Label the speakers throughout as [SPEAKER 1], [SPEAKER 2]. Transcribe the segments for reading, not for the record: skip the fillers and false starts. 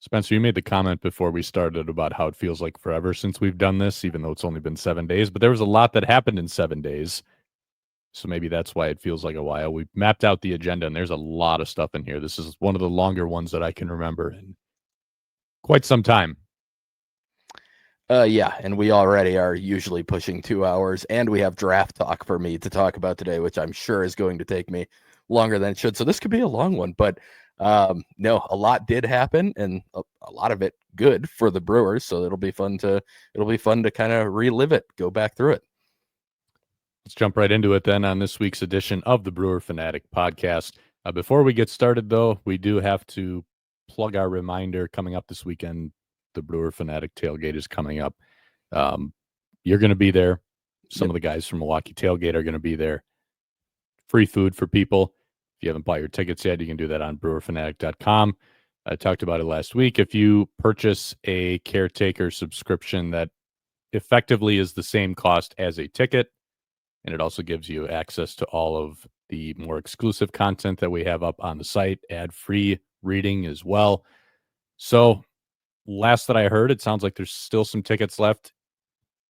[SPEAKER 1] Spencer, you made the comment before we started about how it feels like forever since we've done this, even though it's only been 7 days. But there was a lot that happened in 7 days. So maybe that's why it feels like a while. We mapped out the agenda, and there's a lot of stuff in here. This is one of the longer ones that I can remember in quite some time.
[SPEAKER 2] Yeah, and we already are usually pushing 2 hours, and we have draft talk for me to talk about today, which I'm sure is going to take me longer than it should. So this could be a long one, but no, a lot did happen, and a lot of it good for the Brewers. So it'll be fun to kind of relive it, go back through it.
[SPEAKER 1] Let's jump right into it then on this week's edition of the Brewer Fanatic podcast. Before we get started, though, we do have to plug our reminder coming up this weekend. The Brewer Fanatic tailgate is coming up. You're going to be there. Some of the guys from Milwaukee Tailgate are going to be there. Free food for people. If you haven't bought your tickets yet, you can do that on brewerfanatic.com. I talked about it last week. If you purchase a caretaker subscription that effectively is the same cost as a ticket, and it also gives you access to all of the more exclusive content that we have up on the site, ad-free reading as well. So last that I heard, it sounds like there's still some tickets left.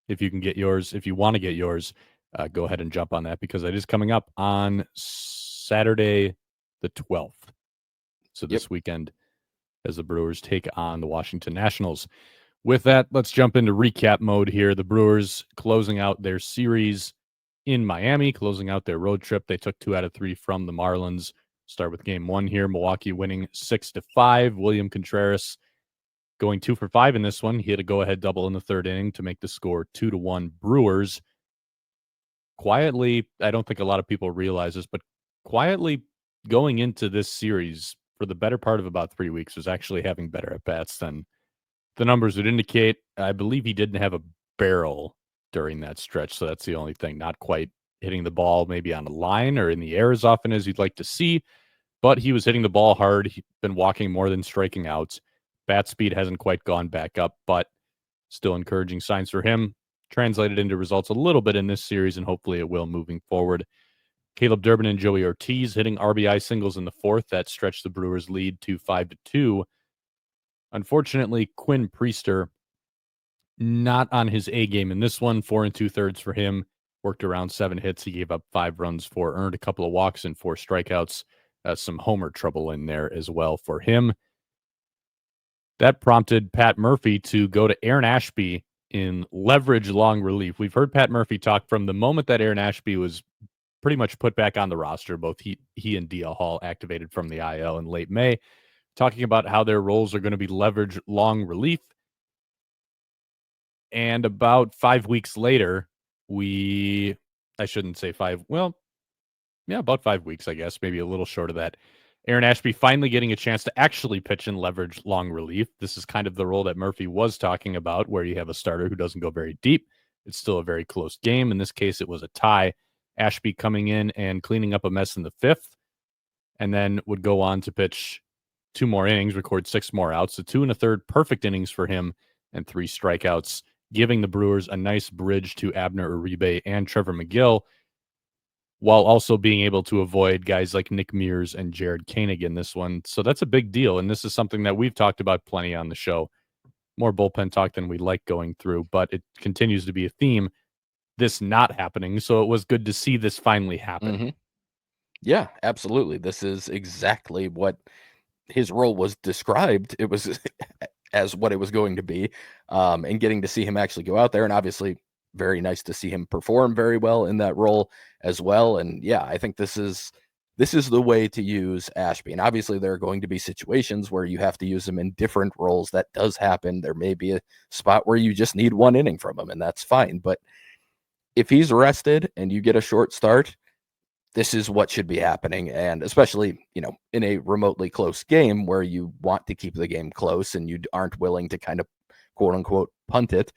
[SPEAKER 1] If you can get yours, if you want to get yours, go ahead and jump on that because it is coming up on Saturday the 12th. So this weekend as the Brewers take on the Washington Nationals. With that, let's jump into recap mode here. The Brewers closing out their series in Miami, closing out their road trip. They took 2 out of 3 from the Marlins. Start with game 1 here. Milwaukee winning 6-5. William Contreras going 2 for 5 in this one. He had a go-ahead double in the 3rd inning to make the score 2-1 Brewers. Quietly, I don't think a lot of people realize this, but quietly going into this series for the better part of about 3 weeks was actually having better at-bats than the numbers would indicate. I believe he didn't have a barrel during that stretch, so that's the only thing. Not quite hitting the ball maybe on a line or in the air as often as you'd like to see, but he was hitting the ball hard. He's been walking more than striking out. Bat speed hasn't quite gone back up, but still encouraging signs for him. Translated into results a little bit in this series, and hopefully it will moving forward. Caleb Durbin and Joey Ortiz hitting RBI singles in the 4th. That stretched the Brewers' lead to 5-2. Unfortunately, Quinn Priester not on his A game in this one. 4 2/3 for him. Worked around 7 hits. He gave up 5 runs, 4 earned, a couple of walks, and 4 strikeouts. Some homer trouble in there as well for him. That prompted Pat Murphy to go to Aaron Ashby in leverage long relief. We've heard Pat Murphy talk from the moment that Aaron Ashby was pretty much put back on the roster. Both he and DL Hall activated from the IL in late May, talking about how their roles are going to be leverage long relief. And about 5 weeks later, I shouldn't say 5, about 5 weeks, I guess, maybe a little short of that. Aaron Ashby finally getting a chance to actually pitch in leverage long relief. This is kind of the role that Murphy was talking about, where you have a starter who doesn't go very deep. It's still a very close game. In this case, it was a tie. Ashby coming in and cleaning up a mess in the 5th, and then would go on to pitch 2 more innings, record 6 more outs. So 2 1/3 perfect innings for him and 3 strikeouts, giving the Brewers a nice bridge to Abner Uribe and Trevor McGill, while also being able to avoid guys like Nick Mears and Jared Koenig in this one. So that's a big deal, and this is something that we've talked about plenty on the show. More bullpen talk than we like going through, but it continues to be a theme, this not happening, so it was good to see this finally happen.
[SPEAKER 2] Mm-hmm. Yeah, absolutely. This is exactly what his role was described. It was as what it was going to be, and getting to see him actually go out there, and obviously very nice to see him perform very well in that role as well. And yeah, I think this is the way to use Ashby. And obviously there are going to be situations where you have to use him in different roles. That does happen. There may be a spot where you just need 1 inning from him, and that's fine. But if he's rested and you get a short start, this is what should be happening. And especially, in a remotely close game where you want to keep the game close and you aren't willing to kind of quote unquote punt it.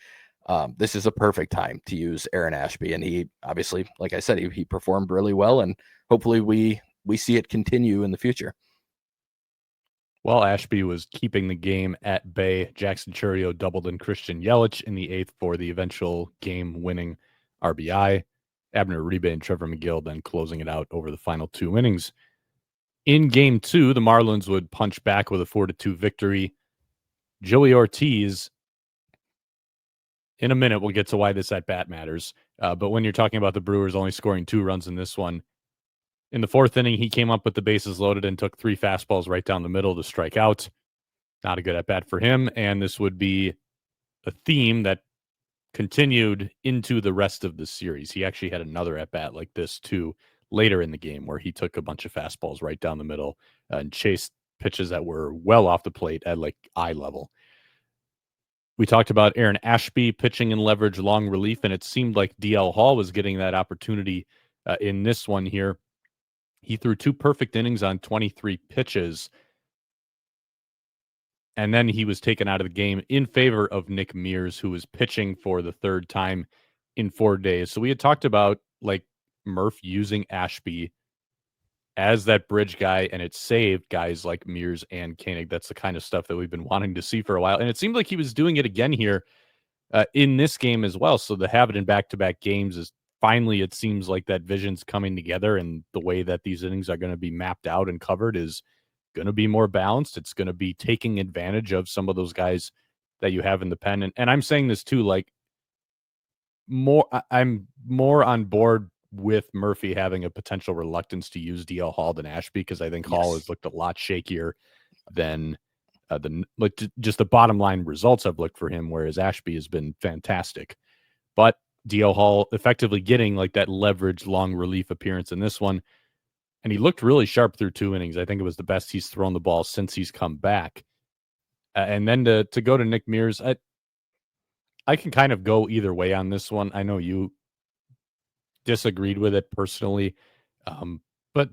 [SPEAKER 2] This is a perfect time to use Aaron Ashby. And he obviously, like I said, he performed really well, and hopefully we see it continue in the future.
[SPEAKER 1] Well, Ashby was keeping the game at bay. Jackson Chourio doubled in Christian Yelich in the 8th for the eventual game-winning RBI. Abner Uribe and Trevor McGill then closing it out over the final 2 innings. In Game 2, the Marlins would punch back with a 4-2 victory. Joey Ortiz, in a minute, we'll get to why this at bat matters. But when you're talking about the Brewers only scoring 2 runs in this one, in the 4th inning, he came up with the bases loaded and took 3 fastballs right down the middle to strike out. Not a good at bat for him. And this would be a theme that continued into the rest of the series. He actually had another at bat like this too later in the game where he took a bunch of fastballs right down the middle and chased pitches that were well off the plate at like eye level. We talked about Aaron Ashby pitching in leverage long relief, and it seemed like DL Hall was getting that opportunity in this one here. He threw 2 perfect innings on 23 pitches, and then he was taken out of the game in favor of Nick Mears, who was pitching for the 3rd time in 4 days. So we had talked about like Murph using Ashby as that bridge guy, and it saved guys like Mears and Koenig. That's the kind of stuff that we've been wanting to see for a while. And it seemed like he was doing it again here in this game as well. So to have it in back-to-back games is finally, it seems like that vision's coming together, and the way that these innings are going to be mapped out and covered is going to be more balanced. It's going to be taking advantage of some of those guys that you have in the pen. And I'm saying this too, like I'm more on board with Murphy having a potential reluctance to use DL Hall than Ashby, because I think Hall has looked a lot shakier than just the bottom line results have looked for him, whereas Ashby has been fantastic. But DL Hall effectively getting like that leverage long relief appearance in this one. And he looked really sharp through 2 innings. I think it was the best he's thrown the ball since he's come back. And then to go to Nick Mears, I can kind of go either way on this one. I know you disagreed with it personally, but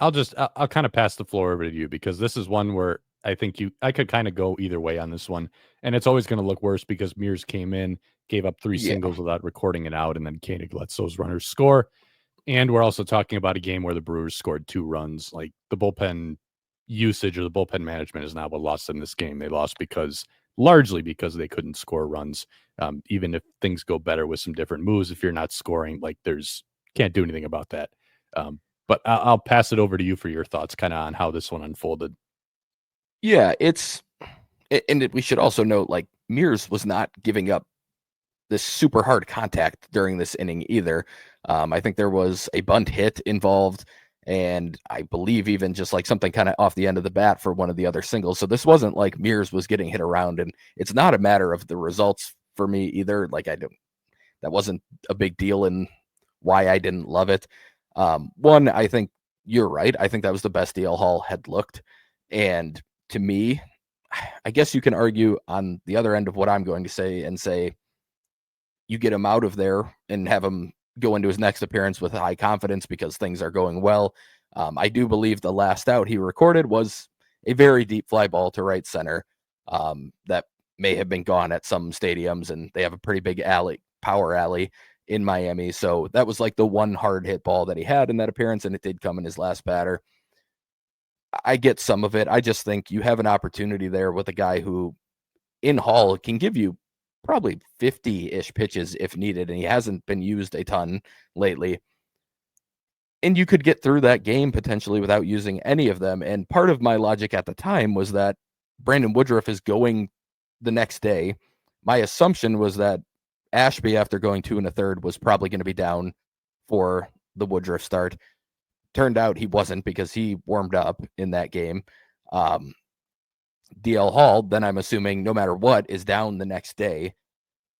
[SPEAKER 1] I'll kind of pass the floor over to you, because this is one where I think I could kind of go either way on this one, and it's always going to look worse because Mears came in, gave up 3 singles without recording it out, and then Koenig lets those runners score. And we're also talking about a game where the Brewers scored 2 runs. Like the bullpen usage or the bullpen management is not what lost them this game. They lost largely because they couldn't score runs. Even if things go better with some different moves, if you're not scoring, like can't do anything about that. But I'll pass it over to you for your thoughts kind of on how this one unfolded.
[SPEAKER 2] Yeah, we should also note, like, Mears was not giving up this super hard contact during this inning either. I think there was a bunt hit involved, and I believe even just like something kind of off the end of the bat for one of the other singles. So this wasn't like Mears was getting hit around, and it's not a matter of the results for me either. Like that wasn't a big deal in why I didn't love it. One, I think you're right. I think that was the best DL Hall had looked. And to me, I guess you can argue on the other end of what I'm going to say and say you get him out of there and have him go into his next appearance with high confidence because things are going well. I do believe the last out he recorded was a very deep fly ball to right center that may have been gone at some stadiums, and they have a pretty big power alley in Miami. So that was like the one hard hit ball that he had in that appearance, and it did come in his last batter. I get some of it. I just think you have an opportunity there with a guy who in Hall can give you probably 50-ish pitches if needed, and he hasn't been used a ton lately. And you could get through that game potentially without using any of them. And part of my logic at the time was that Brandon Woodruff is going the next day. My assumption was that Ashby, after going 2 1/3, was probably going to be down for the Woodruff start. Turned out he wasn't, because he warmed up in that game. DL Hall, then I'm assuming no matter what, is down the next day.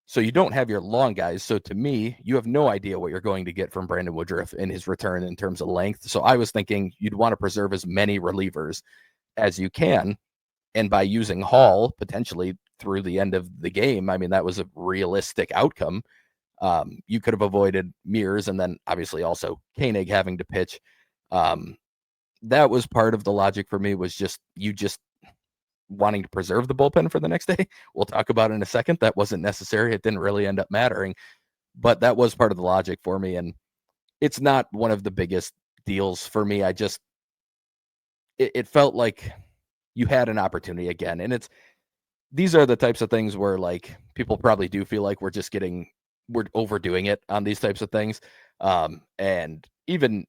[SPEAKER 2] So you don't have your long guys. So to me, you have no idea what you're going to get from Brandon Woodruff in his return in terms of length. So I was thinking you'd want to preserve as many relievers as you can. And by using Hall potentially through the end of the game, I mean, that was a realistic outcome. You could have avoided Mears, and then obviously also Koenig having to pitch. That was part of the logic for me, was just wanting to preserve the bullpen for the next day. We'll talk about it in a second. That wasn't necessary. It didn't really end up mattering, but that was part of the logic for me. And it's not one of the biggest deals for me. It felt like you had an opportunity again. And these are the types of things where like people probably do feel like we're overdoing it on these types of things. And even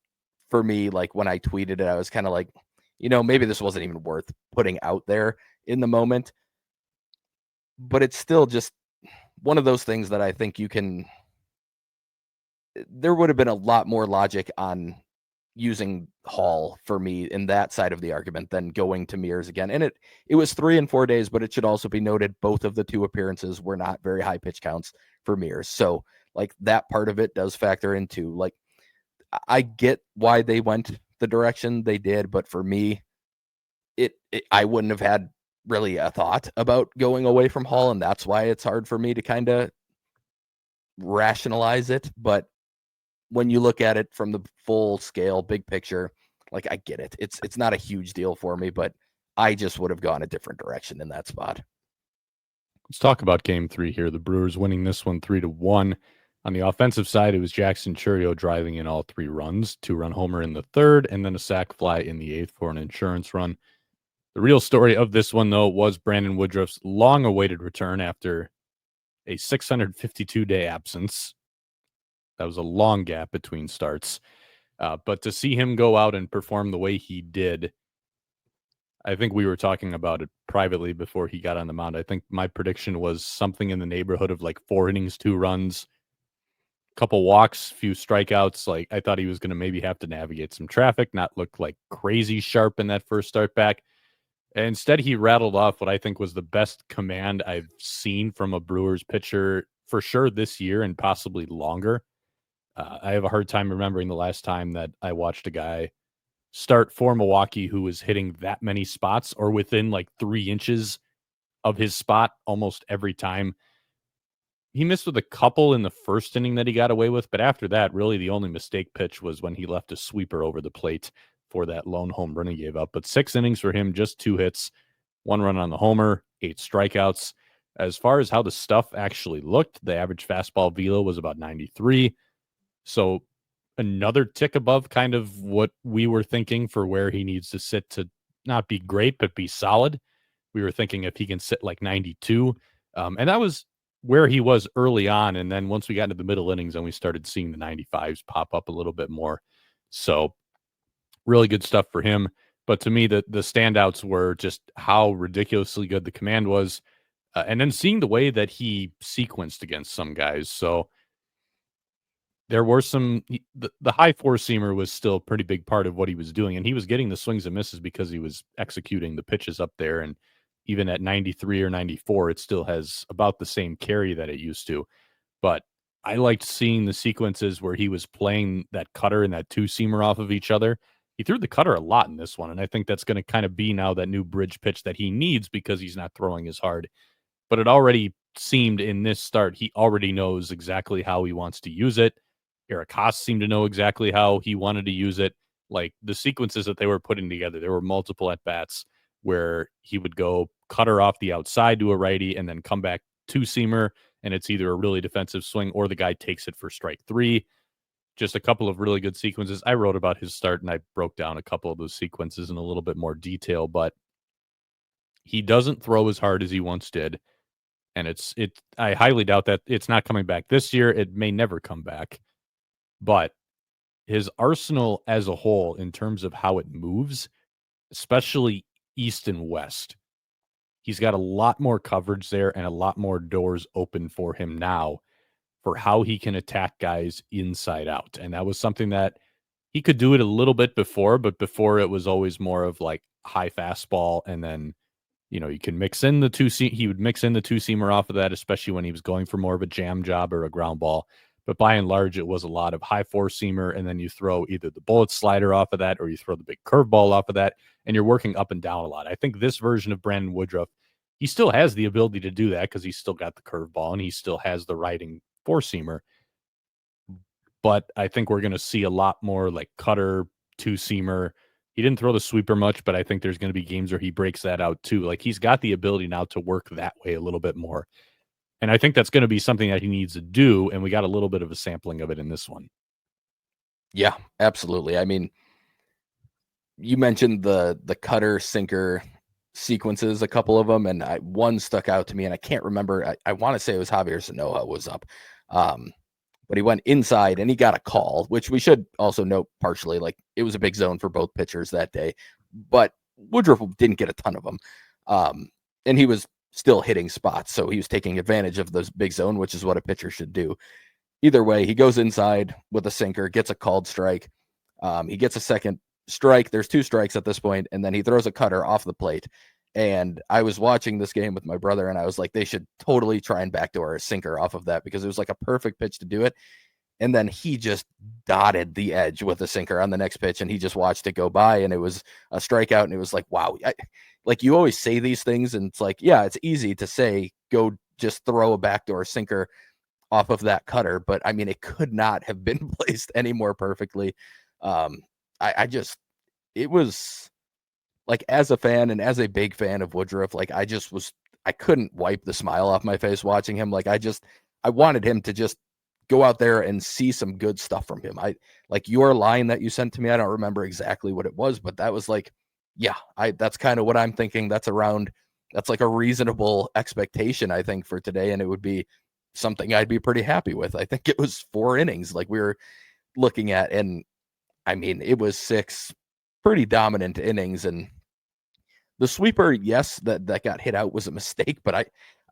[SPEAKER 2] for me, like when I tweeted it, I was kind of like, maybe this wasn't even worth putting out there in the moment. but it's still just one of those things that I think there would have been a lot more logic on using Hall for me in that side of the argument than going to Mears again. And it was 3 and 4 days, but it should also be noted both of the 2 appearances were not very high pitch counts for Mears. So like that part of it does factor into, like, I get why they went the direction they did, but for me, I wouldn't have had really a thought about going away from Hall, and that's why it's hard for me to kind of rationalize it. But when you look at it from the full scale, big picture, like, I get it. It's not a huge deal for me, but I just would have gone a different direction in that spot.
[SPEAKER 1] Let's talk about game 3 here. The Brewers winning this one 3-1. On the offensive side, it was Jackson Chourio driving in all 3 runs, 2-run homer in the 3rd, and then a sac fly in the 8th for an insurance run. The real story of this one, though, was Brandon Woodruff's long-awaited return after a 652-day absence. That was a long gap between starts. But to see him go out and perform the way he did, I think we were talking about it privately before he got on the mound. I think my prediction was something in the neighborhood of like 4 innings, 2 runs, couple walks, few strikeouts. Like, I thought he was going to maybe have to navigate some traffic, not look like crazy sharp in that first start back. And instead, he rattled off what I think was the best command I've seen from a Brewers pitcher for sure this year and possibly longer. I have a hard time remembering the last time that I watched a guy start for Milwaukee who was hitting that many spots or within like 3 inches of his spot almost every time. He missed with a couple in the first inning that he got away with, but after that, really the only mistake pitch was when he left a sweeper over the plate for that lone home run he gave up. But 6 innings for him, just 2 hits, 1 run on the homer, 8 strikeouts. As far as how the stuff actually looked, the average fastball velo was about 93. So another tick above kind of what we were thinking for where he needs to sit to not be great, but be solid. We were thinking if he can sit like 92. And that was where he was early on. And then once we got into the middle innings and we started seeing the 95s pop up a little bit more. So really good stuff for him. But to me, the standouts were just how ridiculously good the command was. And then seeing the way that he sequenced against some guys. So there were the high 4-seamer was still a pretty big part of what he was doing. And he was getting the swings and misses because he was executing the pitches up there. And even at 93 or 94, it still has about the same carry that it used to. But I liked seeing the sequences where he was playing that cutter and that 2-seamer off of each other. He threw the cutter a lot in this one, and I think that's going to kind of be now that new bridge pitch that he needs because he's not throwing as hard. But it already seemed in this start, he already knows exactly how he wants to use it. Eric Haas seemed to know exactly how he wanted to use it. Like the sequences that they were putting together, there were multiple at-bats where he would go cutter off the outside to a righty and then come back 2-seamer, and it's either a really defensive swing or the guy takes it for strike 3. Just a couple of really good sequences. I wrote about his start, and I broke down a couple of those sequences in a little bit more detail, but he doesn't throw as hard as he once did. And I highly doubt that it's not coming back this year. It may never come back. But his arsenal as a whole, in terms of how it moves, especially east and west, he's got a lot more coverage there and a lot more doors open for him now for how he can attack guys inside out. And that was something that he could do it a little bit before, but before it was always more of like high fastball. And then, you can mix in the he would mix in the 2-seamer off of that, especially when he was going for more of a jam job or a ground ball. But by and large, it was a lot of high 4-seamer, and then you throw either the bullet slider off of that or you throw the big curveball off of that, and you're working up and down a lot. I think this version of Brandon Woodruff, he still has the ability to do that because he's still got the curveball and he still has the riding 4-seamer. But I think we're going to see a lot more like cutter, 2-seamer. He didn't throw the sweeper much, but I think there's going to be games where he breaks that out too. Like he's got the ability now to work that way a little bit more. And I think that's going to be something that he needs to do, and we got a little bit of a sampling of it in this one.
[SPEAKER 2] Yeah, absolutely. I mean, you mentioned the cutter sinker sequences, a couple of them, and one stuck out to me, and I can't remember. I want to say it was Javier Sanoja was up, but he went inside and he got a call, which we should also note partially. Like it was a big zone for both pitchers that day, but Woodruff didn't get a ton of them, and he was still hitting spots. So he was taking advantage of this big zone, which is what a pitcher should do. Either way, he goes inside with a sinker, gets a called strike. He gets a second strike. There's 2 strikes at this point, and then he throws a cutter off the plate. And I was watching this game with my brother, and I was like, they should totally try and backdoor a sinker off of that, because it was like a perfect pitch to do it. And then he just dotted the edge with a sinker on the next pitch, and he just watched it go by, and it was a strikeout. And it was like, wow. Like, you always say these things, and it's like, yeah, it's easy to say, go just throw a backdoor sinker off of that cutter. But I mean, it could not have been placed any more perfectly. It was like, as a fan and as a big fan of Woodruff, like, I couldn't wipe the smile off my face watching him. Like, I wanted him to just go out there and see some good stuff from him. Like, your line that you sent to me, I don't remember exactly what it was, but that was like, yeah, that's kind of what I'm thinking. That's like a reasonable expectation, I think, for today. And it would be something I'd be pretty happy with. I think it was 4 innings like we were looking at. And I mean, it was 6 pretty dominant innings. And the sweeper, yes, that got hit out was a mistake, but I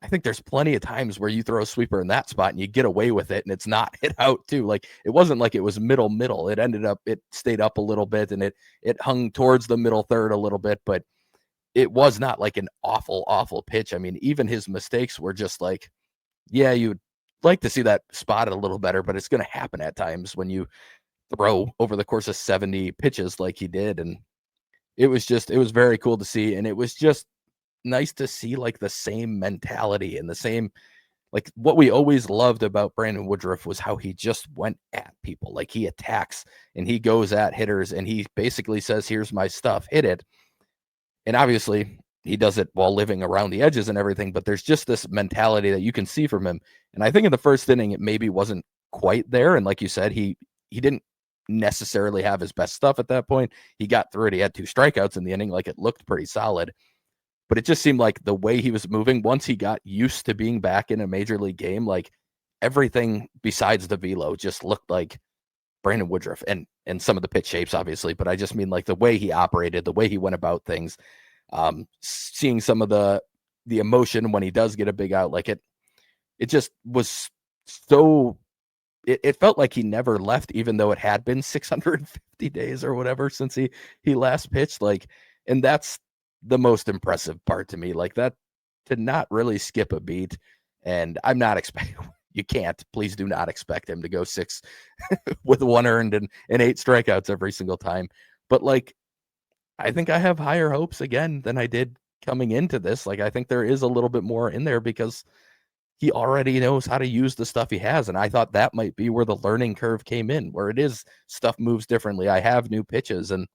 [SPEAKER 2] think there's plenty of times where you throw a sweeper in that spot and you get away with it and it's not hit out too. Like, it wasn't like it was middle. It stayed up a little bit, and it hung towards the middle third a little bit, but it was not like an awful pitch. I mean, even his mistakes were just like, yeah, you'd like to see that spotted a little better, but it's going to happen at times when you throw over the course of 70 pitches like he did. And it was very cool to see. And it was just nice to see, like, the same mentality and the same, like, what we always loved about Brandon Woodruff was how he just went at people. Like, he attacks and he goes at hitters and he basically says, here's my stuff, hit it. And obviously he does it while living around the edges and everything, but there's just this mentality that you can see from him. And I think in the first inning, it maybe wasn't quite there. And like you said, he didn't necessarily have his best stuff at that point. He got through it. He had 2 strikeouts in the inning. Like, it looked pretty solid, but it just seemed like the way he was moving, once he got used to being back in a major league game, like, everything besides the velo just looked like Brandon Woodruff, and some of the pitch shapes, obviously, but I just mean, like, the way he operated, the way he went about things, seeing some of the emotion when he does get a big out, like, it just was so, it felt like he never left, even though it had been 650 days or whatever since he last pitched. Like, and that's the most impressive part to me, like, that, to not really skip a beat. And I'm not expecting, you can't, please do not expect him to go 6 with 1 earned and 8 strikeouts every single time. But, like, I think I have higher hopes again than I did coming into this. Like, I think there is a little bit more in there because he already knows how to use the stuff he has. And I thought that might be where the learning curve came in, where it is stuff moves differently. I have new pitches, and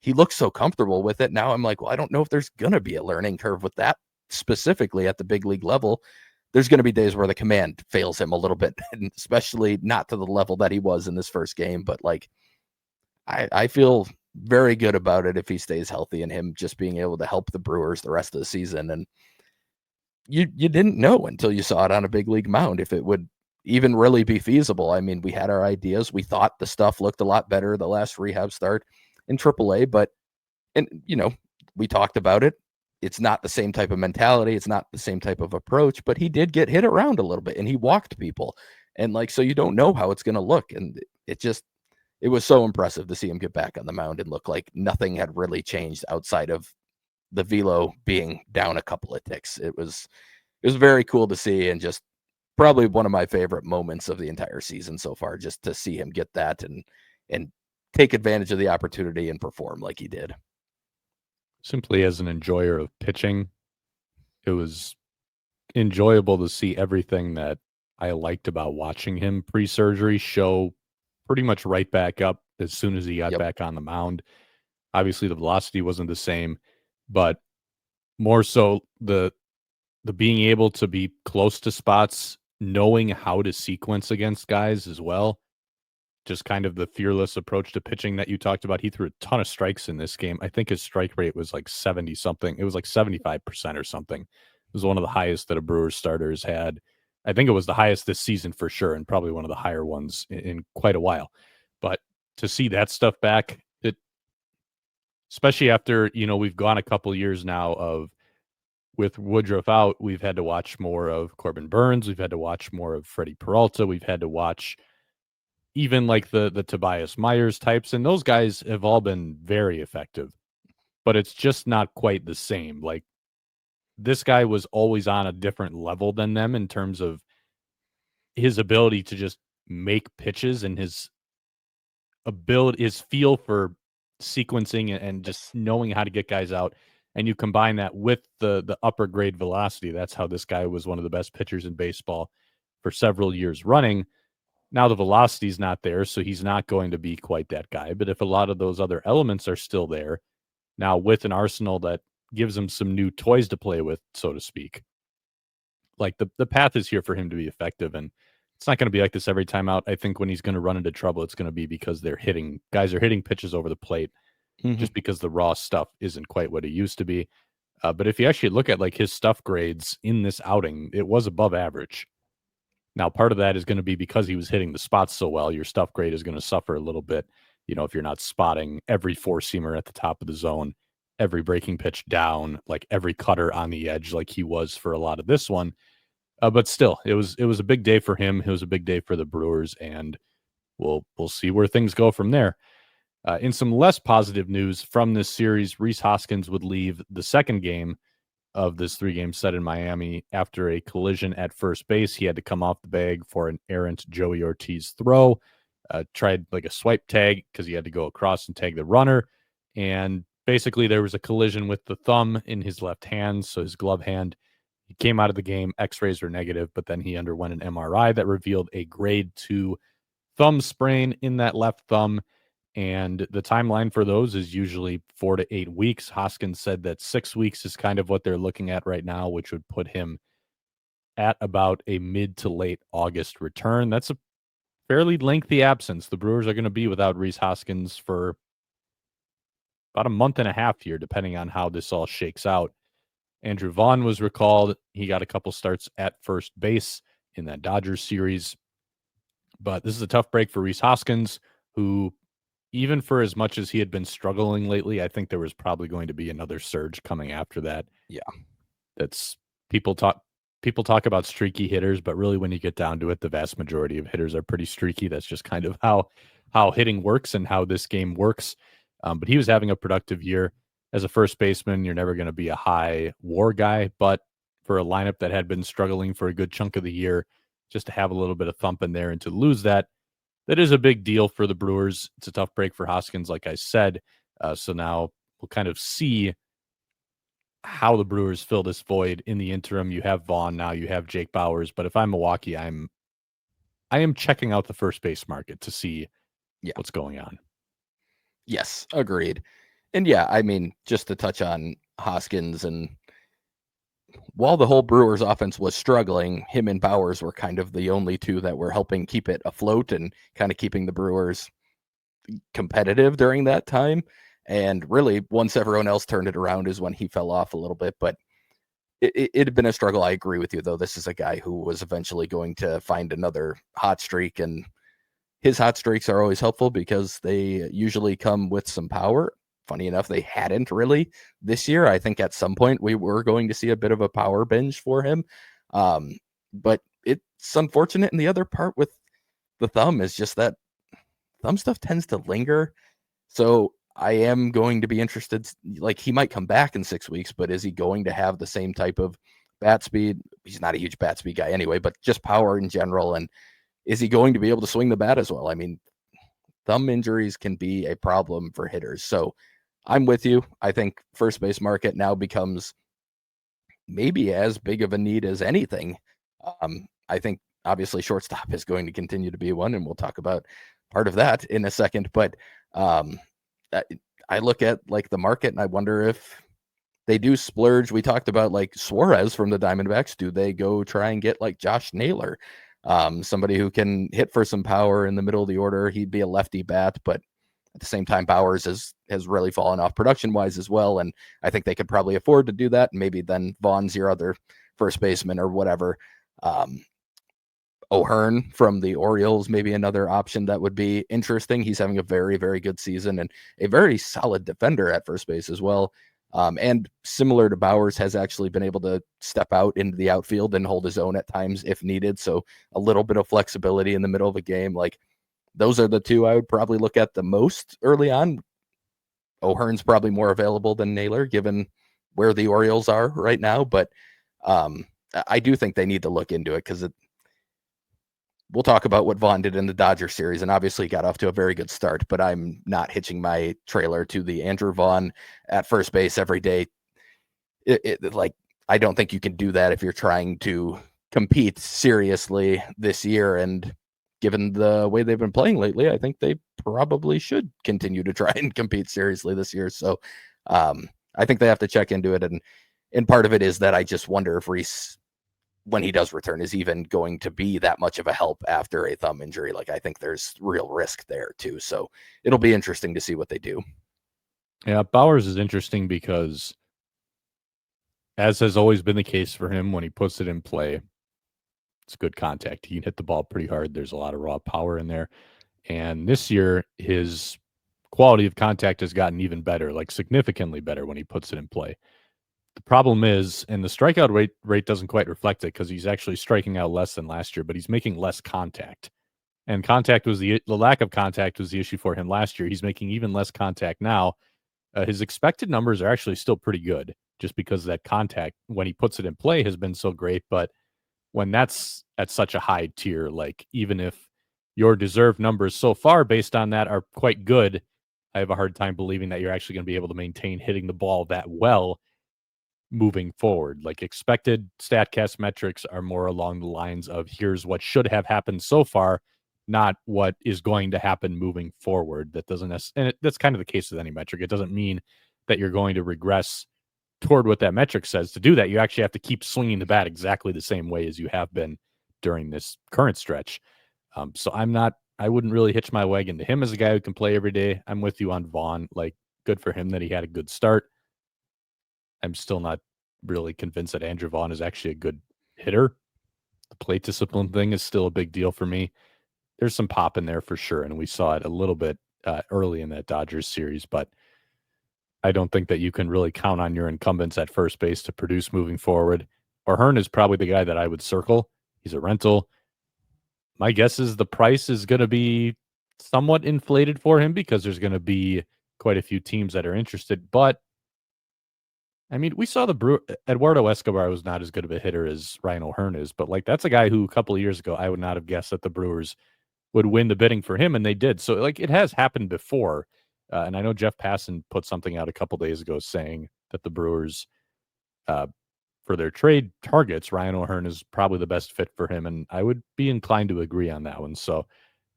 [SPEAKER 2] he looks so comfortable with it. Now I'm like, well, I don't know if there's going to be a learning curve with that specifically at the big league level. There's going to be days where the command fails him a little bit, and especially not to the level that he was in this first game. But, like, I feel very good about it if he stays healthy, and him just being able to help the Brewers the rest of the season. And you didn't know until you saw it on a big league mound if it would even really be feasible. I mean, we had our ideas. We thought the stuff looked a lot better the last rehab start in AAA, but, and we talked about it. It's not the same type of mentality. It's not the same type of approach, but he did get hit around a little bit and he walked people. And, like, so you don't know how it's going to look. And it was so impressive to see him get back on the mound and look like nothing had really changed outside of the velo being down a couple of ticks. It was very cool to see, and just probably one of my favorite moments of the entire season so far, just to see him get that and take advantage of the opportunity and perform like he did.
[SPEAKER 1] Simply as an enjoyer of pitching, it was enjoyable to see everything that I liked about watching him pre-surgery show pretty much right back up as soon as he got back on the mound. Obviously, the velocity wasn't the same, but more so the being able to be close to spots, knowing how to sequence against guys as well. Just kind of the fearless approach to pitching that you talked about. He threw a ton of strikes in this game. I think his strike rate was like 70 something. It was like 75% or something. It was one of the highest that a Brewers starter has had. I think it was the highest this season for sure, and probably one of the higher ones in quite a while. But to see that stuff back, especially after, we've gone a couple years now of with Woodruff out, we've had to watch more of Corbin Burns. We've had to watch more of Freddie Peralta. We've had to watch even like the Tobias Myers types, and those guys have all been very effective. But it's just not quite the same. Like, this guy was always on a different level than them in terms of his ability to just make pitches and his ability, his feel for sequencing and just knowing how to get guys out. And you combine that with the upper grade velocity. That's how this guy was one of the best pitchers in baseball for several years running. Now the velocity's not there, so he's not going to be quite that guy. But if a lot of those other elements are still there, now with an arsenal that gives him some new toys to play with, so to speak, like the path is here for him to be effective. And it's not going to be like this every time out. I think when he's going to run into trouble, it's going to be because guys are hitting pitches over the plate just because the raw stuff isn't quite what it used to be. But if you actually look at like his stuff grades in this outing, it was above average. Now, part of that is going to be because he was hitting the spots so well. Your stuff grade is going to suffer a little bit. If you're not spotting every four-seamer at the top of the zone, every breaking pitch down, like every cutter on the edge, like he was for a lot of this one. But still, it was a big day for him. It was a big day for the Brewers, and we'll see where things go from there. In some less positive news from this series, Rhys Hoskins would leave the second game of this 3-game set in Miami after a collision at first base. He had to come off the bag for an errant Joey Ortiz throw. Tried like a swipe tag because he had to go across and tag the runner. And basically there was a collision with the thumb in his left hand, so his glove hand. He came out of the game, x-rays were negative, but then he underwent an MRI that revealed a grade 2 thumb sprain in that left thumb. And the timeline for those is usually 4 to 8 weeks. Hoskins said that 6 weeks is kind of what they're looking at right now, which would put him at about a mid to late August return. That's a fairly lengthy absence. The Brewers are going to be without Rhys Hoskins for about a month and a half here, depending on how this all shakes out. Andrew Vaughn was recalled. He got a couple starts at first base in that Dodgers series. But this is a tough break for Rhys Hoskins, who, even for as much as he had been struggling lately, I think there was probably going to be another surge coming after that.
[SPEAKER 2] Yeah.
[SPEAKER 1] That's people talk about streaky hitters, but really when you get down to it, the vast majority of hitters are pretty streaky. That's just kind of how hitting works and how this game works. But he was having a productive year. As a first baseman, you're never going to be a high WAR guy, but for a lineup that had been struggling for a good chunk of the year, just to have a little bit of thump in there and to lose that is a big deal for the Brewers. It's a tough break for Hoskins, like I said. So now we'll kind of see how the Brewers fill this void. In the interim, you have Vaughn, now you have Jake Bauers. But if I'm Milwaukee, I am checking out the first base market to see what's going on.
[SPEAKER 2] Yes, agreed. And yeah, I mean, just to touch on Hoskins, and while the whole Brewers offense was struggling, him and Bauers were kind of the only two that were helping keep it afloat and kind of keeping the Brewers competitive during that time. And really, once everyone else turned it around is when he fell off a little bit. But it had been a struggle. I agree with you, though. This is a guy who was eventually going to find another hot streak, and his hot streaks are always helpful because they usually come with some power. Funny enough, they hadn't really this year. I think at some point we were going to see a bit of a power binge for him. But it's unfortunate. And the other part with the thumb is just that thumb stuff tends to linger. So I am going to be interested. Like, he might come back in 6 weeks, but is he going to have the same type of bat speed? He's not a huge bat speed guy anyway, but just power in general. And is he going to be able to swing the bat as well? I mean, thumb injuries can be a problem for hitters. So I'm with you. I think first base market now becomes maybe as big of a need as anything. I think obviously shortstop is going to continue to be one, and we'll talk about part of that in a second. But I look at like the market and I wonder if they do splurge. We talked about like Suarez from the Diamondbacks. Do they go try and get like Josh Naylor, somebody who can hit for some power in the middle of the order? He'd be a lefty bat, but at the same time, Bauers has really fallen off production-wise as well, and I think they could probably afford to do that. And maybe then Vaughn's your other first baseman or whatever. O'Hearn from the Orioles, maybe another option that would be interesting. He's having a very, very good season and a very solid defender at first base as well. And similar to Bowers, has actually been able to step out into the outfield and hold his own at times if needed. So a little bit of flexibility in the middle of a game. Like, those are the two I would probably look at the most early on. O'Hearn's probably more available than Naylor, given where the Orioles are right now. But I do think they need to look into it, because we'll talk about what Vaughn did in the Dodger series, and obviously got off to a very good start, but I'm not hitching my trailer to the Andrew Vaughn at first base every day. Like, I don't think you can do that if you're trying to compete seriously this year. And given the way they've been playing lately, I think they probably should continue to try and compete seriously this year. So I think they have to check into it. And part of it is that I just wonder if Rhys, when he does return, is even going to be that much of a help after a thumb injury. Like, I think there's real risk there too. So it'll be interesting to see what they do.
[SPEAKER 1] Yeah, Bowers is interesting because, as has always been the case for him, when he puts it in play, it's good contact. He can hit the ball pretty hard. There's a lot of raw power in there. And this year, his quality of contact has gotten even better, like significantly better when he puts it in play. The problem is, and the strikeout rate doesn't quite reflect it, because he's actually striking out less than last year, but he's making less contact. And contact was the lack of contact was the issue for him last year. He's making even less contact now. His expected numbers are actually still pretty good, just because that contact, when he puts it in play, has been so great. But when that's at such a high tier, like, even if your deserved numbers so far based on that are quite good, I have a hard time believing that you're actually going to be able to maintain hitting the ball that well moving forward. Like, expected StatCast metrics are more along the lines of, here's what should have happened so far, not what is going to happen moving forward. That doesn't and that's kind of the case with any metric. It doesn't mean that you're going to regress toward what that metric says. To do that, you actually have to keep swinging the bat exactly the same way as you have been during this current stretch. So I wouldn't really hitch my wagon to him as a guy who can play every day. I'm with you on Vaughn. Like, good for him that he had a good start. I'm still not really convinced that Andrew Vaughn is actually a good hitter. The plate discipline thing is still a big deal for me. There's some pop in there for sure, and we saw it a little bit early in that Dodgers series, but I don't think that you can really count on your incumbents at first base to produce moving forward. O'Hearn is probably the guy that I would circle. He's a rental. My guess is the price is going to be somewhat inflated for him, because there's going to be quite a few teams that are interested. But I mean, we saw Eduardo Escobar was not as good of a hitter as Ryan O'Hearn is, but like, that's a guy who a couple of years ago I would not have guessed that the Brewers would win the bidding for him, and they did. So, like, it has happened before. And I know Jeff Passan put something out a couple days ago saying that the Brewers, for their trade targets, Ryan O'Hearn is probably the best fit for him, and I would be inclined to agree on that one. So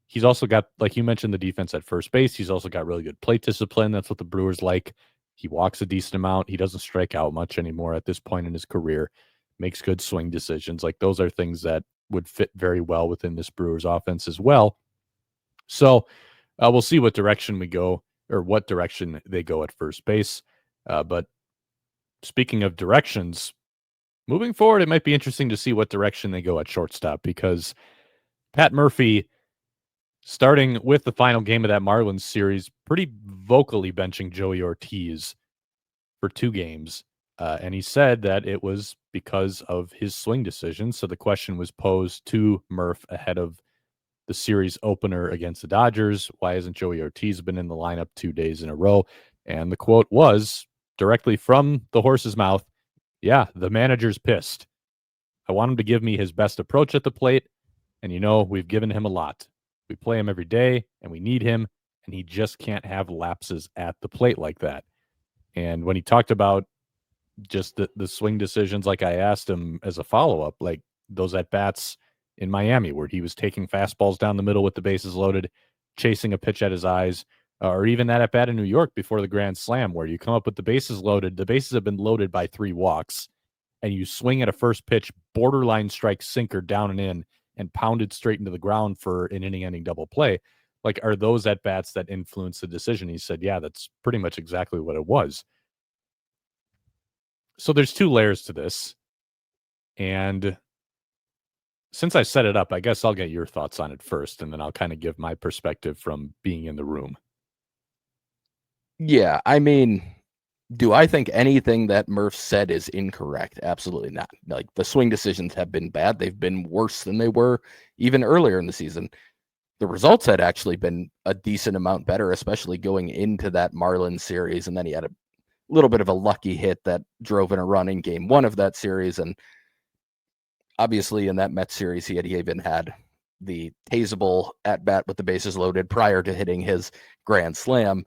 [SPEAKER 1] he's also got, like you mentioned, the defense at first base. He's also got really good plate discipline. That's what the Brewers like. He walks a decent amount. He doesn't strike out much anymore at this point in his career. Makes good swing decisions. Like, those are things that would fit very well within this Brewers offense as well. So we'll see what direction we go, or what direction they go at first base. But speaking of directions, moving forward, it might be interesting to see what direction they go at shortstop, because Pat Murphy, starting with the final game of that Marlins series, pretty vocally benching Joey Ortiz for 2 games. And he said that it was because of his swing decisions. So the question was posed to Murph ahead of the series opener against the Dodgers: why hasn't Joey Ortiz been in the lineup 2 days in a row? And the quote was directly from the horse's mouth: yeah, the manager's pissed. I want him to give me his best approach at the plate. And, we've given him a lot. We play him every day, and we need him, and he just can't have lapses at the plate like that. And when he talked about just the swing decisions, like, I asked him as a follow-up, like, those at-bats in Miami where he was taking fastballs down the middle with the bases loaded, chasing a pitch at his eyes, or even that at-bat in New York before the Grand Slam where you come up with the bases loaded, the bases have been loaded by 3 walks, and you swing at a first pitch, borderline strike sinker down and in, and pounded straight into the ground for an inning-ending double play. Like, are those at-bats that influence the decision? He said, yeah, that's pretty much exactly what it was. So there's 2 layers to this. And since I set it up, I guess I'll get your thoughts on it first, and then I'll kind of give my perspective from being in the room.
[SPEAKER 2] Yeah, I mean, Do I think anything that Murph said is incorrect? Absolutely not. Like, the swing decisions have been bad. They've been worse than they were even earlier in the season. The results had actually been a decent amount better, especially going into that Marlins series. And then he had a little bit of a lucky hit that drove in a run in game 1 of that series. And obviously in that Mets series, he even had the taseable at bat with the bases loaded prior to hitting his grand slam.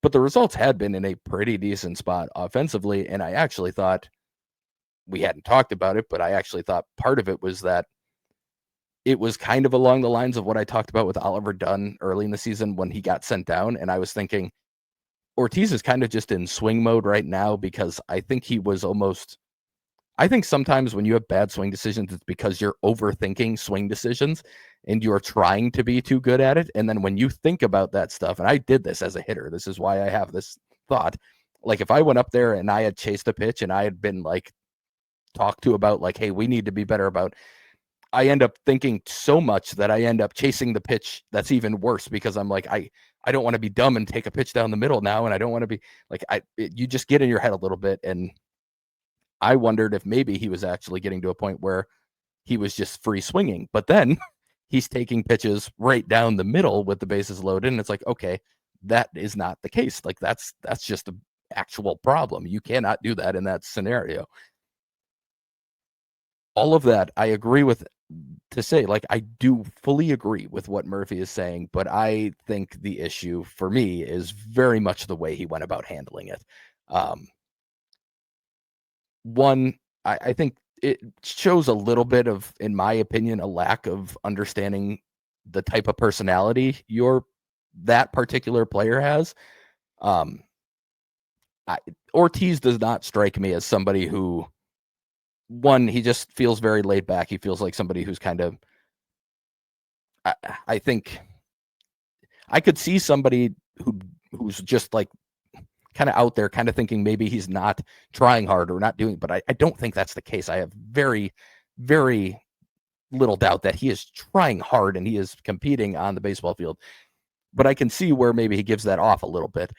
[SPEAKER 2] But the results had been in a pretty decent spot offensively. And I actually thought, we hadn't talked about it, but I actually thought part of it was that it was kind of along the lines of what I talked about with Oliver Dunn early in the season when he got sent down. And I was thinking, Ortiz is kind of just in swing mode right now, because I think he was almost, I think sometimes when you have bad swing decisions, it's because you're overthinking swing decisions and you're trying to be too good at it. And then when you think about that stuff, and I did this as a hitter, this is why I have this thought. Like, if I went up there and I had chased a pitch and I had been like talked to about like, hey, we need to be better about, I end up thinking so much that I end up chasing the pitch that's even worse, because I'm like, I don't want to be dumb and take a pitch down the middle now. And I don't want to be like, you just get in your head a little bit. And I wondered if maybe he was actually getting to a point where he was just free swinging, but then he's taking pitches right down the middle with the bases loaded. And it's like, okay, that is not the case. Like, that's just the actual problem. You cannot do that in that scenario. All of that, I agree with, to say, like, I do fully agree with what Murphy is saying, but I think the issue for me is very much the way he went about handling it. One, I think it shows a little bit of, in my opinion, a lack of understanding the type of personality that particular player has. Ortiz does not strike me as somebody who, one, he just feels very laid back. He feels like somebody who's kind of, I think I could see somebody who's just like kind of out there, kind of thinking maybe he's not trying hard or not doing, but I don't think that's the case. I have very, very little doubt that he is trying hard and he is competing on the baseball field. But I can see where maybe he gives that off a little bit.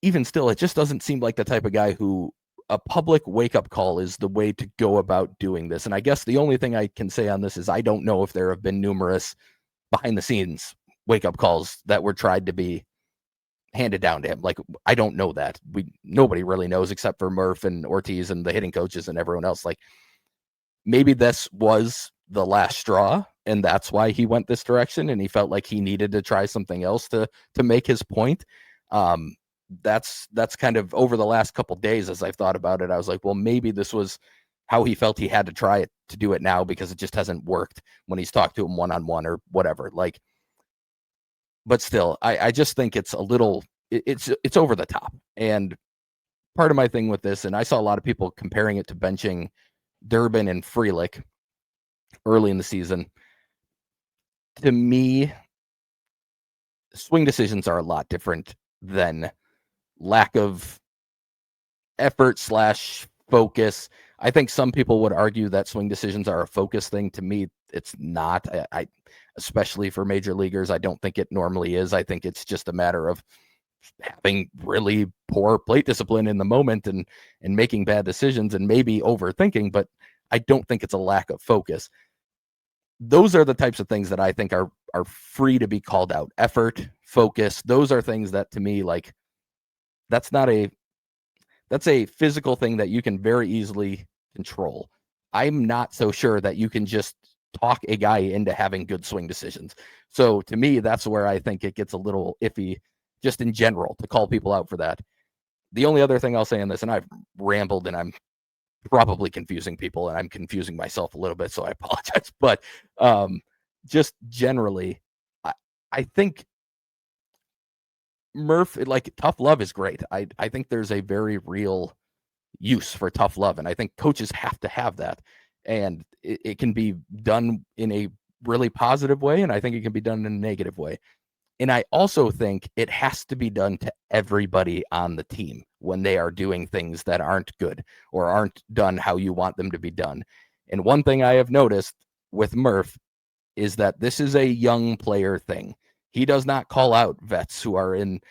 [SPEAKER 2] Even still, it just doesn't seem like the type of guy who a public wake-up call is the way to go about doing this. And I guess the only thing I can say on this is I don't know if there have been numerous behind-the-scenes wake-up calls that were tried to be handed down to him. Like, I don't know that. Nobody really knows except for Murph and Ortiz and the hitting coaches and everyone else. Like, maybe this was the last straw and that's why he went this direction and he felt like he needed to try something else to make his point. That's kind of over the last couple days, as I've thought about it, I was like, well, maybe this was how he felt he had to try it, to do it now, because it just hasn't worked when he's talked to him one-on-one or whatever. Like, but still, I just think it's a little, it's over the top. And part of my thing with this, and I saw a lot of people comparing it to benching Durbin and Frelick early in the season. To me, swing decisions are a lot different than lack of effort / focus. I think some people would argue that swing decisions are a focus thing. To me, it's not. I especially for major leaguers, I don't think it normally is. I think it's just a matter of having really poor plate discipline in the moment and making bad decisions and maybe overthinking, but I don't think it's a lack of focus. Those are the types of things that I think are free to be called out. Effort, focus, those are things that, to me, like, that's a physical thing that you can very easily control. I'm not so sure that you can just talk a guy into having good swing decisions. So to me, that's where I think it gets a little iffy, just in general, to call people out for that. The only other thing I'll say on this, and I've rambled and I'm probably confusing people and I'm confusing myself a little bit, so I apologize. But just generally, I think Murph, like, tough love is great. I think there's a very real use for tough love, and I think coaches have to have that. And it can be done in a really positive way, and I think it can be done in a negative way. And I also think it has to be done to everybody on the team when they are doing things that aren't good or aren't done how you want them to be done. And one thing I have noticed with Murph is that this is a young player thing. He does not call out vets who are in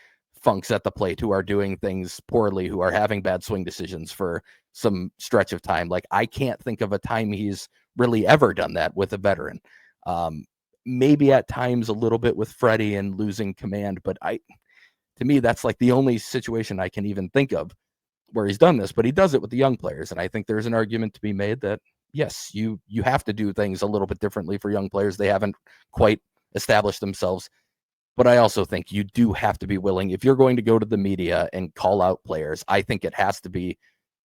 [SPEAKER 2] funks at the plate, who are doing things poorly, who are having bad swing decisions for some stretch of time. Like, I can't think of a time he's really ever done that with a veteran. Maybe at times a little bit with Freddie and losing command, but to me, that's like the only situation I can even think of where he's done this, but he does it with the young players. And I think there's an argument to be made that, yes, you have to do things a little bit differently for young players. They haven't quite established themselves. But I also think you do have to be willing, if you're going to go to the media and call out players, I think it has to be,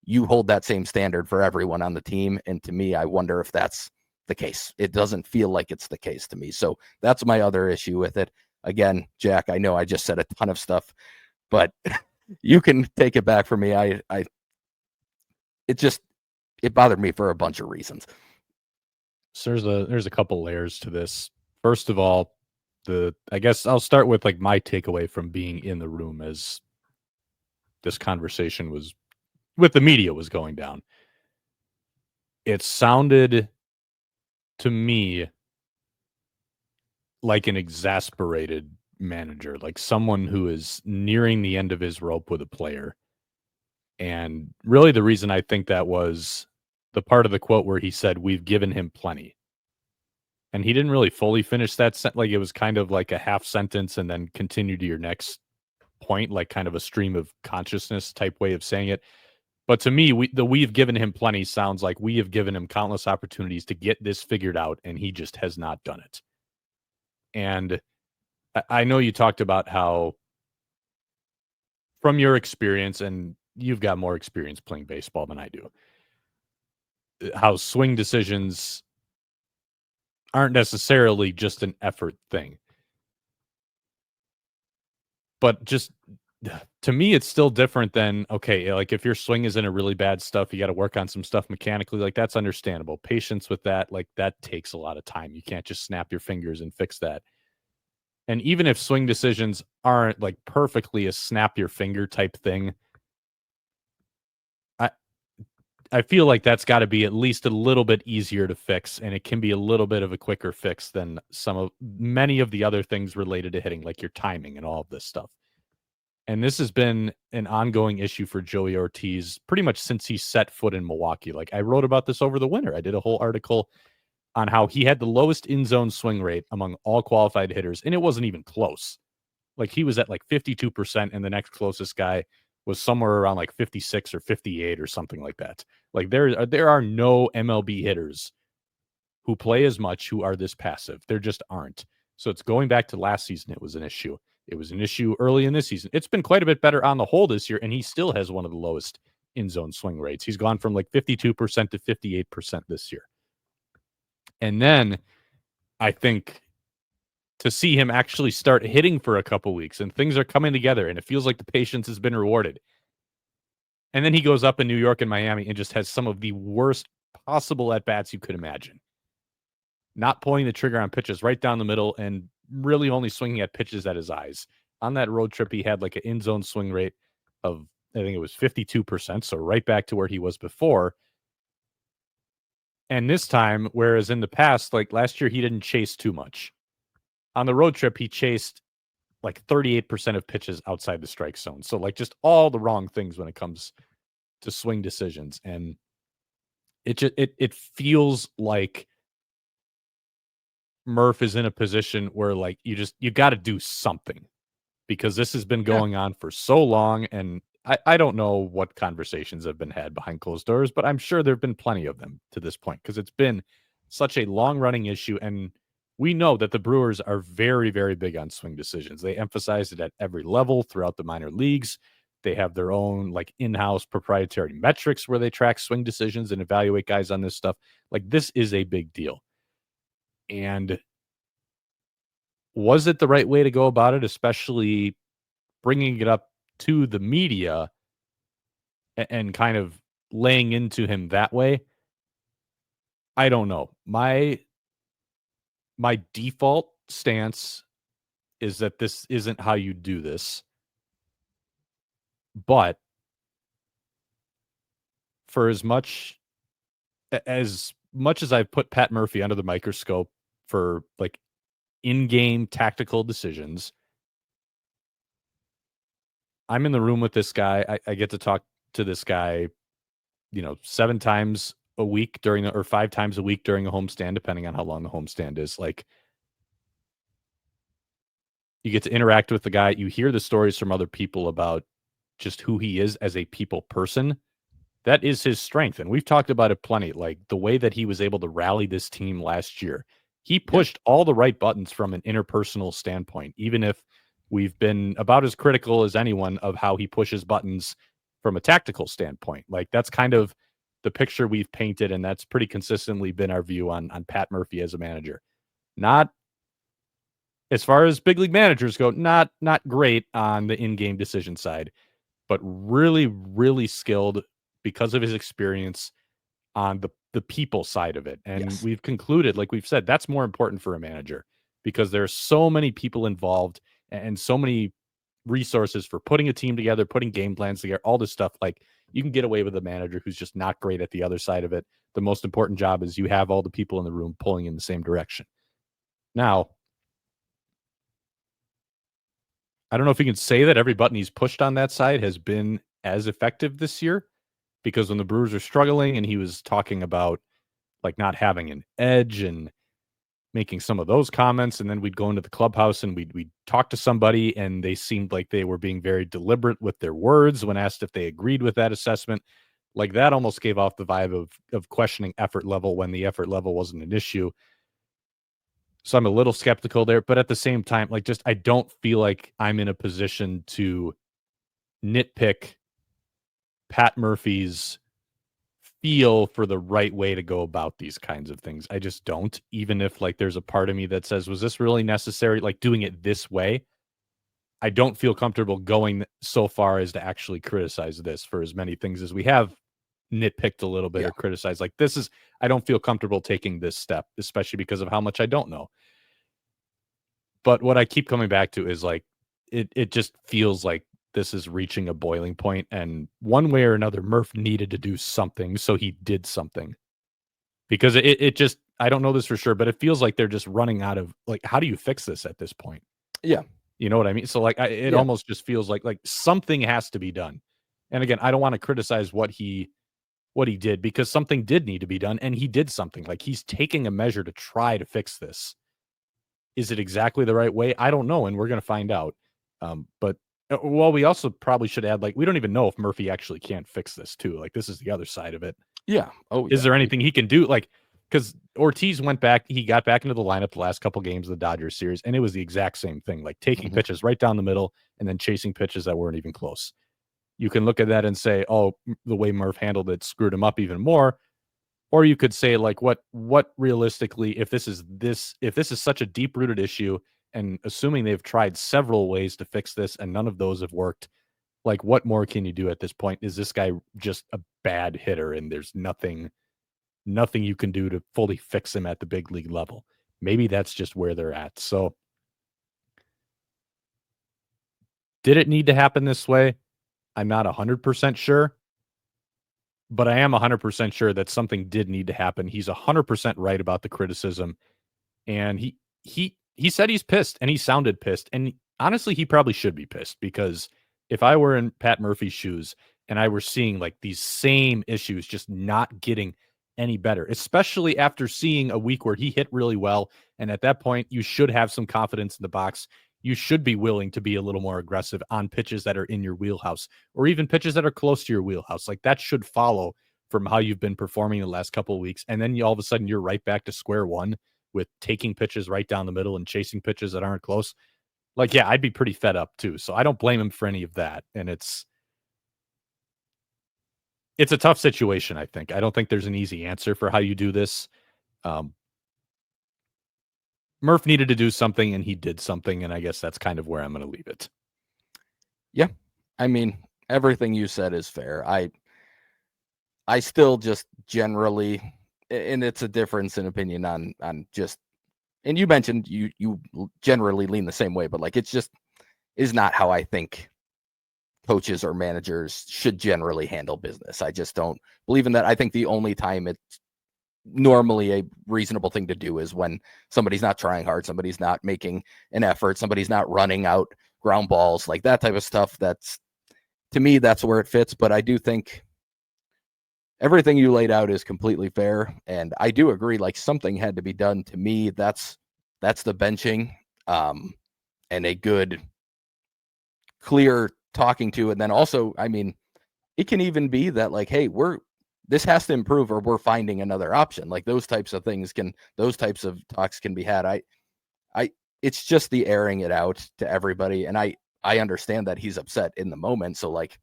[SPEAKER 2] you hold that same standard for everyone on the team. And to me, I wonder if that's the case. It doesn't feel like it's the case to me. So that's my other issue with it. Again, Jack, I know I just said a ton of stuff, but you can take it back from me. It bothered me for a bunch of reasons.
[SPEAKER 1] So there's a couple layers to this. First of all, I guess I'll start with like my takeaway from being in the room as this conversation was with the media was going down. It sounded to me like an exasperated manager, like someone who is nearing the end of his rope with a player. And really the reason I think that was the part of the quote where he said, "We've given him plenty." And he didn't really fully finish that like it was kind of like a half sentence and then continue to your next point, like kind of a stream of consciousness type way of saying it. But to me, we've given him plenty sounds like we have given him countless opportunities to get this figured out, and he just has not done it. And I know you talked about how, from your experience, and you've got more experience playing baseball than I do, how swing decisions aren't necessarily just an effort thing. But just to me, it's still different than, okay, like if your swing is in a really bad stuff, you got to work on some stuff mechanically. Like that's understandable. Patience with that, like that takes a lot of time. You can't just snap your fingers and fix that. And even if swing decisions aren't like perfectly a snap your finger type thing, I feel like that's got to be at least a little bit easier to fix, and it can be a little bit of a quicker fix than many of the other things related to hitting, like your timing and all of this stuff. And this has been an ongoing issue for Joey Ortiz pretty much since he set foot in Milwaukee. Like I wrote about this over the winter. I did a whole article on how he had the lowest in-zone swing rate among all qualified hitters, and it wasn't even close. Like he was at like 52%, and the next closest guy was somewhere around like 56 or 58 or something like that. Like there are no MLB hitters who play as much who are this passive. There just aren't. So it's going back to last season. It was an issue. It was an issue early in this season. It's been quite a bit better on the whole this year, and he still has one of the lowest in-zone swing rates. He's gone from like 52% to 58% this year. And then I think to see him actually start hitting for a couple weeks and things are coming together and it feels like the patience has been rewarded. And then he goes up in New York and Miami and just has some of the worst possible at-bats you could imagine. Not pulling the trigger on pitches right down the middle and really only swinging at pitches at his eyes. On that road trip, he had like an in-zone swing rate of, I think it was 52%, so right back to where he was before. And this time, whereas in the past, like last year, he didn't chase too much. On the road trip, he chased like 38% of pitches outside the strike zone. So like just all the wrong things when it comes to swing decisions. And it feels like Murph is in a position where like you got to do something because this has been going on for so long. And I don't know what conversations have been had behind closed doors, but I'm sure there have been plenty of them to this point because it's been such a long running issue. And we know that the Brewers are very, very big on swing decisions. They emphasize it at every level throughout the minor leagues. They have their own like in-house proprietary metrics where they track swing decisions and evaluate guys on this stuff. Like this is a big deal. And was it the right way to go about it, especially bringing it up to the media and kind of laying into him that way? I don't know. My default stance is that this isn't how you do this. But for as much as I've put Pat Murphy under the microscope for like in-game tactical decisions, I'm in the room with this guy. I get to talk to this guy, 7 times a week or 5 times a week during a homestand, depending on how long the homestand is. Like, you get to interact with the guy. You hear the stories from other people about just who he is as a people person. That is his strength. And we've talked about it plenty. Like the way that he was able to rally this team last year, he pushed all the right buttons from an interpersonal standpoint, even if we've been about as critical as anyone of how he pushes buttons from a tactical standpoint. Like that's kind of the picture we've painted. And that's pretty consistently been our view on Pat Murphy as a manager. Not as far as big league managers go, not great on the in-game decision side, but really, really skilled because of his experience on the people side of it. And we've concluded, like we've said, that's more important for a manager because there are so many people involved and so many resources for putting a team together, putting game plans together, all this stuff. Like you can get away with a manager who's just not great at the other side of it. The most important job is you have all the people in the room pulling in the same direction. Now, I don't know if you can say that every button he's pushed on that side has been as effective this year, because when the Brewers are struggling and he was talking about like not having an edge and making some of those comments, and then we'd go into the clubhouse and we'd talk to somebody and they seemed like they were being very deliberate with their words when asked if they agreed with that assessment. Like that almost gave off the vibe of questioning effort level when the effort level wasn't an issue. So I'm a little skeptical there, but at the same time, like just I don't feel like I'm in a position to nitpick Pat Murphy's feel for the right way to go about these kinds of things. I just don't, even if like there's a part of me that says, was this really necessary? Like doing it this way, I don't feel comfortable going so far as to actually criticize this for as many things as we have nitpicked a little bit or criticized. Like I don't feel comfortable taking this step, especially because of how much I don't know. But what I keep coming back to is like, it just feels like this is reaching a boiling point, and one way or another, Murph needed to do something, so he did something. Because it just, I don't know this for sure, but it feels like they're just running out of, like, how do you fix this at this point?
[SPEAKER 2] Yeah.
[SPEAKER 1] You know what I mean? So, like, it almost just feels like something has to be done. And again, I don't want to criticize what he did, because something did need to be done, and he did something. Like, he's taking a measure to try to fix this. Is it exactly the right way? I don't know, and we're going to find out. But well, we also probably should add, like, we don't even know if Murphy actually can't fix this too. Like, this is the other side of it.
[SPEAKER 2] Yeah. Oh,
[SPEAKER 1] is there anything he can do? Like, because Ortiz he got back into the lineup the last couple games of the Dodgers series, and it was the exact same thing, like taking pitches right down the middle and then chasing pitches that weren't even close. You can look at that and say, oh, the way Murph handled it screwed him up even more. Or you could say, like, what realistically, if this is such a deep-rooted issue, and assuming they've tried several ways to fix this and none of those have worked, like, what more can you do at this point? Is this guy just a bad hitter and there's nothing you can do to fully fix him at the big league level? Maybe that's just where they're at. So did it need to happen this way? I'm not 100% sure, but I am 100% sure that something did need to happen. He's 100% right about the criticism. And he said he's pissed, and he sounded pissed. And honestly, he probably should be pissed, because if I were in Pat Murphy's shoes and I were seeing like these same issues just not getting any better, especially after seeing a week where he hit really well. And at that point, you should have some confidence in the box. You should be willing to be a little more aggressive on pitches that are in your wheelhouse, or even pitches that are close to your wheelhouse. Like, that should follow from how you've been performing the last couple of weeks. And then all of a sudden you're right back to square one with taking pitches right down the middle and chasing pitches that aren't close. Like, yeah, I'd be pretty fed up too. So I don't blame him for any of that. And it's a tough situation, I think. I don't think there's an easy answer for how you do this. Murph needed to do something, and he did something, and I guess that's kind of where I'm going to leave it.
[SPEAKER 2] Yeah. I mean, everything you said is fair. I still just generally, and it's a difference in opinion on just, and you mentioned you generally lean the same way, but like, it's just is not how I think coaches or managers should generally handle business. I just don't believe in that. I think the only time it's normally a reasonable thing to do is when somebody's not trying hard, somebody's not making an effort, somebody's not running out ground balls, like that type of stuff. That's to me, that's where it fits. But I do think everything you laid out is completely fair. And I do agree, like something had to be done. To me, that's the benching, and a good, clear talking to. And then also, I mean, it can even be that like, hey, this has to improve or we're finding another option. Like those types of talks can be had. It's just the airing it out to everybody. And I understand that he's upset in the moment. So like,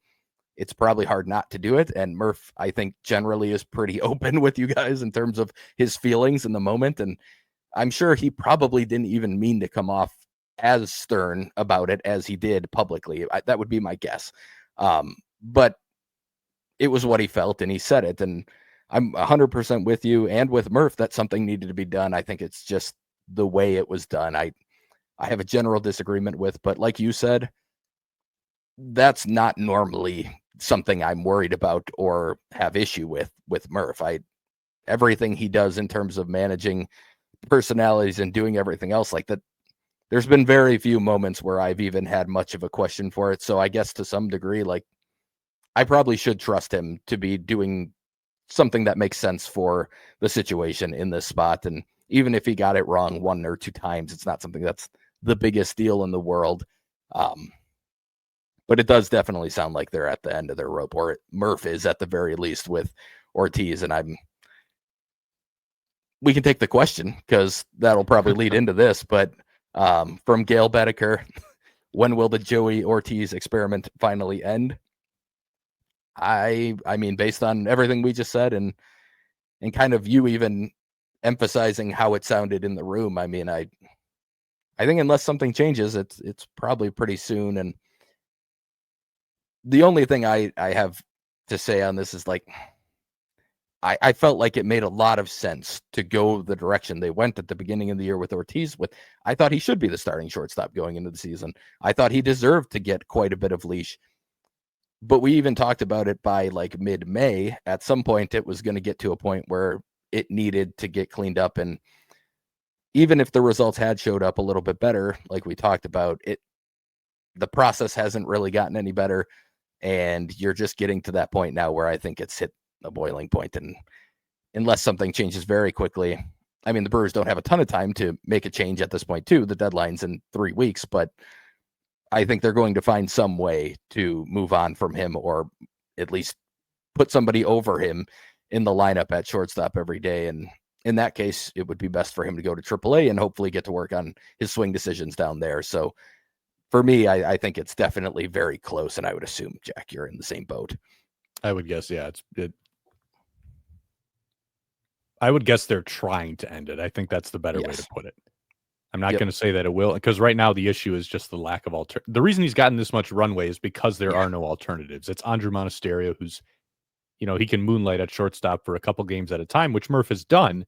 [SPEAKER 2] it's probably hard not to do it. And Murph, I think generally is pretty open with you guys in terms of his feelings in the moment. And I'm sure he probably didn't even mean to come off as stern about it as he did publicly. That would be my guess. But it was what he felt and he said it. And I'm 100% with you and with Murph that something needed to be done. I think it's just the way it was done. I have a general disagreement with, but like you said, that's not normally something I'm worried about or have issue with Murph. Everything he does in terms of managing personalities and doing everything else like that, there's been very few moments where I've even had much of a question for it. So I guess to some degree, like I probably should trust him to be doing something that makes sense for the situation in this spot. And even if he got it wrong 1 or 2 times, it's not something that's the biggest deal in the world. But it does definitely sound like they're at the end of their rope, or Murph is at the very least with Ortiz. And we can take the question because that'll probably lead into this. But from Gail Bedeker, when will the Joey Ortiz experiment finally end? I mean, based on everything we just said and kind of you even emphasizing how it sounded in the room, I mean, I think unless something changes, it's probably pretty soon. And the only thing I have to say on this is like, I felt like it made a lot of sense to go the direction they went at the beginning of the year with Ortiz. I thought he should be the starting shortstop going into the season. I thought he deserved to get quite a bit of leash. But we even talked about it by like mid-May. At some point, it was going to get to a point where it needed to get cleaned up. And even if the results had showed up a little bit better, like we talked about, the process hasn't really gotten any better. And you're just getting to that point now where I think it's hit a boiling point. And unless something changes very quickly, I mean, the Brewers don't have a ton of time to make a change at this point, too. The deadline's in 3 weeks, but I think they're going to find some way to move on from him or at least put somebody over him in the lineup at shortstop every day. And in that case, it would be best for him to go to AAA and hopefully get to work on his swing decisions down there. So for me, I think it's definitely very close. And I would assume, Jack, you're in the same boat.
[SPEAKER 1] I would guess, yeah. I would guess they're trying to end it. I think that's the better way to put it. I'm not going to say that it will, because right now the issue is just the lack of the reason he's gotten this much runway is because there are no alternatives. It's Andrew Monasterio who's, he can moonlight at shortstop for a couple games at a time, which Murph has done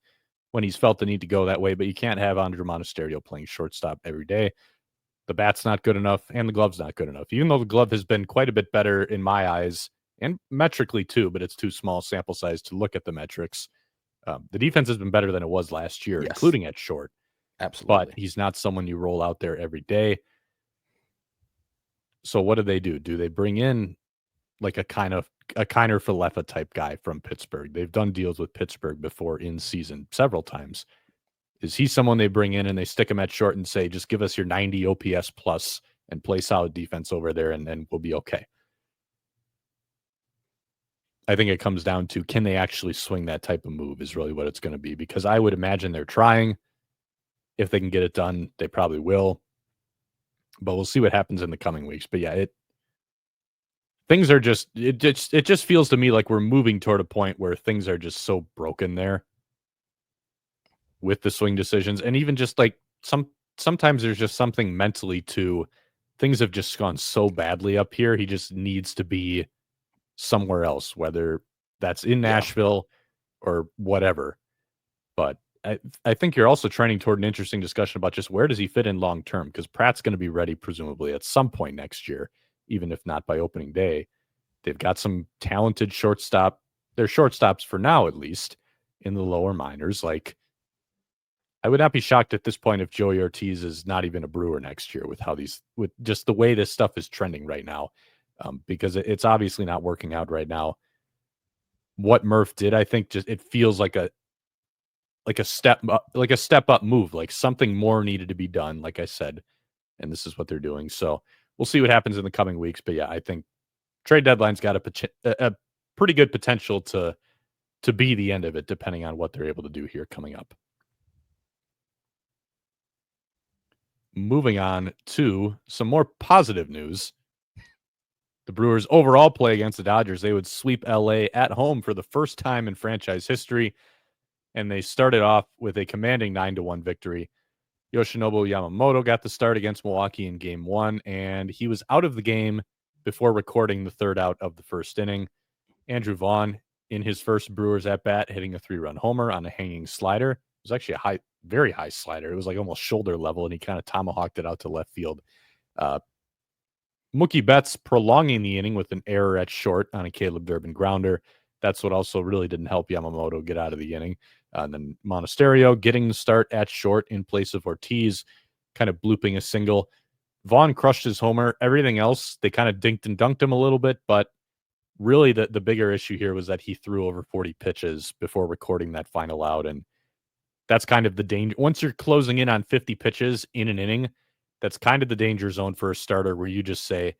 [SPEAKER 1] when he's felt the need to go that way, but you can't have Andrew Monasterio playing shortstop every day. The bat's not good enough and the glove's not good enough, even though the glove has been quite a bit better in my eyes and metrically too, but it's too small sample size to look at the metrics. The defense has been better than it was last year, including at short.
[SPEAKER 2] Absolutely.
[SPEAKER 1] But he's not someone you roll out there every day. So what do? Do they bring in like a Kiner Falefa type guy from Pittsburgh? They've done deals with Pittsburgh before in season several times. Is he someone they bring in and they stick him at short and say, just give us your 90 OPS plus and play solid defense over there and we'll be okay? I think it comes down to, can they actually swing that type of move is really what it's going to be, because I would imagine they're trying. If they can get it done, they probably will. But we'll see what happens in the coming weeks. But yeah, things are just, it just feels to me like we're moving toward a point where things are just so broken there with the swing decisions. And even just like sometimes there's just something mentally to things have just gone so badly up here. He just needs to be somewhere else, whether that's in Nashville or whatever. But I think you're also trending toward an interesting discussion about just where does he fit in long term, because Pratt's going to be ready presumably at some point next year, even if not by opening day. They've got some talented they're shortstops for now, at least in the lower minors. Like, I would not be shocked at this point if Joey Ortiz is not even a Brewer next year with just the way this stuff is trending right now. because it's obviously not working out right now. What Murph did, I think, just it feels like a step up move, like something more needed to be done, like I said, and this is what they're doing. So we'll see what happens in the coming weeks. But yeah, I think trade deadline's got a pretty good potential to be the end of it, depending on what they're able to do here coming up. Moving on to some more positive news. The Brewers' overall play against the Dodgers, they would sweep LA at home for the first time in franchise history, and they started off with a commanding 9-1 victory. Yoshinobu Yamamoto got the start against Milwaukee in Game 1, and he was out of the game before recording the third out of the first inning. Andrew Vaughn, in his first Brewers at-bat, hitting a 3-run homer on a hanging slider. It was actually a very high slider. It was like almost shoulder level, and he kind of tomahawked it out to left field. Mookie Betts prolonging the inning with an error at short on a Caleb Durbin grounder. That's what also really didn't help Yamamoto get out of the inning. And then Monasterio getting the start at short in place of Ortiz, kind of blooping a single. Vaughn crushed his homer. Everything else, they kind of dinked and dunked him a little bit, but really the bigger issue here was that he threw over 40 pitches before recording that final out. And that's kind of the danger. Once you're closing in on 50 pitches in an inning, that's kind of the danger zone for a starter where you just say,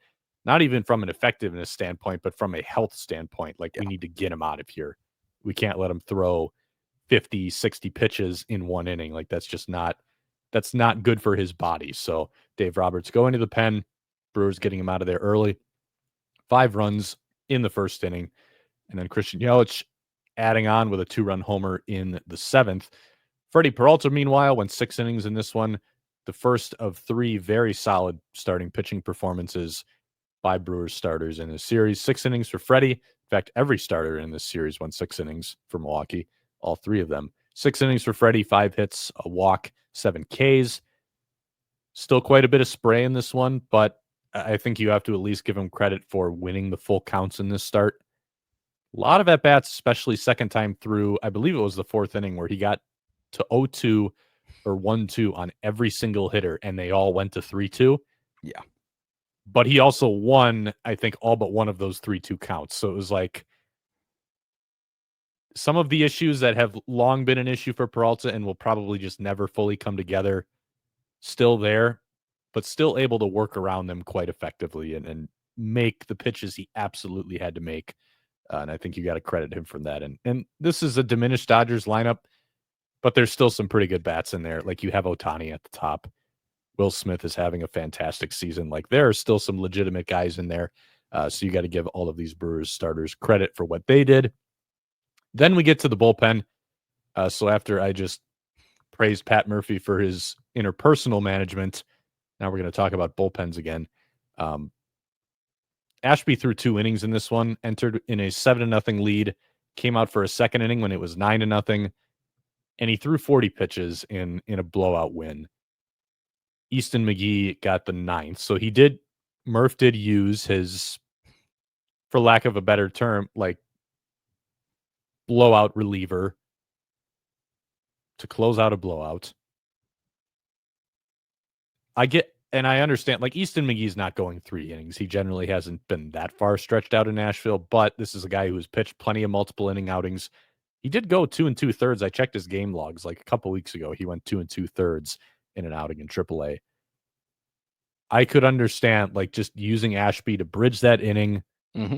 [SPEAKER 1] not even from an effectiveness standpoint, but from a health standpoint, like we need to get him out of here. We can't let him throw 50, 60 pitches in one inning. Like that's not good for his body. So Dave Roberts going to the pen, Brewers getting him out of there early. 5 runs in the first inning. And then Christian Yelich adding on with a 2-run homer in the 7th. Freddie Peralta, meanwhile, went 6 innings in this one. The first of 3 very solid starting pitching performances by Brewers starters in this series. 6 innings for Freddie. In fact, every starter in this series went 6 innings for Milwaukee, all 3 of them. 6 innings for Freddie, 5 hits, a walk, 7 Ks. Still quite a bit of spray in this one, but I think you have to at least give him credit for winning the full counts in this start. A lot of at-bats, especially second time through, I believe it was the 4th inning where he got to 0-2 or 1-2 on every single hitter, and they all went to 3-2.
[SPEAKER 2] Yeah.
[SPEAKER 1] But he also won, I think, all but one of those 3-2 counts. So it was like some of the issues that have long been an issue for Peralta and will probably just never fully come together, still there, but still able to work around them quite effectively and make the pitches he absolutely had to make. And I think you got to credit him for that. And this is a diminished Dodgers lineup, but there's still some pretty good bats in there. Like you have Ohtani at the top. Will Smith is having a fantastic season. Like there are still some legitimate guys in there. So you got to give all of these Brewers starters credit for what they did. Then we get to the bullpen. So after I just praised Pat Murphy for his interpersonal management, now we're going to talk about bullpens again. Ashby threw 2 innings in this one, entered in a 7-0 lead, came out for a second inning when it was 9-0, and he threw 40 pitches in a blowout win. Easton McGee got the 9th. So Murph did use his, for lack of a better term, like blowout reliever to close out a blowout. And I understand, like Easton McGee's not going 3 innings. He generally hasn't been that far stretched out in Nashville, but this is a guy who has pitched plenty of multiple inning outings. He did go 2 2/3. I checked his game logs like a couple weeks ago. He went 2 2/3 in an outing in AAA. I could understand like just using Ashby to bridge that inning.
[SPEAKER 2] Mm-hmm.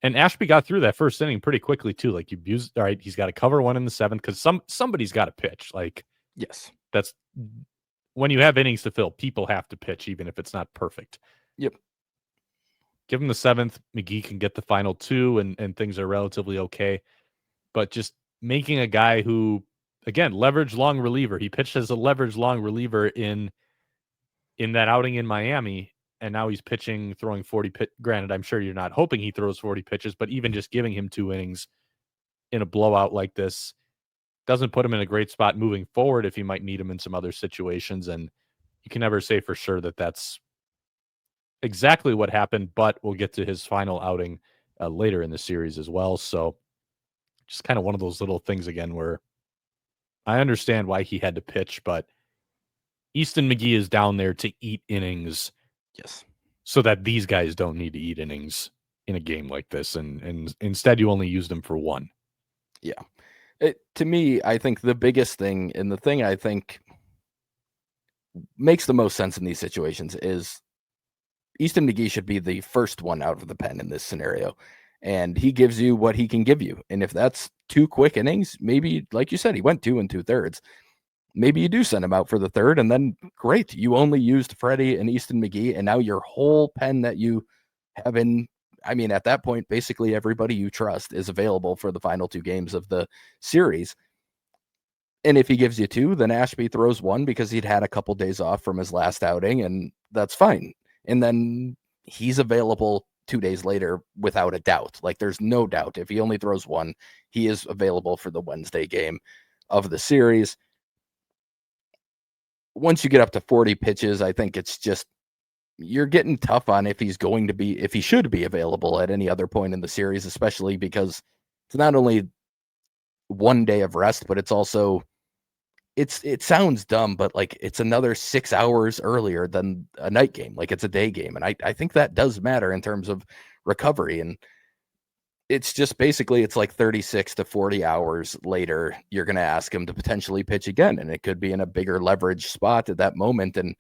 [SPEAKER 1] And Ashby got through that first inning pretty quickly too. Like all right, he's got to cover 1 in the 7th because somebody's got to pitch. Like,
[SPEAKER 2] yes,
[SPEAKER 1] that's when you have innings to fill, people have to pitch, even if it's not perfect.
[SPEAKER 2] Yep.
[SPEAKER 1] Give him the 7th. McGee can get the final 2 and things are relatively okay. But just making a guy who, again, leverage long reliever. He pitched as a leverage long reliever in that outing in Miami, and now he's pitching, throwing 40 pitch. Granted, I'm sure you're not hoping he throws 40 pitches, but even just giving him 2 innings in a blowout like this doesn't put him in a great spot moving forward if you might need him in some other situations. And you can never say for sure that that's exactly what happened, but we'll get to his final outing later in the series as well. So just kind of one of those little things again where I understand why he had to pitch, but Easton McGee is down there to eat innings.
[SPEAKER 2] Yes.
[SPEAKER 1] so that these guys don't need to eat innings in a game like this, and instead you only use them for one.
[SPEAKER 2] Yeah. To me, I think the biggest thing, and the thing I think makes the most sense in these situations, is Easton McGee should be the first one out of the pen in this scenario. And he gives you what he can give you. And if that's 2 quick innings, maybe, like you said, he went 2 2/3. Maybe you do send him out for the third, and then great. You only used Freddie and Easton McGee, and now your whole pen that you have in, I mean, at that point, basically everybody you trust is available for the final 2 games of the series. And if he gives you 2, then Ashby throws 1 because he'd had a couple days off from his last outing, and that's fine. And then he's available 2 days later without a doubt. Like, there's no doubt. If he only throws 1, he is available for the Wednesday game of the series. Once you get up to 40 pitches, I think it's just, you're getting tough on if he should be available at any other point in the series, especially because it's not only 1 day of rest, but it's also, it sounds dumb, but like it's another 6 hours earlier than a night game. Like, it's a day game. And I think that does matter in terms of recovery. And it's just basically, it's like 36 to 40 hours later, you're going to ask him to potentially pitch again. And it could be in a bigger leverage spot at that moment. And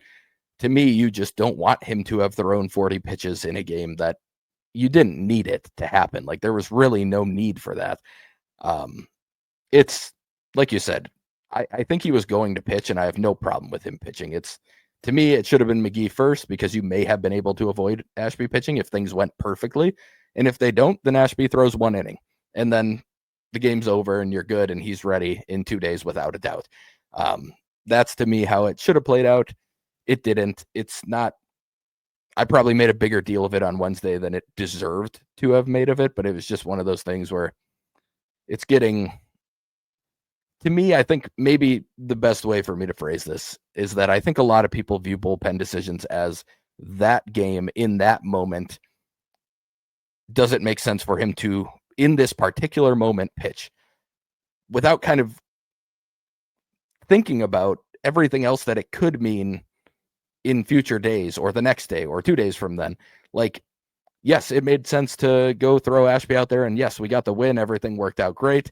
[SPEAKER 2] to me, you just don't want him to have thrown 40 pitches in a game that you didn't need it to happen. Like, there was really no need for that. It's like you said, I think he was going to pitch, and I have no problem with him pitching. To me, it should have been McGee first, because you may have been able to avoid Ashby pitching if things went perfectly. And if they don't, then Ashby throws 1 inning, and then the game's over and you're good, and he's ready in 2 days without a doubt. That's, to me, how it should have played out. It didn't. It's not. I probably made a bigger deal of it on Wednesday than it deserved to have made of it, but it was just one of those things where it's getting, to me, I think maybe the best way for me to phrase this is that I think a lot of people view bullpen decisions as that game in that moment. Does it make sense for him to, in this particular moment, pitch without kind of thinking about everything else that it could mean in future days or the next day or 2 days from then? Like, yes, it made sense to go throw Ashby out there, and yes, we got the win. Everything worked out great.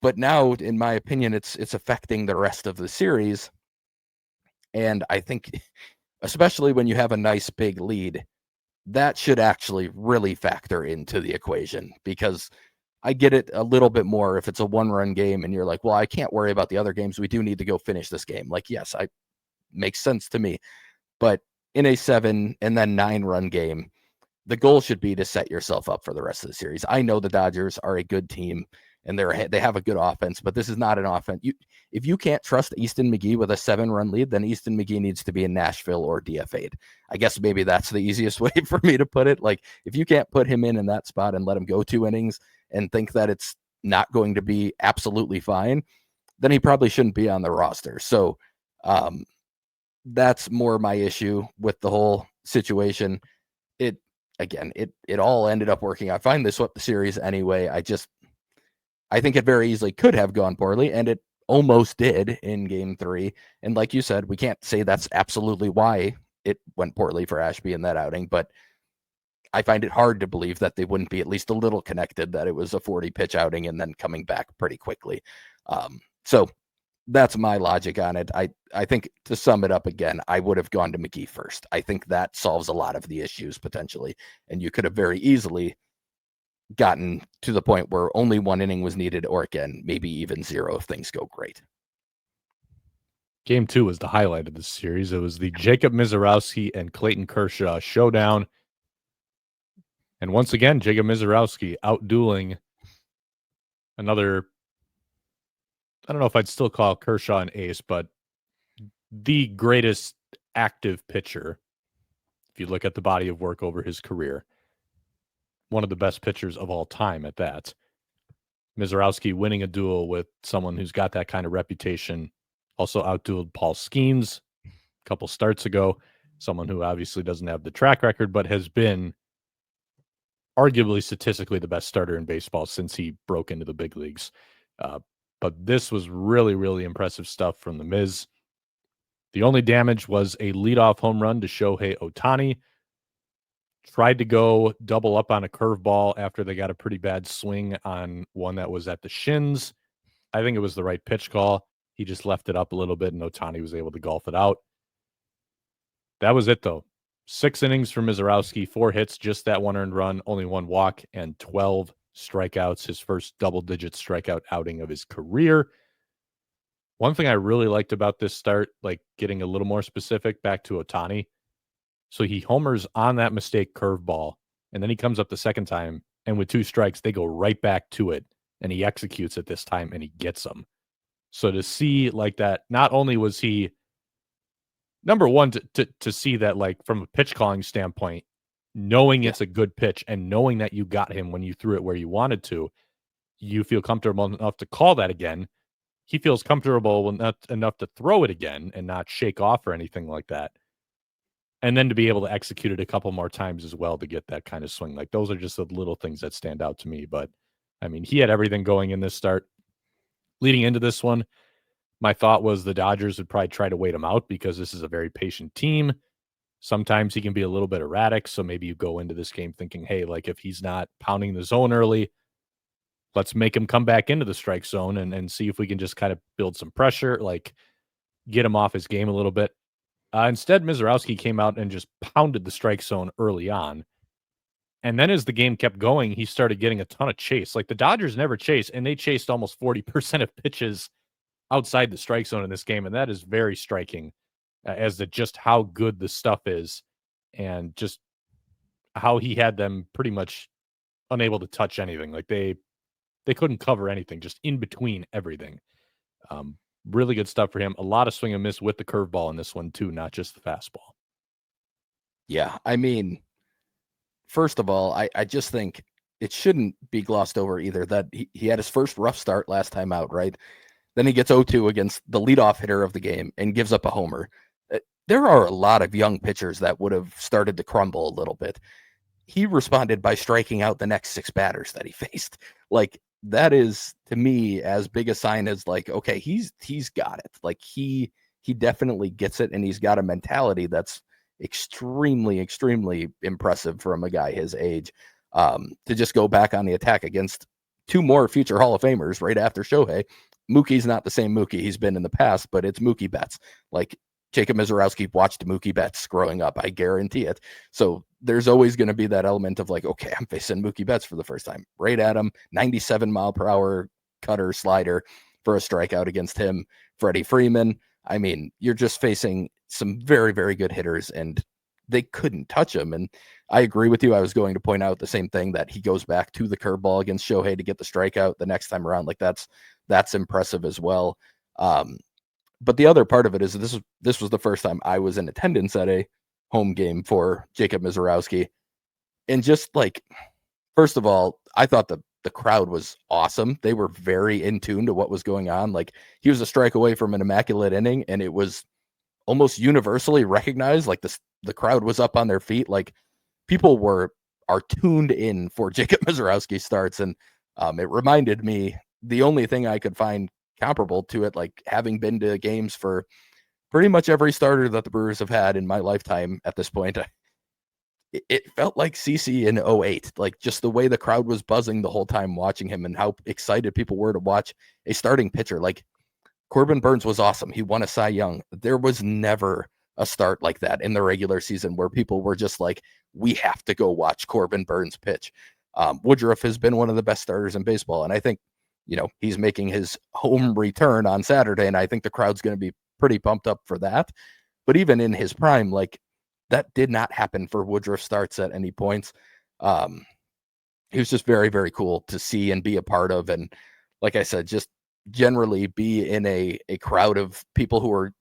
[SPEAKER 2] But now, in my opinion, it's affecting the rest of the series. And I think, especially when you have a nice big lead, that should actually really factor into the equation, because I get it a little bit more if it's a 1-run game and you're like, well, I can't worry about the other games. We do need to go finish this game. Like, yes, makes sense to me. But in a 7 and then 9-run game, the goal should be to set yourself up for the rest of the series. I know the Dodgers are a good team and they have a good offense, but this is not an offense. If you can't trust Easton McGee with a 7-run lead, then Easton McGee needs to be in Nashville or DFA'd. I guess maybe that's the easiest way for me to put it. Like, if you can't put him in that spot and let him go 2 innings and think that it's not going to be absolutely fine, then he probably shouldn't be on the roster. So that's more my issue with the whole situation. It all ended up working out fine. They swept the series anyway. I think it very easily could have gone poorly, and it almost did in game 3. And like you said, we can't say that's absolutely why it went poorly for Ashby in that outing, but I find it hard to believe that they wouldn't be at least a little connected, that it was a 40-pitch outing and then coming back pretty quickly. So that's my logic on it. I think, to sum it up again, I would have gone to McGee first. I think that solves a lot of the issues potentially, and you could have very easily gotten to the point where only 1 inning was needed, or again, maybe even 0 if things go great.
[SPEAKER 1] Game 2 was the highlight of the series. It was the Jacob Misiorowski and Clayton Kershaw showdown. And once again, Jacob Misiorowski outdueling another, I don't know if I'd still call Kershaw an ace, but the greatest active pitcher, if you look at the body of work over his career. One of the best pitchers of all time at that. Misiorowski winning a duel with someone who's got that kind of reputation. Also outdueled Paul Skeens a couple starts ago. Someone who obviously doesn't have the track record, but has been arguably statistically the best starter in baseball since he broke into the big leagues. But this was really, really impressive stuff from the Miz. The only damage was a leadoff home run to Shohei Ohtani. Tried to go double up on a curveball after they got a pretty bad swing on one that was at the shins. I think it was the right pitch call. He just left it up a little bit, and Ohtani was able to golf it out. That was it, though. 6 innings for Mizorowski, 4 hits, just that 1 earned run, only 1 walk, and 12 strikeouts, his first double-digit strikeout outing of his career. One thing I really liked about this start, like getting a little more specific back to Ohtani. So he homers on that mistake curveball, and then he comes up the second time, and with 2 strikes, they go right back to it, and he executes it this time, and he gets them. So to see like that, not only was he number one to see that, like from a pitch calling standpoint, knowing it's a good pitch and knowing that you got him when you threw it where you wanted to, you feel comfortable enough to call that again. He feels comfortable enough to throw it again and not shake off or anything like that. And then to be able to execute it a couple more times as well to get that kind of swing. Like those are just the little things that stand out to me. But I mean, he had everything going in this start. Leading into this one, my thought was the Dodgers would probably try to wait him out because this is a very patient team. Sometimes he can be a little bit erratic. So maybe you go into this game thinking, hey, like if he's not pounding the zone early, let's make him come back into the strike zone and see if we can just kind of build some pressure, like get him off his game a little bit. Instead, Mizorowski came out and just pounded the strike zone early on. And then as the game kept going, he started getting a ton of chase. Like the Dodgers never chase, and they chased almost 40% of pitches outside the strike zone in this game. And that is very striking as to just how good the stuff is and just how he had them pretty much unable to touch anything. Like they couldn't cover anything, just in between everything. Really good stuff for him. A lot of swing and miss with the curveball in this one too, not just the fastball.
[SPEAKER 2] Yeah, I mean, first of all, I just think it shouldn't be glossed over either that he had his first rough start last time out, right? Then he gets 0-2 against the leadoff hitter of the game and gives up a homer. There are a lot of young pitchers that would have started to crumble a little bit. He responded by striking out the next 6 batters that he faced. Like, that is to me as big a sign as like, okay, he's got it. Like he definitely gets it, and he's got a mentality that's extremely impressive from a guy his age. To just go back on the attack against 2 more future Hall of Famers right after Shohei. Mookie's not the same Mookie he's been in the past, but it's Mookie Betts. Like Jacob Mizorowski watched Mookie Betts growing up, I guarantee it. So there's always going to be that element of like, okay, I'm facing Mookie Betts for the first time. Right at him, 97 mile per hour cutter slider for a strikeout against him. Freddie Freeman. I mean, you're just facing some very, very good hitters, and they couldn't touch him. And I agree with you. I was going to point out the same thing, that he goes back to the curveball against Shohei to get the strikeout the next time around. Like that's impressive as well. But the other part of it is this was the first time I was in attendance at a home game for Jacob Mizorowski. And just like, first of all, I thought the crowd was awesome. They were very in tune to what was going on. Like he was a strike away from an immaculate inning, and it was almost universally recognized. Like the crowd was up on their feet. Like people are tuned in for Jacob Mizorowski starts. And it reminded me, the only thing I could find comparable to it, like having been to games for pretty much every starter that the Brewers have had in my lifetime at this point, it felt like CC in 08, like just the way the crowd was buzzing the whole time watching him and how excited people were to watch a starting pitcher. Like Corbin Burnes was awesome. He won a Cy Young. There was never a start like that in the regular season where people were just like, we have to go watch Corbin Burnes pitch. Woodruff has been one of the best starters in baseball. And I think, he's making his home return on Saturday, and I think the crowd's going to be pretty pumped up for that. But even in his prime, like that did not happen for Woodruff starts at any points. It was just very, very cool to see and be a part of. And like I said, just generally be in a crowd of people who are,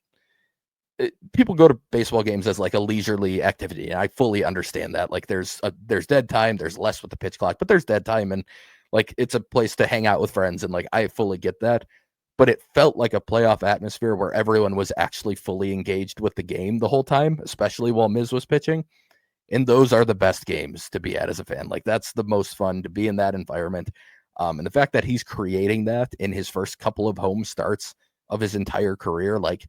[SPEAKER 2] people go to baseball games as like a leisurely activity. And I fully understand that. Like there's dead time, there's less with the pitch clock, but there's dead time, and like it's a place to hang out with friends. And like, I fully get that, but it felt like a playoff atmosphere where everyone was actually fully engaged with the game the whole time, especially while Miz was pitching. And those are the best games to be at as a fan. Like that's the most fun, to be in that environment. And the fact that he's creating that in his first couple of home starts of his entire career, like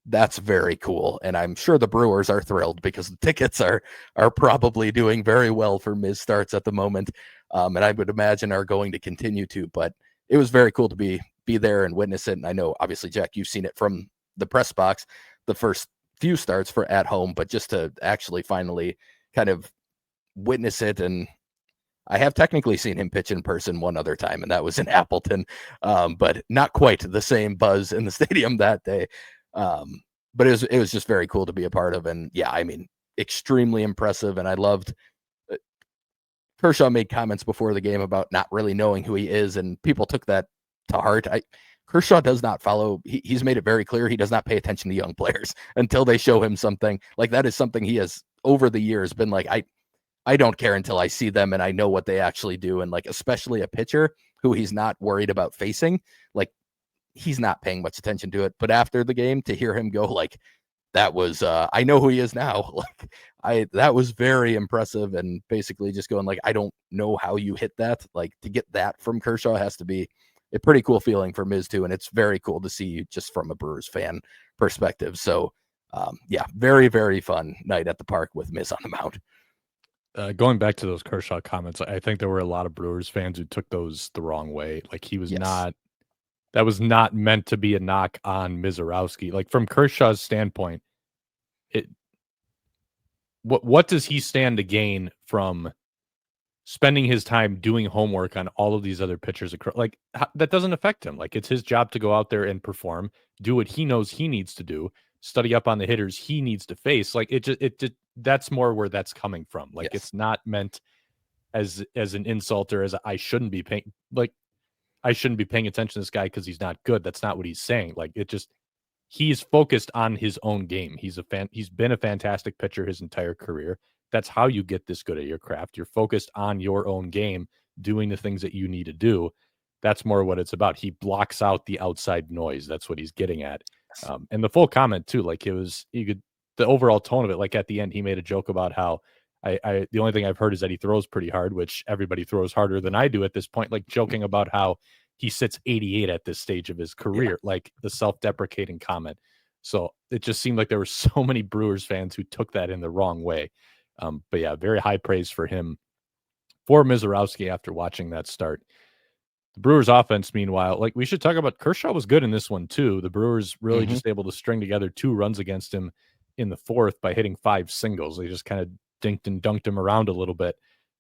[SPEAKER 2] That's very cool. And I'm sure the Brewers are thrilled because the tickets are probably doing very well for Miz starts at the moment. And I would imagine are going to continue to, but it was very cool to be there and witness it. And I know obviously, Jack, you've seen it from the press box, the first few starts for at home, but just to actually finally kind of witness it. And I have technically seen him pitch in person one other time, and that was in Appleton, but not quite the same buzz in the stadium that day. But it was just very cool to be a part of. And yeah, I mean, extremely impressive. And I loved Kershaw made comments before the game about not really knowing who he is, and people took that to heart. Kershaw does not follow. He's made it very clear he does not pay attention to young players until they show him something. Like that is something he has over the years been like, I don't care until I see them and I know what they actually do. And like, especially a pitcher who he's not worried about facing, like he's not paying much attention to it. But after the game, to hear him go like, that was, I know who he is now. Like that was very impressive. And basically just going like, I don't know how you hit that. Like to get that from Kershaw has to be a pretty cool feeling for Miz too. And it's very cool to see just from a Brewers fan perspective. So yeah, very, very fun night at the park with Miz on the mound.
[SPEAKER 1] Going back to those Kershaw comments, I think there were a lot of Brewers fans who took those the wrong way. Like he was not, that was not meant to be a knock on Mizorowski. Like from Kershaw's standpoint, what does he stand to gain from spending his time doing homework on all of these other pitchers? Like that doesn't affect him. Like it's his job to go out there and perform, do what he knows he needs to do, study up on the hitters he needs to face. Like it just that's more where that's coming from. Like it's not meant as an insult or as I shouldn't be paying attention to this guy because he's not good. That's not what he's saying. Like he's focused on his own game. He's been a fantastic pitcher his entire career. That's how you get this good at your craft. You're focused on your own game, doing the things that you need to do. That's more what it's about. He blocks out the outside noise. That's what he's getting at. And the full comment too, like the overall tone of it, like at the end, he made a joke about how the only thing I've heard is that he throws pretty hard, which everybody throws harder than I do at this point, like joking about how he sits 88 at this stage of his career, like the self-deprecating comment. So it just seemed like there were so many Brewers fans who took that in the wrong way. But yeah, very high praise for him, for Mizorowski after watching that start. The Brewers offense, meanwhile, like we should talk about, Kershaw was good in this one too. The Brewers really just able to string together 2 runs against him in the 4th by hitting 5 singles. They just kind of dinked and dunked him around a little bit.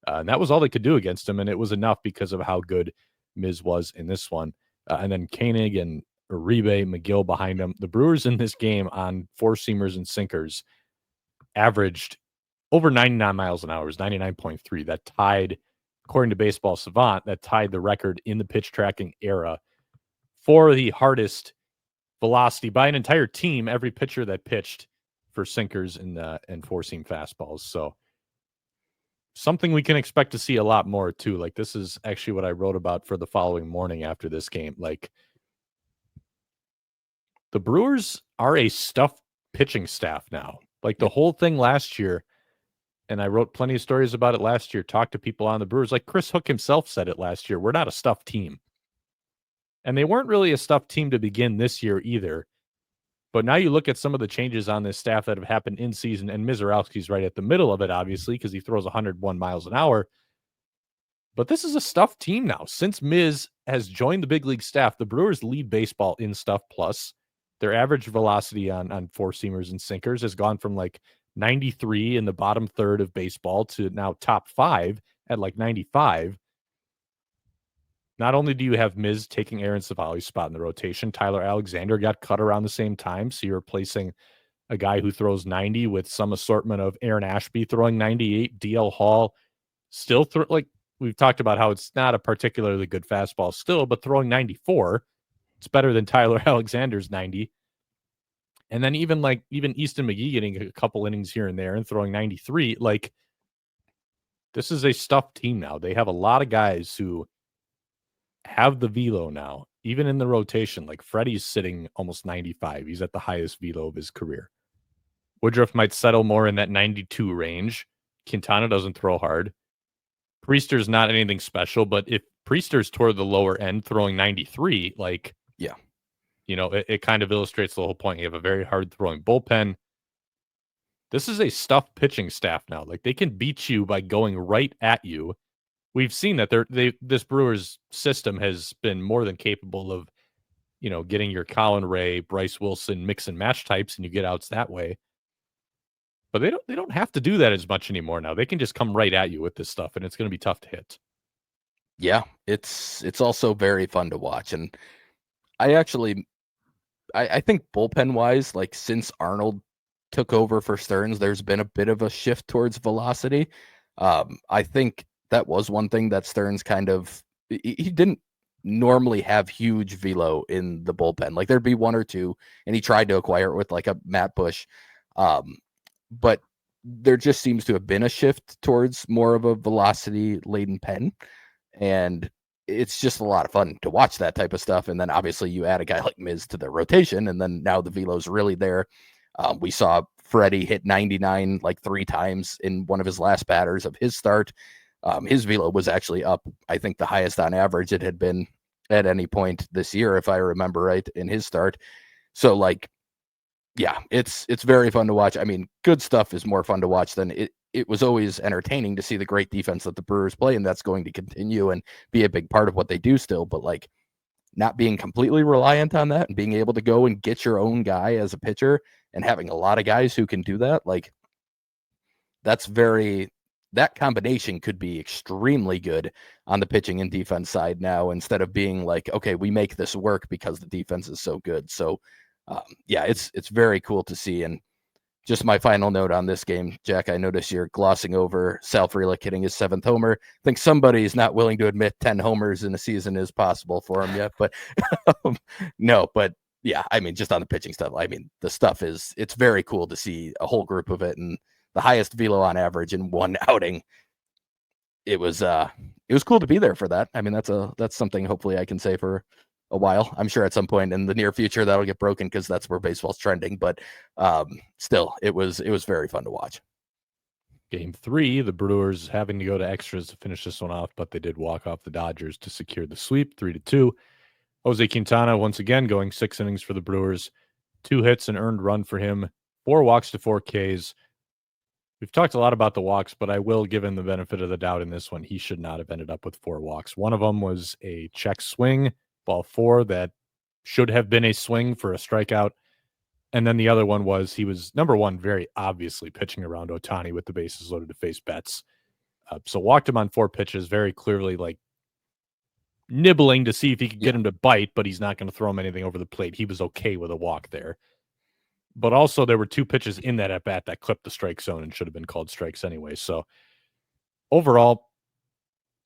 [SPEAKER 1] And that was all they could do against him. And it was enough because of how good Miz was in this one. And then Koenig and Uribe, McGill behind him. The Brewers in this game on 4-seamers and sinkers averaged over 99 miles an hour. It was 99.3. That tied, according to Baseball Savant, that tied the record in the pitch tracking era for the hardest velocity by an entire team, every pitcher that pitched for sinkers and 4-seam fastballs. So something we can expect to see a lot more too. Like this is actually what I wrote about for the following morning after this game. Like the Brewers are a stuffed pitching staff now. Like the whole thing last year, and I wrote plenty of stories about it last year, talked to people on the Brewers, like Chris Hook himself said it last year, we're not a stuffed team. And they weren't really a stuffed team to begin this year either. But now you look at some of the changes on this staff that have happened in season, and Mizorowski's right at the middle of it, obviously, because he throws 101 miles an hour. But this is a stuffed team now. Since Miz has joined the big league staff, the Brewers lead baseball in stuff plus. Their average velocity on 4-seamers and sinkers has gone from like 93 in the bottom third of baseball to now top 5 at like 95. Not only do you have Miz taking Aaron Savali's spot in the rotation, Tyler Alexander got cut around the same time. So you're replacing a guy who throws 90 with some assortment of Aaron Ashby throwing 98, DL Hall still like we've talked about how it's not a particularly good fastball still, but throwing 94, it's better than Tyler Alexander's 90. And then even Easton McGee getting a couple innings here and there and throwing 93. Like this is a stuffed team now. They have a lot of guys who have the velo now, even in the rotation. Like Freddie's sitting almost 95. He's at the highest velo of his career. Woodruff might settle more in that 92 range. Quintana doesn't throw hard. Priester's not anything special, but if Priester's toward the lower end throwing 93, like it kind of illustrates the whole point. You have a very hard throwing bullpen. This is a stuffed pitching staff now. Like, they can beat you by going right at you. We've seen that this Brewers system has been more than capable of, getting your Colin Ray, Bryce Wilson mix and match types, and you get outs that way. But they don't have to do that as much anymore now. They can just come right at you with this stuff, and it's going to be tough to hit.
[SPEAKER 2] Yeah, it's also very fun to watch. And I think bullpen wise, like since Arnold took over for Stearns, there's been a bit of a shift towards velocity. I think that was one thing that Stearns he didn't normally have huge velo in the bullpen. Like there'd be one or two, and he tried to acquire it with like a Matt Bush. But there just seems to have been a shift towards more of a velocity laden pen. And it's just a lot of fun to watch that type of stuff. And then obviously you add a guy like Miz to the rotation, and then now the velo's really there. We saw Freddie hit 99 like 3 times in one of his last batters of his start. His velo was actually up, I think, the highest on average it had been at any point this year, if I remember right, in his start. So like, yeah, it's very fun to watch. I mean, good stuff is more fun to watch than it was always entertaining to see the great defense that the Brewers play, and that's going to continue and be a big part of what they do still. But like, not being completely reliant on that and being able to go and get your own guy as a pitcher and having a lot of guys who can do that, like that combination could be extremely good on the pitching and defense side now, instead of being like, okay, we make this work because the defense is so good. So yeah, it's very cool to see. And just my final note on this game, Jack, I notice you're glossing over Sal Frelick hitting his 7th homer. I think somebody's not willing to admit 10 homers in a season is possible for him yet, but no, but yeah, I mean, just on the pitching stuff, I mean, the stuff it's very cool to see a whole group of it, and the highest velo on average in one outing. It was cool to be there for that. I mean, that's something hopefully I can say for a while. I'm sure at some point in the near future that'll get broken because that's where baseball's trending. But still, it was very fun to watch.
[SPEAKER 1] Game 3, the Brewers having to go to extras to finish this one off, but they did walk off the Dodgers to secure the sweep, 3-2. Jose Quintana once again going 6 innings for the Brewers, 2 hits, an earned run for him, 4 walks to 4 Ks. We've talked a lot about the walks, but I will give him the benefit of the doubt in this one. He should not have ended up with 4 walks. One of them was a check swing, ball 4, that should have been a swing for a strikeout. And then the other one was he was, number one, very obviously pitching around Ohtani with the bases loaded to face Betts. So walked him on 4 pitches, very clearly like nibbling to see if he could get him to bite, but he's not going to throw him anything over the plate. He was okay with a walk there. But also there were 2 pitches in that at-bat that clipped the strike zone and should have been called strikes anyway. So overall,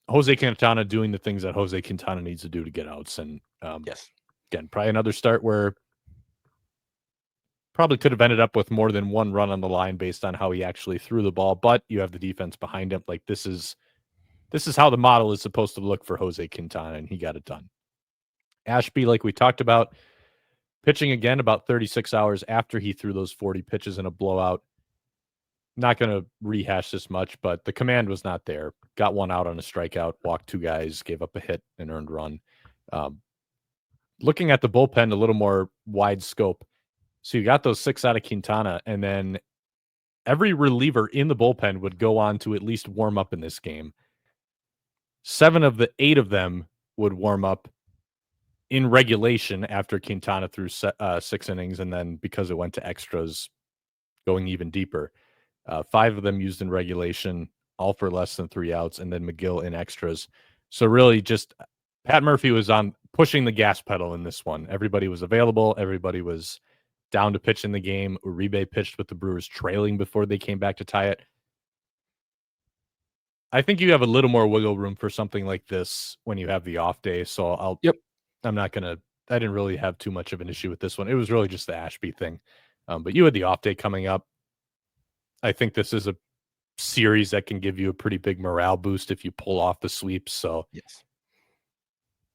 [SPEAKER 1] Jose Quintana doing the things that Jose Quintana needs to do to get outs. And
[SPEAKER 2] yes,
[SPEAKER 1] again, probably another start where probably could have ended up with more than 1 run on the line based on how he actually threw the ball, but you have the defense behind him. Like, this is how the model is supposed to look for Jose Quintana, and he got it done. Ashby, like we talked about, pitching again about 36 hours after he threw those 40 pitches in a blowout. Not going to rehash this much, but the command was not there. Got 1 out on a strikeout, walked 2 guys, gave up a hit, and earned run. Looking at the bullpen a little more wide scope. So you got those 6 out of Quintana, and then every reliever in the bullpen would go on to at least warm up in this game. 7 of the 8 of them would warm up in regulation after Quintana threw 6 innings, and then because it went to extras, going even deeper. 5 of them used in regulation, all for less than 3 outs, and then McGill in extras. So really just Pat Murphy was on pushing the gas pedal in this one. Everybody was available. Everybody was down to pitch in the game. Uribe pitched with the Brewers trailing before they came back to tie it. I think you have a little more wiggle room for something like this when you have the off day. So I didn't really have too much of an issue with this one. It was really just the Ashby thing. But you had the off day coming up. I think this is a series that can give you a pretty big morale boost if you pull off the sweeps. So
[SPEAKER 2] yes,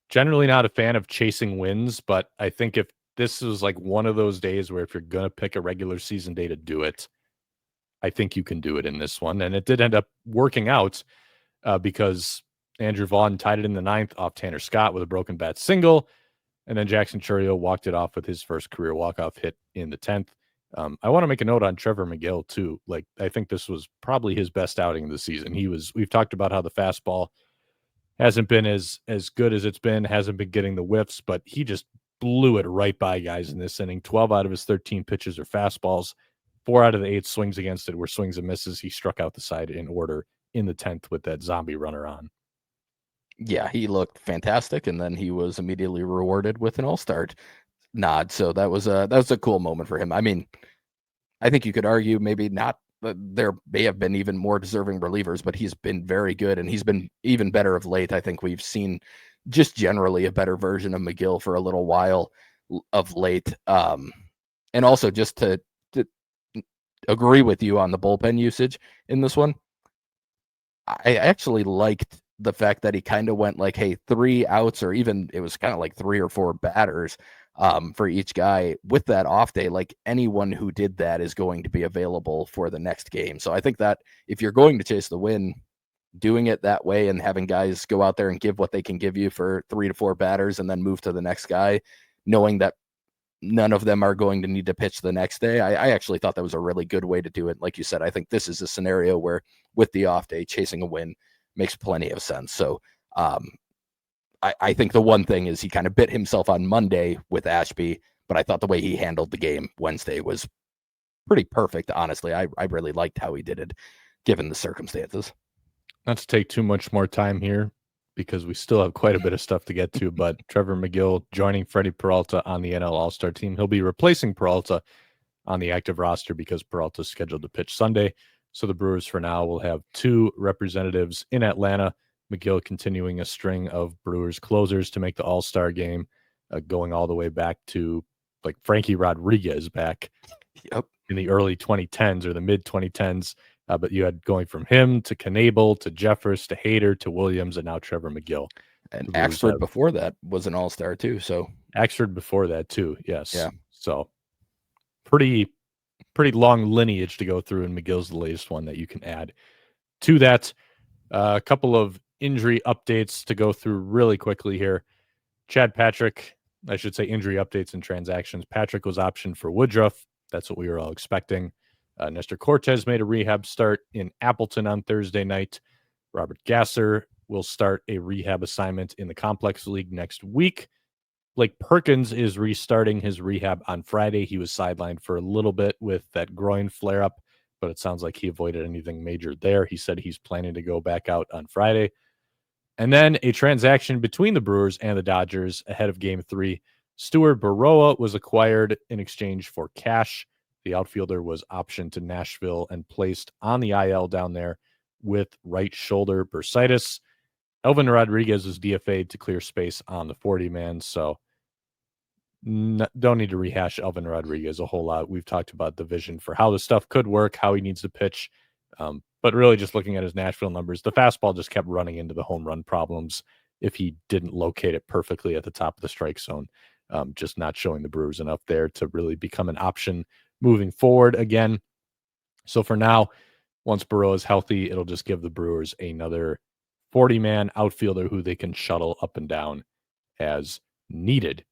[SPEAKER 1] generally not a fan of chasing wins, but I think if this was like one of those days where if you're going to pick a regular season day to do it, I think you can do it in this one. And it did end up working out because Andrew Vaughn tied it in the 9th off Tanner Scott with a broken bat single. And then Jackson Chourio walked it off with his first career walk-off hit in the 10th. I want to make a note on Trevor McGill too. Like, I think this was probably his best outing of the season. We've talked about how the fastball hasn't been as good as it's been, hasn't been getting the whiffs, but he just blew it right by guys in this inning. 12 out of his 13 pitches are fastballs. 4 out of the 8 swings against it were swings and misses. He struck out the side in order in the 10th with that zombie runner on.
[SPEAKER 2] Yeah, he looked fantastic, and then he was immediately rewarded with an all-star nod. So that was a cool moment for him. I mean, I think you could argue maybe not. There may have been even more deserving relievers, but he's been very good, and he's been even better of late. I think we've seen just generally a better version of McGill for a little while of late. And also just to agree with you on the bullpen usage in this one, I actually liked the fact that he kind of went like, hey, 3 outs, or even it was kind of like 3 or 4 batters for each guy with that off day. Like, anyone who did that is going to be available for the next game. So I think that if you're going to chase the win, doing it that way and having guys go out there and give what they can give you for 3 to 4 batters and then move to the next guy, knowing that none of them are going to need to pitch the next day, I actually thought that was a really good way to do it. Like you said, I think this is a scenario where with the off day, chasing a win makes plenty of sense. So I think the one thing is he kind of bit himself on Monday with Ashby, but I thought the way he handled the game Wednesday was pretty perfect. Honestly, I really liked how he did it given the circumstances.
[SPEAKER 1] Not to take too much more time here, because we still have quite a bit of stuff to get to, but Trevor McGill joining Freddie Peralta on the NL All-Star team. He'll be replacing Peralta on the active roster because Peralta is scheduled to pitch Sunday. So the Brewers for now will have 2 representatives in Atlanta. McGill continuing a string of Brewers closers to make the All-Star game, going all the way back to like Frankie Rodriguez back in the early 2010s or the mid 2010s. But you had going from him to Knebel to Jeffers to Hader to Williams and now Trevor McGill.
[SPEAKER 2] And Axford before that was an all-star too. So
[SPEAKER 1] Axford before that too. Yes.
[SPEAKER 2] Yeah.
[SPEAKER 1] So pretty long lineage to go through, and McGill's the latest one that you can add to that. A couple of injury updates to go through really quickly here. Chad Patrick, I should say injury updates and transactions. Patrick was optioned for Woodruff. That's what we were all expecting. Nestor Cortez made a rehab start in Appleton on Thursday night. Robert Gasser will start a rehab assignment in the Complex League next week. Blake Perkins is restarting his rehab on Friday. He was sidelined for a little bit with that groin flare-up, but it sounds like he avoided anything major there. He said he's planning to go back out on Friday. And then a transaction between the Brewers and the Dodgers ahead of Game 3. Stuart Baroa was acquired in exchange for cash. The outfielder was optioned to Nashville and placed on the IL down there with right shoulder bursitis. Elvin Rodriguez was DFA'd to clear space on the 40-man, so don't need to rehash Elvin Rodriguez a whole lot. We've talked about the vision for how the stuff could work, how he needs to pitch, but really just looking at his Nashville numbers, the fastball just kept running into the home run problems if he didn't locate it perfectly at the top of the strike zone. Just not showing the Brewers enough there to really become an option moving forward again. So for now, once Burrow is healthy, it'll just give the Brewers another 40-man outfielder who they can shuttle up and down as needed.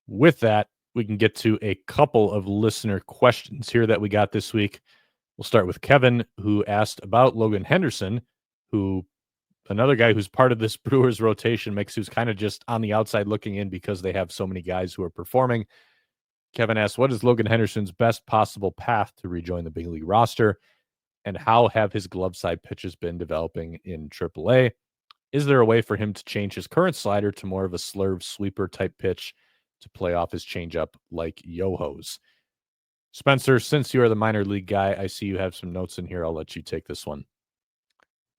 [SPEAKER 1] With that, we can get to a couple of listener questions here that we got this week. We'll start with Kevin, who asked about Logan Henderson, who another guy who's part of this Brewers rotation mix, who's kind of just on the outside looking in because they have so many guys who are performing. Kevin asks, what is Logan Henderson's best possible path to rejoin the big league roster? And how have his glove side pitches been developing in AAA? Is there a way for him to change his current slider to more of a slurve sweeper type pitch to play off his changeup like Yoho's? Spencer, since you are the minor league guy, I see you have some notes in here. I'll let you take this one.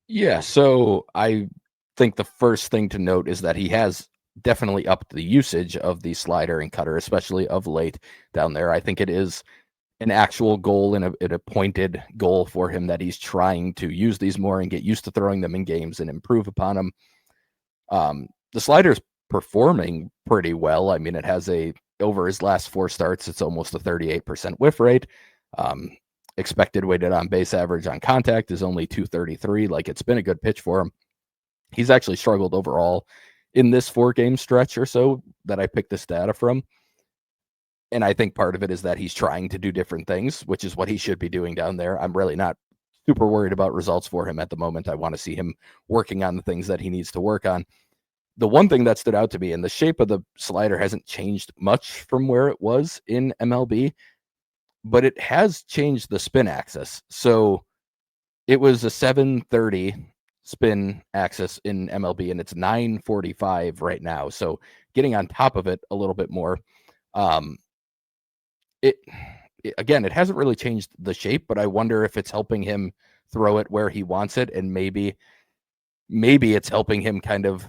[SPEAKER 2] Yeah, so I think the first thing to note is that he has definitely upped the usage of the slider and cutter, especially of late down there. I think it is an actual goal and a pointed goal for him that he's trying to use these more and get used to throwing them in games and improve upon them. The slider's performing pretty well. I mean, it has over his last 4 starts, it's almost a 38% whiff rate. Expected weighted on base average on contact is only 233. Like, it's been a good pitch for him. He's actually struggled overall in this 4-game stretch or so that I picked this data from. And I think part of it is that he's trying to do different things, which is what he should be doing down there. I'm really not super worried about results for him at the moment. I want to see him working on the things that he needs to work on. The one thing that stood out to me, and the shape of the slider hasn't changed much from where it was in MLB, but it has changed the spin axis. So it was a 730 spin axis in MLB, and it's 945 right now. So getting on top of it a little bit more. It again, it hasn't really changed the shape, but I wonder if it's helping him throw it where he wants it, and maybe it's helping him kind of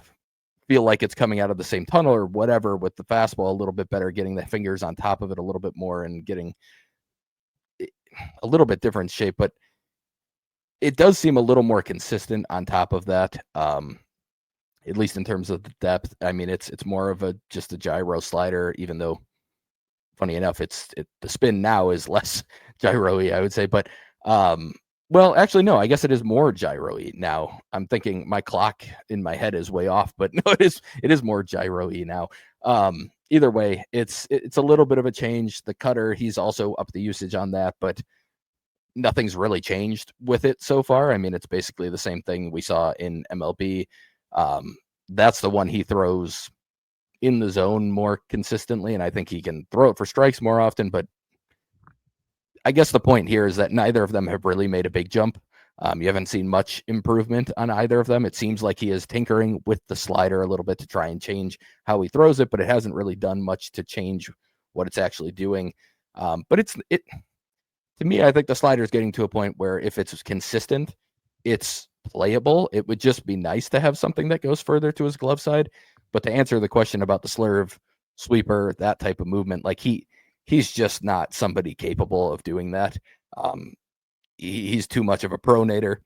[SPEAKER 2] feel like it's coming out of the same tunnel or whatever with the fastball a little bit better, getting the fingers on top of it a little bit more and getting a little bit different shape, but it does seem a little more consistent on top of that. At least in terms of the depth. I mean, it's more of just a gyro slider, even though funny enough, the spin now is less gyro-y, I would say, but well, actually, no, I guess it is more gyro-y now. I'm thinking my clock in my head is way off, but no, it is more gyro-y now. Either way, it's a little bit of a change. The cutter, he's also upped the usage on that, but nothing's really changed with it so far. I mean, it's basically the same thing we saw in MLB. That's the one he throws in the zone more consistently, and I think he can throw it for strikes more often, but I guess the point here is that neither of them have really made a big jump. You haven't seen much improvement on either of them. It seems like he is tinkering with the slider a little bit to try and change how he throws it, but it hasn't really done much to change what it's actually doing. But to me, I think the slider is getting to a point where if it's consistent, it's playable. It would just be nice to have something that goes further to his glove side. But to answer the question about the slurve, sweeper, that type of movement, like he's just not somebody capable of doing that. He's too much of a pronator.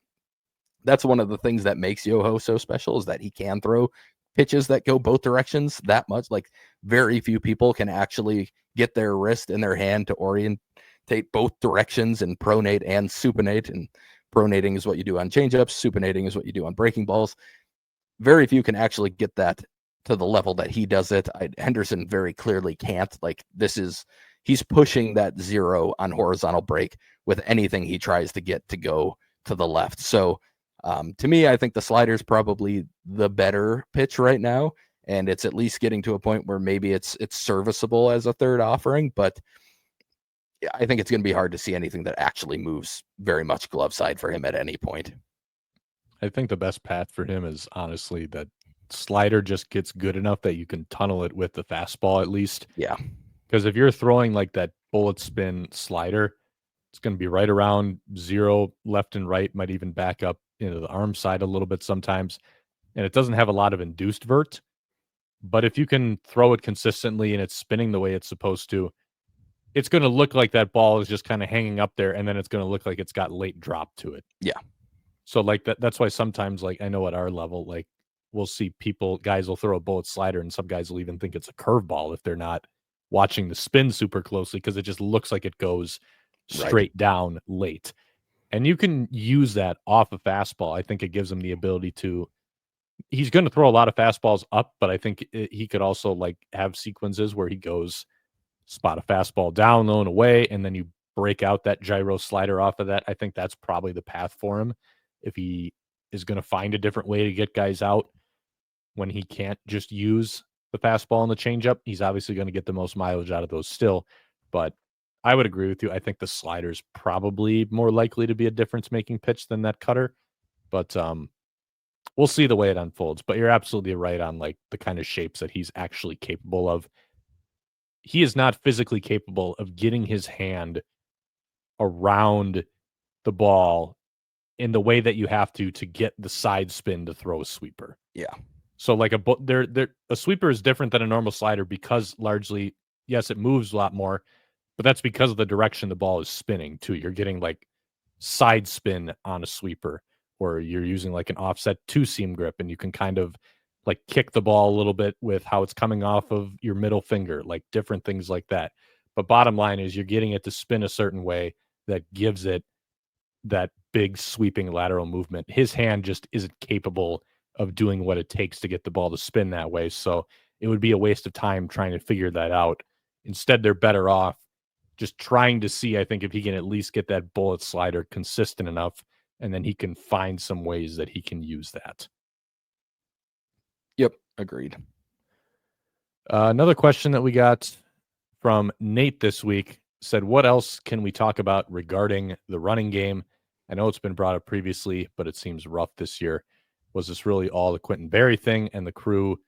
[SPEAKER 2] That's one of the things that makes Yoho so special, is that he can throw pitches that go both directions that much. Like, very few people can actually get their wrist in their hand to orientate both directions and pronate and supinate. And pronating is what you do on changeups. Supinating is what you do on breaking balls. Very few can actually get that to the level that he does it. Henderson very clearly can't. Like, he's pushing that zero on horizontal break with anything he tries to get to go to the left. So to me, I think the slider is probably the better pitch right now, and it's at least getting to a point where maybe it's serviceable as a third offering, but I think it's going to be hard to see anything that actually moves very much glove side for him at any point.
[SPEAKER 1] I think the best path for him is honestly that slider just gets good enough that you can tunnel it with the fastball at least.
[SPEAKER 2] Yeah.
[SPEAKER 1] Because if you're throwing like that bullet spin slider, it's going to be right around zero left and right, might even back up into the arm side a little bit sometimes. And it doesn't have a lot of induced vert. But if you can throw it consistently and it's spinning the way it's supposed to, it's going to look like that ball is just kind of hanging up there, and then it's going to look like it's got late drop to it.
[SPEAKER 2] Yeah.
[SPEAKER 1] So like that's why sometimes, like, I know at our level, like, we'll see guys will throw a bullet slider, and some guys will even think it's a curveball if they're not watching the spin super closely, because it just looks like it goes straight down late. And you can use that off a fastball. I think it gives him the ability to. He's going to throw a lot of fastballs up, but I think he could also like have sequences where he goes spot a fastball down, low and away, and then you break out that gyro slider off of that. I think that's probably the path for him if he is going to find a different way to get guys out when he can't just use the fastball and the changeup. He's obviously going to get the most mileage out of those still, but I would agree with you. I think the slider is probably more likely to be a difference-making pitch than that cutter, but we'll see the way it unfolds. But you're absolutely right on like the kind of shapes that he's actually capable of. He is not physically capable of getting his hand around the ball in the way that you have to get the side spin to throw a sweeper.
[SPEAKER 2] Yeah.
[SPEAKER 1] So like a sweeper is different than a normal slider because largely, yes, it moves a lot more, but that's because of the direction the ball is spinning too. You're getting like side spin on a sweeper, or you're using like an offset two seam grip, and you can kind of like kick the ball a little bit with how it's coming off of your middle finger, like different things like that. But bottom line is you're getting it to spin a certain way that gives it that big sweeping lateral movement. His hand just isn't capable of doing what it takes to get the ball to spin that way. So it would be a waste of time trying to figure that out. Instead, they're better off just trying to see, I think, if he can at least get that bullet slider consistent enough, and then he can find some ways that he can use that.
[SPEAKER 2] Yep, agreed.
[SPEAKER 1] Another question that we got from Nate this week said, what else can we talk about regarding the running game? I know it's been brought up previously, but it seems rough this year. Was this really all the Quentin Berry thing, and the crew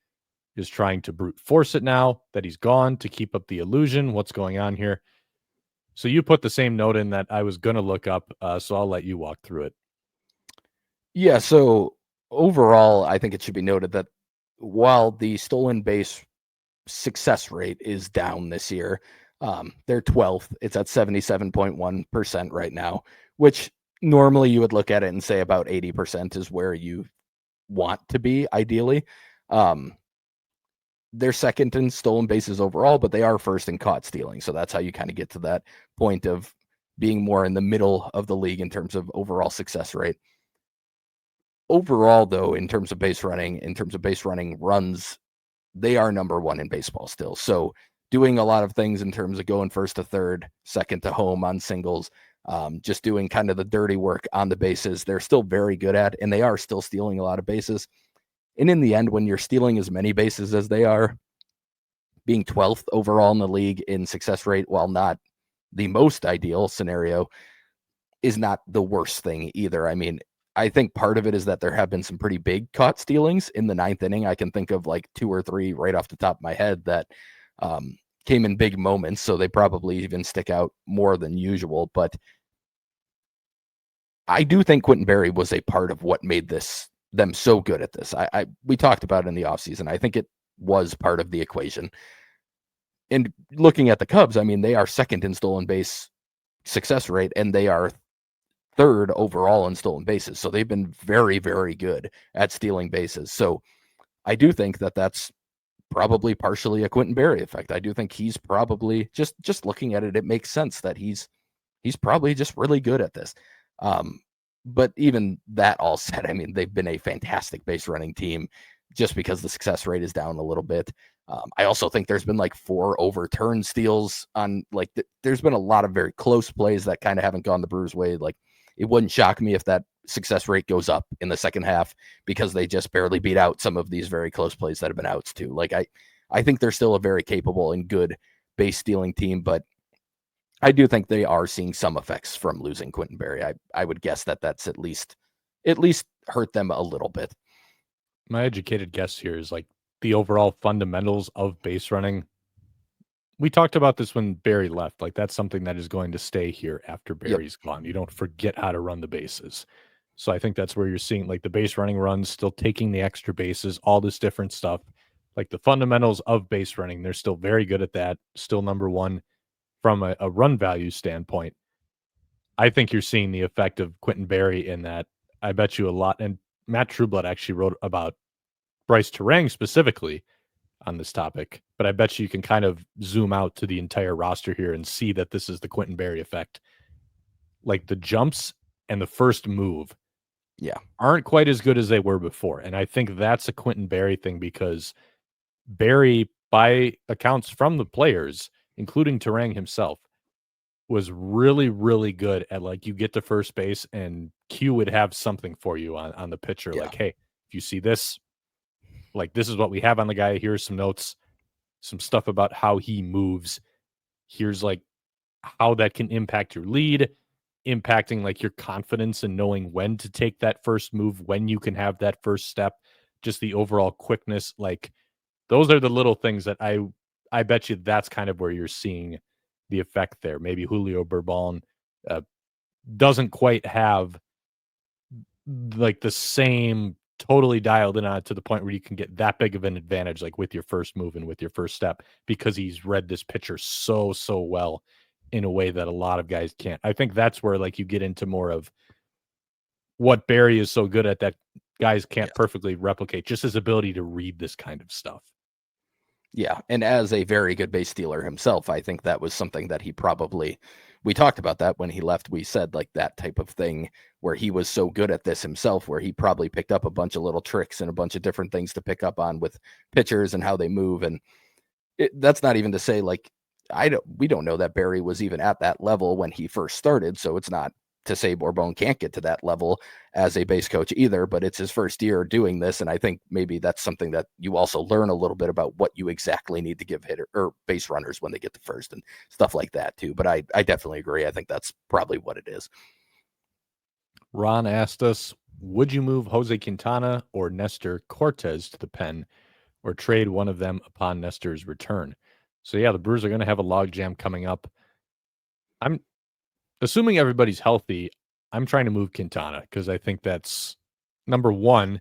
[SPEAKER 1] is trying to brute force it now that he's gone to keep up the illusion? What's going on here? So you put the same note in that I was going to look up, so I'll let you walk through it.
[SPEAKER 2] Yeah, so overall, I think it should be noted that while the stolen base success rate is down this year, they're 12th. It's at 77.1% right now, which normally you would look at it and say about 80% is where you want to be, ideally. They're second in stolen bases overall, but they are first in caught stealing. So that's how you kind of get to that point of being more in the middle of the league in terms of overall success rate. Overall, though, in terms of base running runs, they are number one in baseball still. So doing a lot of things in terms of going first to third, second to home on singles, just doing kind of the dirty work on the bases, they're still very good at, and they are still stealing a lot of bases. And in the end, when you're stealing as many bases as they are, being 12th overall in the league in success rate, while not the most ideal scenario, is not the worst thing either. I mean, I think part of it is that there have been some pretty big caught stealings in the ninth inning. I can think of like 2 or 3 right off the top of my head that came in big moments, so they probably even stick out more than usual. But I do think Quentin Berry was a part of what made them so good at this. We talked about it in the offseason. I think it was part of the equation. And looking at the Cubs, I mean, they are second in stolen base success rate, and they are third overall in stolen bases. So they've been very, very good at stealing bases. So I do think that that's probably partially a Quentin Berry effect. I do think he's probably just looking at it, it makes sense that he's probably just really good at this. But even that all said, I mean, they've been a fantastic base running team just because the success rate is down a little bit. I also think there's been like 4 overturned steals on there's been a lot of very close plays that kind of haven't gone the Brewers' way. Like, it wouldn't shock me if that success rate goes up in the second half because they just barely beat out some of these very close plays that have been outs too. Like, I think they're still a very capable and good base stealing team, but I do think they are seeing some effects from losing Quentin Berry. I would guess that that's at least hurt them a little bit.
[SPEAKER 1] My educated guess here is like the overall fundamentals of base running. We talked about this when Berry left. Like, that's something that is going to stay here after Berry's gone. You don't forget how to run the bases. So I think that's where you're seeing like the base running runs, still taking the extra bases, all this different stuff. Like the fundamentals of base running, they're still very good at that. Still number one from a run value standpoint. I think you're seeing the effect of Quentin Berry in that. I bet you a lot. And Matt Trueblood actually wrote about Bryce Terang specifically on this topic, but I bet you can kind of zoom out to the entire roster here and see that this is the Quentin Berry effect. Like, the jumps and the first move aren't quite as good as they were before. And I think that's a Quentin Berry thing because Berry, by accounts from the players, including Terang himself, was really, really good at, like, you get to first base and Q would have something for you on the pitcher. Like, hey, if you see this, like, this is what we have on the guy. Here's some notes, some stuff about how he moves. Here's like how that can impact your lead, impacting like your confidence and knowing when to take that first move, when you can have that first step, just the overall quickness. Like, those are the little things that I bet you that's kind of where you're seeing the effect there. Maybe Julio Bourbon doesn't quite have like the same totally dialed in on it to the point where you can get that big of an advantage, like with your first move and with your first step, because he's read this pitcher so well in a way that a lot of guys can't. I think that's where like you get into more of what Berry is so good at that guys can't perfectly replicate, just his ability to read this kind of stuff.
[SPEAKER 2] Yeah, and as a very good base stealer himself, I think that was something that he probably we talked about that when he left. We said like that type of thing where he was so good at this himself, where he probably picked up a bunch of little tricks and a bunch of different things to pick up on with pitchers and how they move. And that's not even to say like, we don't know that Barry was even at that level when he first started. So it's not to say Bourbon can't get to that level as a base coach either, but it's his first year doing this. And I think maybe that's something that you also learn a little bit about what you exactly need to give hitter or base runners when they get to first and stuff like that too. But I definitely agree. I think that's probably what it is.
[SPEAKER 1] Ron asked us, would you move Jose Quintana or Nestor Cortez to the pen or trade one of them upon Nestor's return? So yeah, the Brewers are going to have a logjam coming up. I'm assuming everybody's healthy. I'm trying to move Quintana because I think that's number one.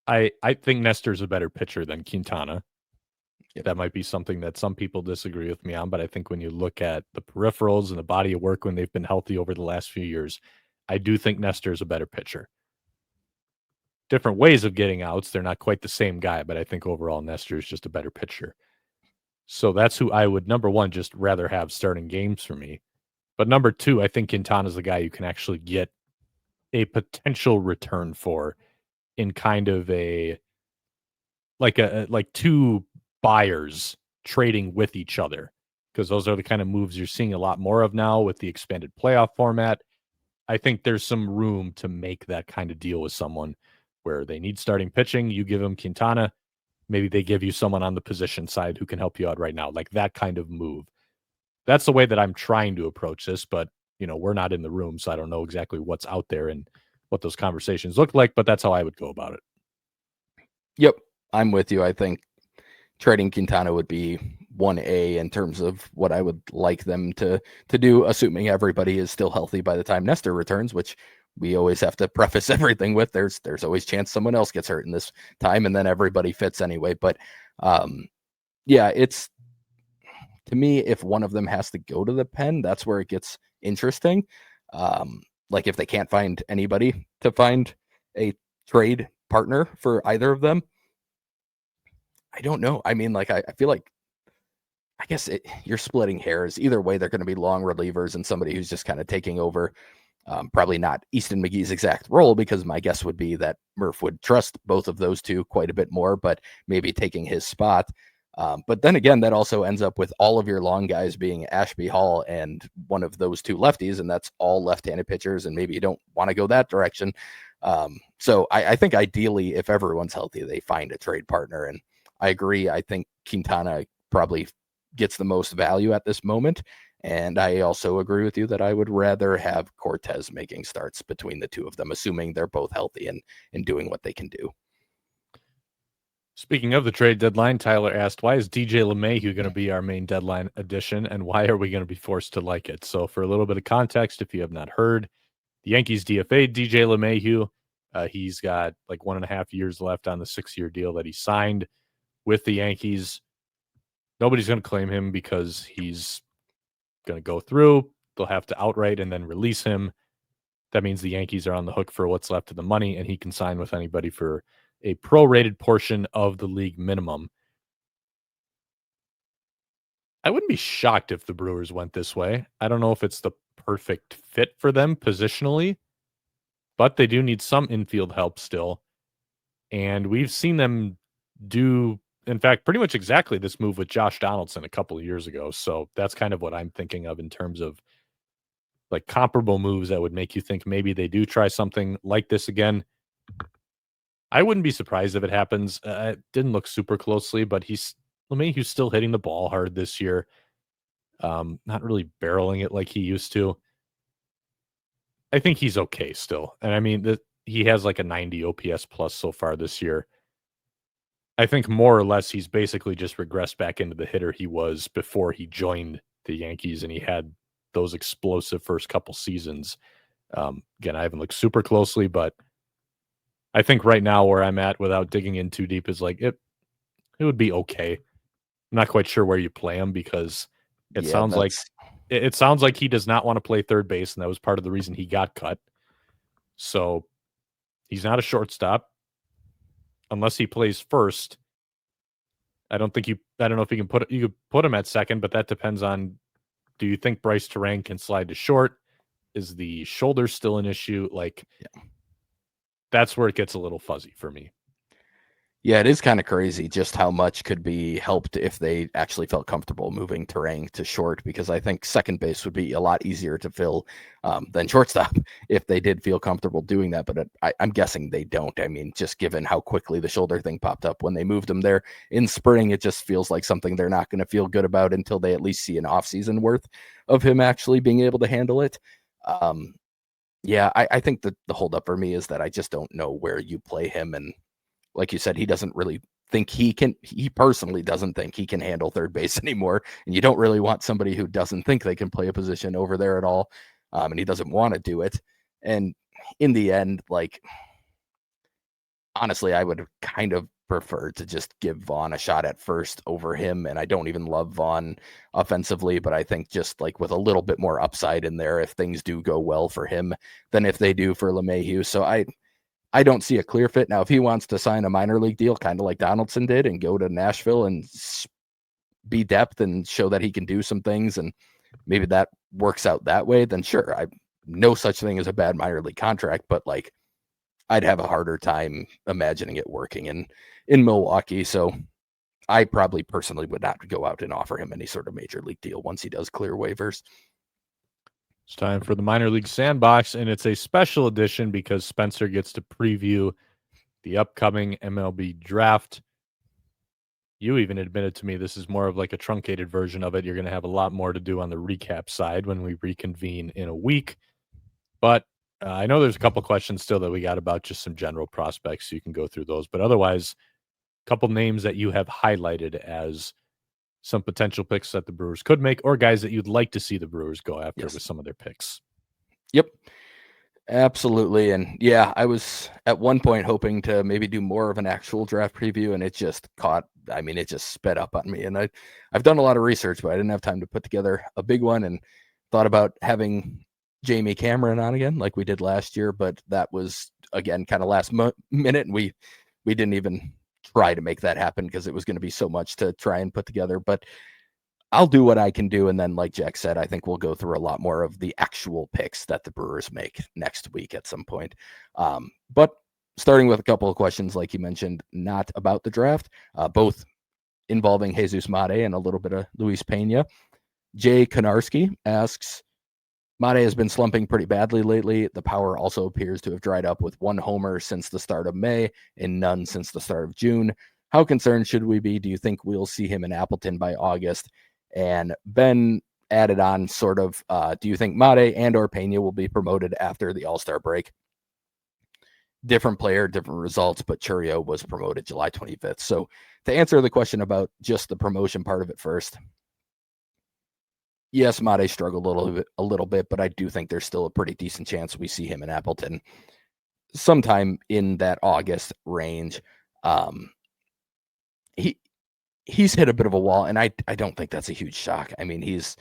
[SPEAKER 1] I think Nestor's a better pitcher than Quintana.
[SPEAKER 2] Yep.
[SPEAKER 1] That might be something that some people disagree with me on, but I think when you look at the peripherals and the body of work when they've been healthy over the last few years, I do think Nestor's a better pitcher. Different ways of getting outs. They're not quite the same guy, but I think overall Nestor is just a better pitcher. So that's who I would, number one, just rather have starting games for me. But number two, I think Quintana's the guy you can actually get a potential return for in kind of like two buyers trading with each other, because those are the kind of moves you're seeing a lot more of now with the expanded playoff format. I think there's some room to make that kind of deal with someone where they need starting pitching. You give them Quintana, maybe they give you someone on the position side who can help you out right now, like that kind of move. That's the way that I'm trying to approach this, but we're not in the room, so I don't know exactly what's out there and what those conversations look like, but that's how I would go about it.
[SPEAKER 2] Yep, I'm with you. I think trading Quintana would be 1A in terms of what I would like them to do, assuming everybody is still healthy by the time Nestor returns, which we always have to preface everything with. There's always chance someone else gets hurt in this time, and then everybody fits anyway. But yeah, it's, to me, if one of them has to go to the pen, that's where it gets interesting. Like if they can't find anybody to find a trade partner for either of them, I don't know. I mean, like, I feel like, I guess you're splitting hairs. Either way, they're going to be long relievers and somebody who's just kind of taking over. Probably not Easton McGee's exact role, because my guess would be that Murph would trust both of those two quite a bit more, but maybe taking his spot. But then again, that also ends up with all of your long guys being Ashby Hall and one of those two lefties, and that's all left-handed pitchers, and maybe you don't want to go that direction. So I think ideally, if everyone's healthy, they find a trade partner. And I agree. I think Quintana probably gets the most value at this moment. And I also agree with you that I would rather have Cortez making starts between the two of them, assuming they're both healthy and doing what they can do.
[SPEAKER 1] Speaking of the trade deadline, Tyler asked, why is DJ LeMahieu going to be our main deadline addition, and why are we going to be forced to like it? So for a little bit of context, if you have not heard, the Yankees DFA'd DJ LeMahieu. He's got like 1.5 years left on the 6-year deal that he signed with the Yankees. Nobody's going to claim him because he's going to go through. They'll have to outright and then release him. That means the Yankees are on the hook for what's left of the money, and he can sign with anybody for a prorated portion of the league minimum. I wouldn't be shocked if the Brewers went this way. I don't know if it's the perfect fit for them positionally, but they do need some infield help still. And we've seen them do, in fact, pretty much exactly this move with Josh Donaldson a couple of years ago. So that's kind of what I'm thinking of in terms of like comparable moves that would make you think maybe they do try something like this again. I wouldn't be surprised if it happens. It didn't look super closely, but he's still hitting the ball hard this year. Not really barreling it like he used to. I think he's okay still. And I mean, he has like a 90 OPS plus so far this year. I think more or less he's basically just regressed back into the hitter he was before he joined the Yankees, and he had those explosive first couple seasons. Again, I haven't looked super closely, but I think right now where I'm at without digging in too deep is like it would be okay. I'm not quite sure where you play him because it sounds like he does not want to play third base, and that was part of the reason he got cut. So he's not a shortstop unless he plays first. I don't know if you could put him at second, but that depends on Do you think Bryce Terang can slide to short? Is the shoulder still an issue? That's where it gets a little fuzzy for me.
[SPEAKER 2] Yeah, it is kind of crazy just how much could be helped if they actually felt comfortable moving Terang to short, because I think second base would be a lot easier to fill than shortstop if they did feel comfortable doing that. But I'm guessing they don't. I mean, just given how quickly the shoulder thing popped up when they moved him there in spring, it just feels like something they're not going to feel good about until they at least see an offseason worth of him actually being able to handle it. Yeah, I think that the holdup for me is that I just don't know where you play him. And like you said, he doesn't really think he personally doesn't think he can handle third base anymore. And you don't really want somebody who doesn't think they can play a position over there at all. And he doesn't want to do it. And in the end, honestly, I would kind of prefer to just give Vaughn a shot at first over him. And I don't even love Vaughn offensively, but I think just with a little bit more upside in there, if things do go well for him than if they do for LeMahieu. So I don't see a clear fit. Now, if he wants to sign a minor league deal, kind of like Donaldson did, and go to Nashville and be depth and show that he can do some things, and maybe that works out that way, then sure. No such thing as a bad minor league contract, but I'd have a harder time imagining it working in Milwaukee. So I probably personally would not go out and offer him any sort of major league deal once he does clear waivers.
[SPEAKER 1] It's time for the minor league sandbox, and it's a special edition because Spencer gets to preview the upcoming MLB draft. You even admitted to me this is more of a truncated version of it. You're going to have a lot more to do on the recap side when we reconvene in a week. But I know there's a couple questions still that we got about just some general prospects, so you can go through those. But otherwise, a couple names that you have highlighted as some potential picks that the Brewers could make, or guys that you'd like to see the Brewers go after with some of their picks.
[SPEAKER 2] Yep, absolutely. And yeah, I was at one point hoping to maybe do more of an actual draft preview, and it just it just sped up on me. And I've done a lot of research, but I didn't have time to put together a big one, and thought about having Jamie Cameron on again like we did last year, but that was again kind of last minute, and we didn't even try to make that happen because it was going to be so much to try and put together. But I'll do what I can do, and then like Jack said, I think we'll go through a lot more of the actual picks that the Brewers make next week at some point. But starting with a couple of questions, like you mentioned, not about the draft, both involving Jesus Mate and a little bit of Luis Pena. Jay Konarski asks, Mate has been slumping pretty badly lately. The power also appears to have dried up, with 1 homer since the start of May and none since the start of June. How concerned should we be? Do you think we'll see him in Appleton by August? And Ben added on do you think Mate and or Pena will be promoted after the All-Star break? Different player, different results, but Churio was promoted July 25th. So to answer the question about just the promotion part of it first, yes, Mate struggled a little bit, but I do think there's still a pretty decent chance we see him in Appleton sometime in that August range. He's hit a bit of a wall, and I don't think that's a huge shock. I mean, he's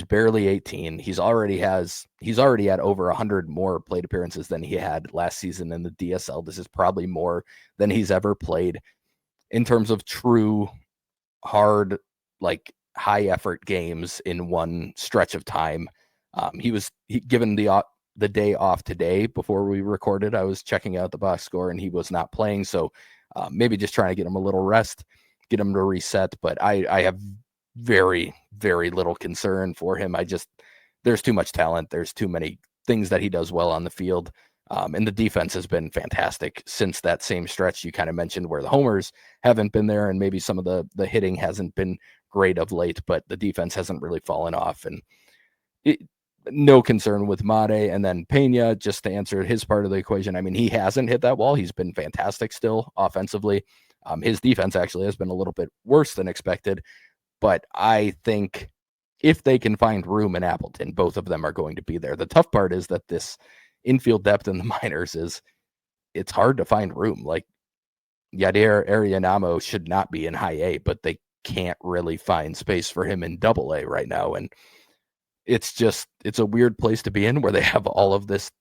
[SPEAKER 2] barely 18. He's already had over 100 more plate appearances than he had last season in the DSL. This is probably more than he's ever played in terms of true hard, high effort games in one stretch of time. Given the day off today before we recorded, I was checking out the box score, and he was not playing. So maybe just trying to get him a little rest, get him to reset. But I have very, very little concern for him. There's too much talent. There's too many things that he does well on the field. And the defense has been fantastic since that same stretch you kind of mentioned, where the homers haven't been there, and maybe some of the hitting hasn't been great of late, but the defense hasn't really fallen off. And no concern with Mate. And then Pena, just to answer his part of the equation, I mean, he hasn't hit that wall. He's been fantastic still offensively. His defense actually has been a little bit worse than expected, but I think if they can find room in Appleton, both of them are going to be there. The tough part is that this infield depth in the minors it's hard to find room. Yadier Arianamo should not be in high A, but they can't really find space for him in double A right now. And it's a weird place to be in, where they have all of this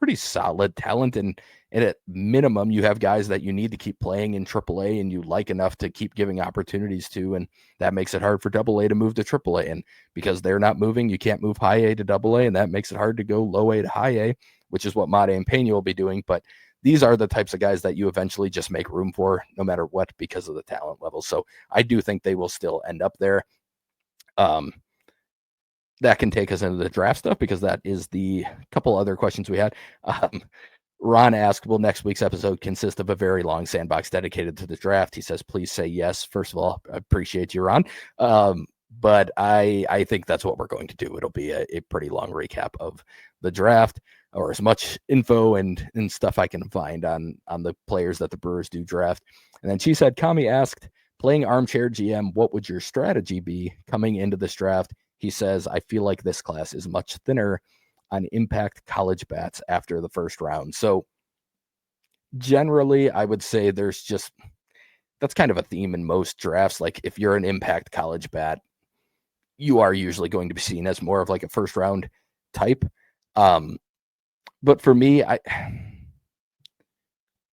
[SPEAKER 2] pretty solid talent. And at minimum, you have guys that you need to keep playing in AAA and you like enough to keep giving opportunities to. And that makes it hard for AA to move to AAA. And because they're not moving, you can't move high A to AA. And that makes it hard to go low A to high A, which is what Made and Pena will be doing. But these are the types of guys that you eventually just make room for no matter what because of the talent level. So I do think they will still end up there. That can take us into the draft stuff because that is the couple other questions we had. Ron asked, will next week's episode consist of a very long sandbox dedicated to the draft? He says, please say yes. First of all, I appreciate you, Ron. But I think that's what we're going to do. It'll be a pretty long recap of the draft, or as much info and stuff I can find on the players that the Brewers do draft. And then she said, Kami asked, playing armchair GM, what would your strategy be coming into this draft? He says, I feel like this class is much thinner on impact college bats after the first round. So generally, I would say that's kind of a theme in most drafts. Like if you're an impact college bat, you are usually going to be seen as more of like a first round type. But for me,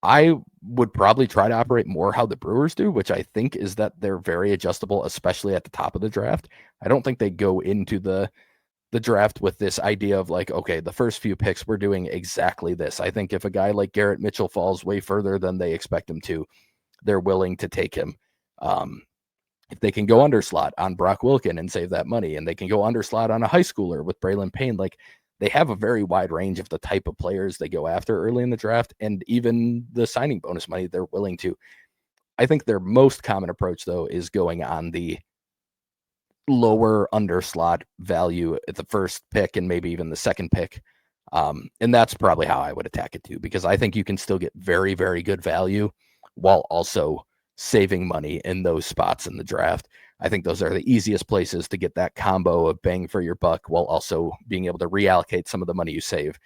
[SPEAKER 2] I would probably try to operate more how the Brewers do, which I think is that they're very adjustable, especially at the top of the draft. I don't think they go into the draft with this idea of like, okay, the first few picks, we're doing exactly this. I think if a guy like Garrett Mitchell falls way further than they expect him to, they're willing to take him. If they can go underslot on Brock Wilken and save that money, and they can go underslot on a high schooler with Braylon Payne, like they have a very wide range of the type of players they go after early in the draft, and even the signing bonus money they're willing to. I think their most common approach, though, is going on the lower underslot value at the first pick and maybe even the second pick. And that's probably how I would attack it too, because I think you can still get very, very good value while also saving money in those spots in the draft. I think those are the easiest places to get that combo of bang for your buck while also being able to reallocate some of the money you save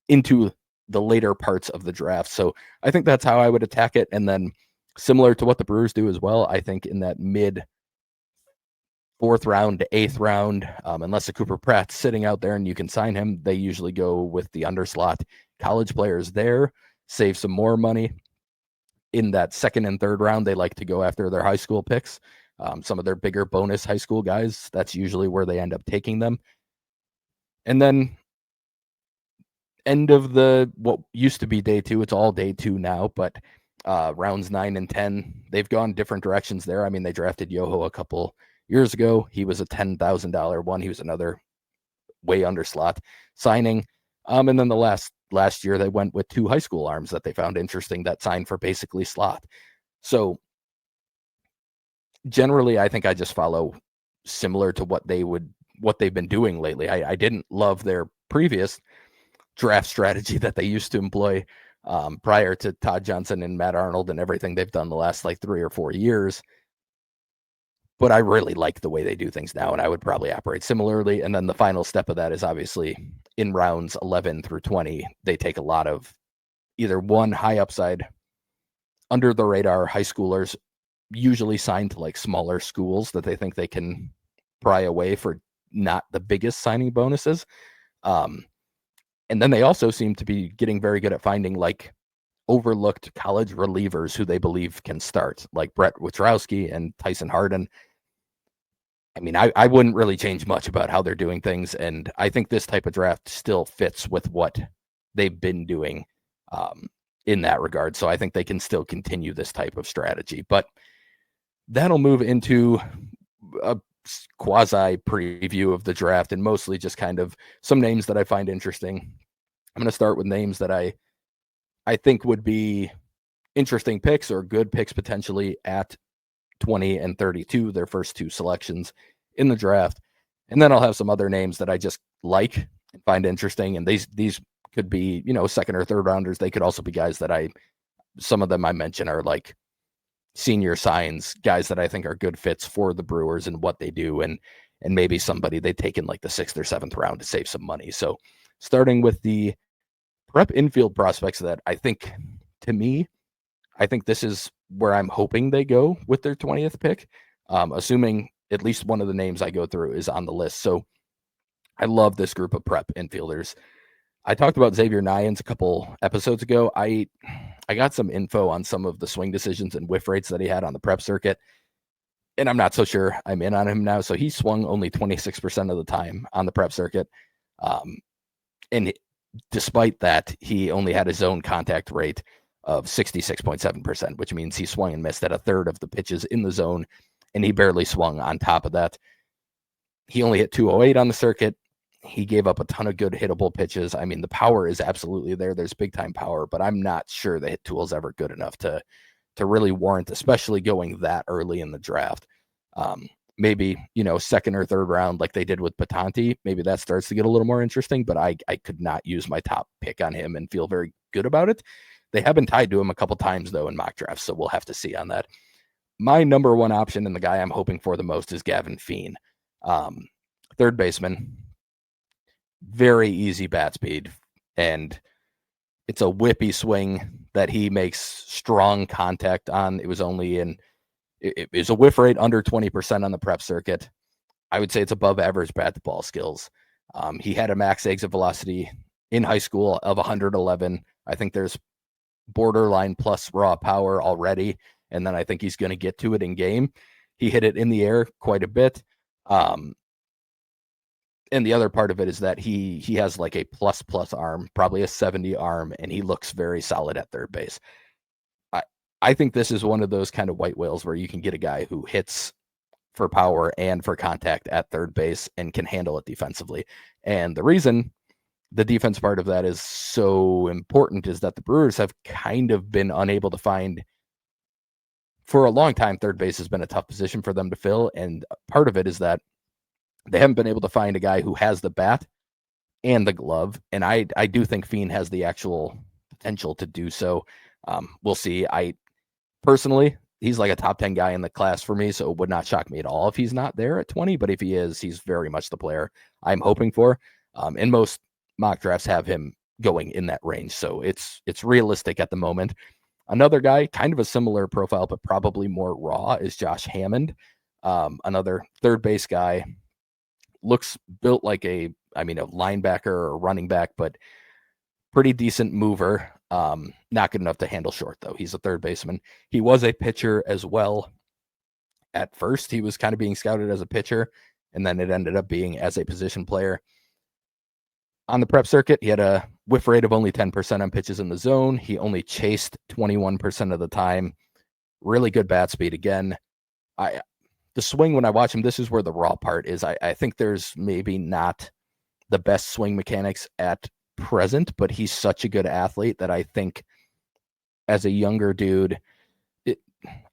[SPEAKER 2] into the later parts of the draft. So I think that's how I would attack it. And then similar to what the Brewers do as well, I think in that mid fourth round to eighth round, unless a Cooper Pratt's sitting out there and you can sign him, they usually go with the underslot college players there, save some more money. In that second and third round, they like to go after their high school picks. Some of their bigger bonus high school guys, that's usually where they end up taking them. And then end of what used to be day two, it's all day two now, but rounds 9 and 10, they've gone different directions there. I mean, they drafted Yoho a couple years ago. He was a $10,000 one. He was another way under slot signing. And then the last year, they went with 2 high school arms that they found interesting that signed for basically slot. So generally, I think I just follow similar to what they've been doing lately. I didn't love their previous draft strategy that they used to employ prior to Todd Johnson and Matt Arnold and everything they've done the last like 3 or 4 years. But I really like the way they do things now, and I would probably operate similarly. And then the final step of that is obviously in rounds 11 through 20, they take a lot of either one high upside, under the radar high schoolers, usually signed to like smaller schools that they think they can pry away for not the biggest signing bonuses. And then they also seem to be getting very good at finding like overlooked college relievers who they believe can start, like Brett Witrowski and Tyson Harden. I mean, I wouldn't really change much about how they're doing things. And I think this type of draft still fits with what they've been doing in that regard. So I think they can still continue this type of strategy. But that'll move into a quasi preview of the draft and mostly just kind of some names that I find interesting. I'm going to start with names that I think would be interesting picks or good picks potentially at 20 and 32, their first 2 selections in the draft. And then I'll have some other names that I just like and find interesting. And these could be, second or third rounders. They could also be guys that some of them I mention are like senior signs, guys that I think are good fits for the Brewers and what they do. And maybe somebody they take in like the 6th or 7th round to save some money. So starting with the prep infield prospects that I think, to me, I think this is where I'm hoping they go with their 20th pick, assuming at least one of the names I go through is on the list. So I love this group of prep infielders. I talked about Xavier Nyans a couple episodes ago. I got some info on some of the swing decisions and whiff rates that he had on the prep circuit, and I'm not so sure I'm in on him now. So he swung only 26% of the time on the prep circuit. And despite that, he only had a zone contact rate of 66.7%, which means he swung and missed at a third of the pitches in the zone, and he barely swung on top of that. He only hit 208 on the circuit. He gave up a ton of good hittable pitches. I mean, the power is absolutely there. There's big time power, but I'm not sure the hit tool is ever good enough to really warrant, especially going that early in the draft. Maybe, second or third round, like they did with Patanti, maybe that starts to get a little more interesting, but I could not use my top pick on him and feel very good about it. They have been tied to him a couple times, though, in mock drafts, so we'll have to see on that. My number one option and the guy I'm hoping for the most is Gavin Feen. Third baseman, very easy bat speed, and it's a whippy swing that he makes strong contact on. It was a whiff rate under 20% on the prep circuit. I would say it's above average bat to ball skills. He had a max exit velocity in high school of 111. I think there's borderline plus raw power already, and then I think he's going to get to it in game. He hit it in the air quite a bit. And the other part of it is that he has like a plus arm, probably a 70 arm, and he looks very solid at third base. I think this is one of those kind of white whales where you can get a guy who hits for power and for contact at third base and can handle it defensively. And the reason the defense part of that is so important is that the Brewers have kind of been unable to find, for a long time, third base has been a tough position for them to fill. And part of it is that they haven't been able to find a guy who has the bat and the glove. And I do think Feen has the actual potential to do so. We'll see. Personally, he's like a top 10 guy in the class for me, so it would not shock me at all if he's not there at 20, but if he is, he's very much the player I'm hoping for. And most mock drafts have him going in that range, so it's realistic at the moment. Another guy, kind of a similar profile, but probably more raw, is Josh Hammond. Another third base guy. Looks built like a linebacker or a running back, but pretty decent mover. Not good enough to handle short, though. He's a third baseman. He was a pitcher as well. At first, he was kind of being scouted as a pitcher, and then it ended up being as a position player. On the prep circuit, he had a whiff rate of only 10% on pitches in the zone. He only chased 21% of the time. Really good bat speed. Again, the swing, when I watch him, this is where the raw part is. I think there's maybe not the best swing mechanics at present, but he's such a good athlete that I think as a younger dude,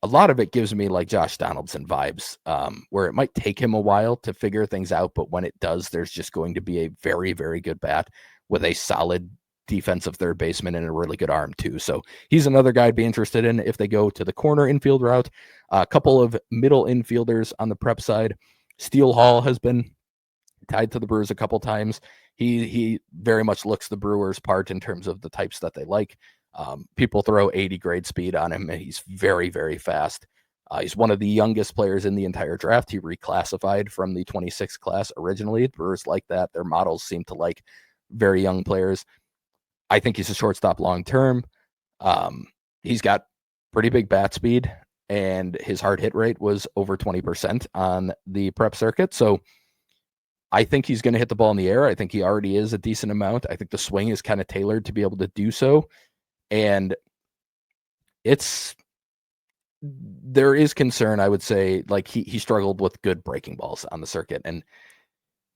[SPEAKER 2] a lot of it gives me like Josh Donaldson vibes, where it might take him a while to figure things out, but when it does, there's just going to be a very, very good bat with a solid defensive third baseman and a really good arm too. So he's another guy I'd be interested in if they go to the corner infield route. A couple of middle infielders on the prep side. Steele Hall has been tied to the Brewers a couple times. He very much looks the Brewers' part in terms of the types that they like. People throw 80 grade speed on him, and he's very, very fast. He's one of the youngest players in the entire draft. He reclassified from the 26 class originally. The Brewers like that. Their models seem to like very young players. I think he's a shortstop long term. He's got pretty big bat speed, and his hard hit rate was over 20% on the prep circuit. So I think he's going to hit the ball in the air. I think he already is a decent amount. I think the swing is kind of tailored to be able to do so. And there is concern, I would say, like he struggled with good breaking balls on the circuit. And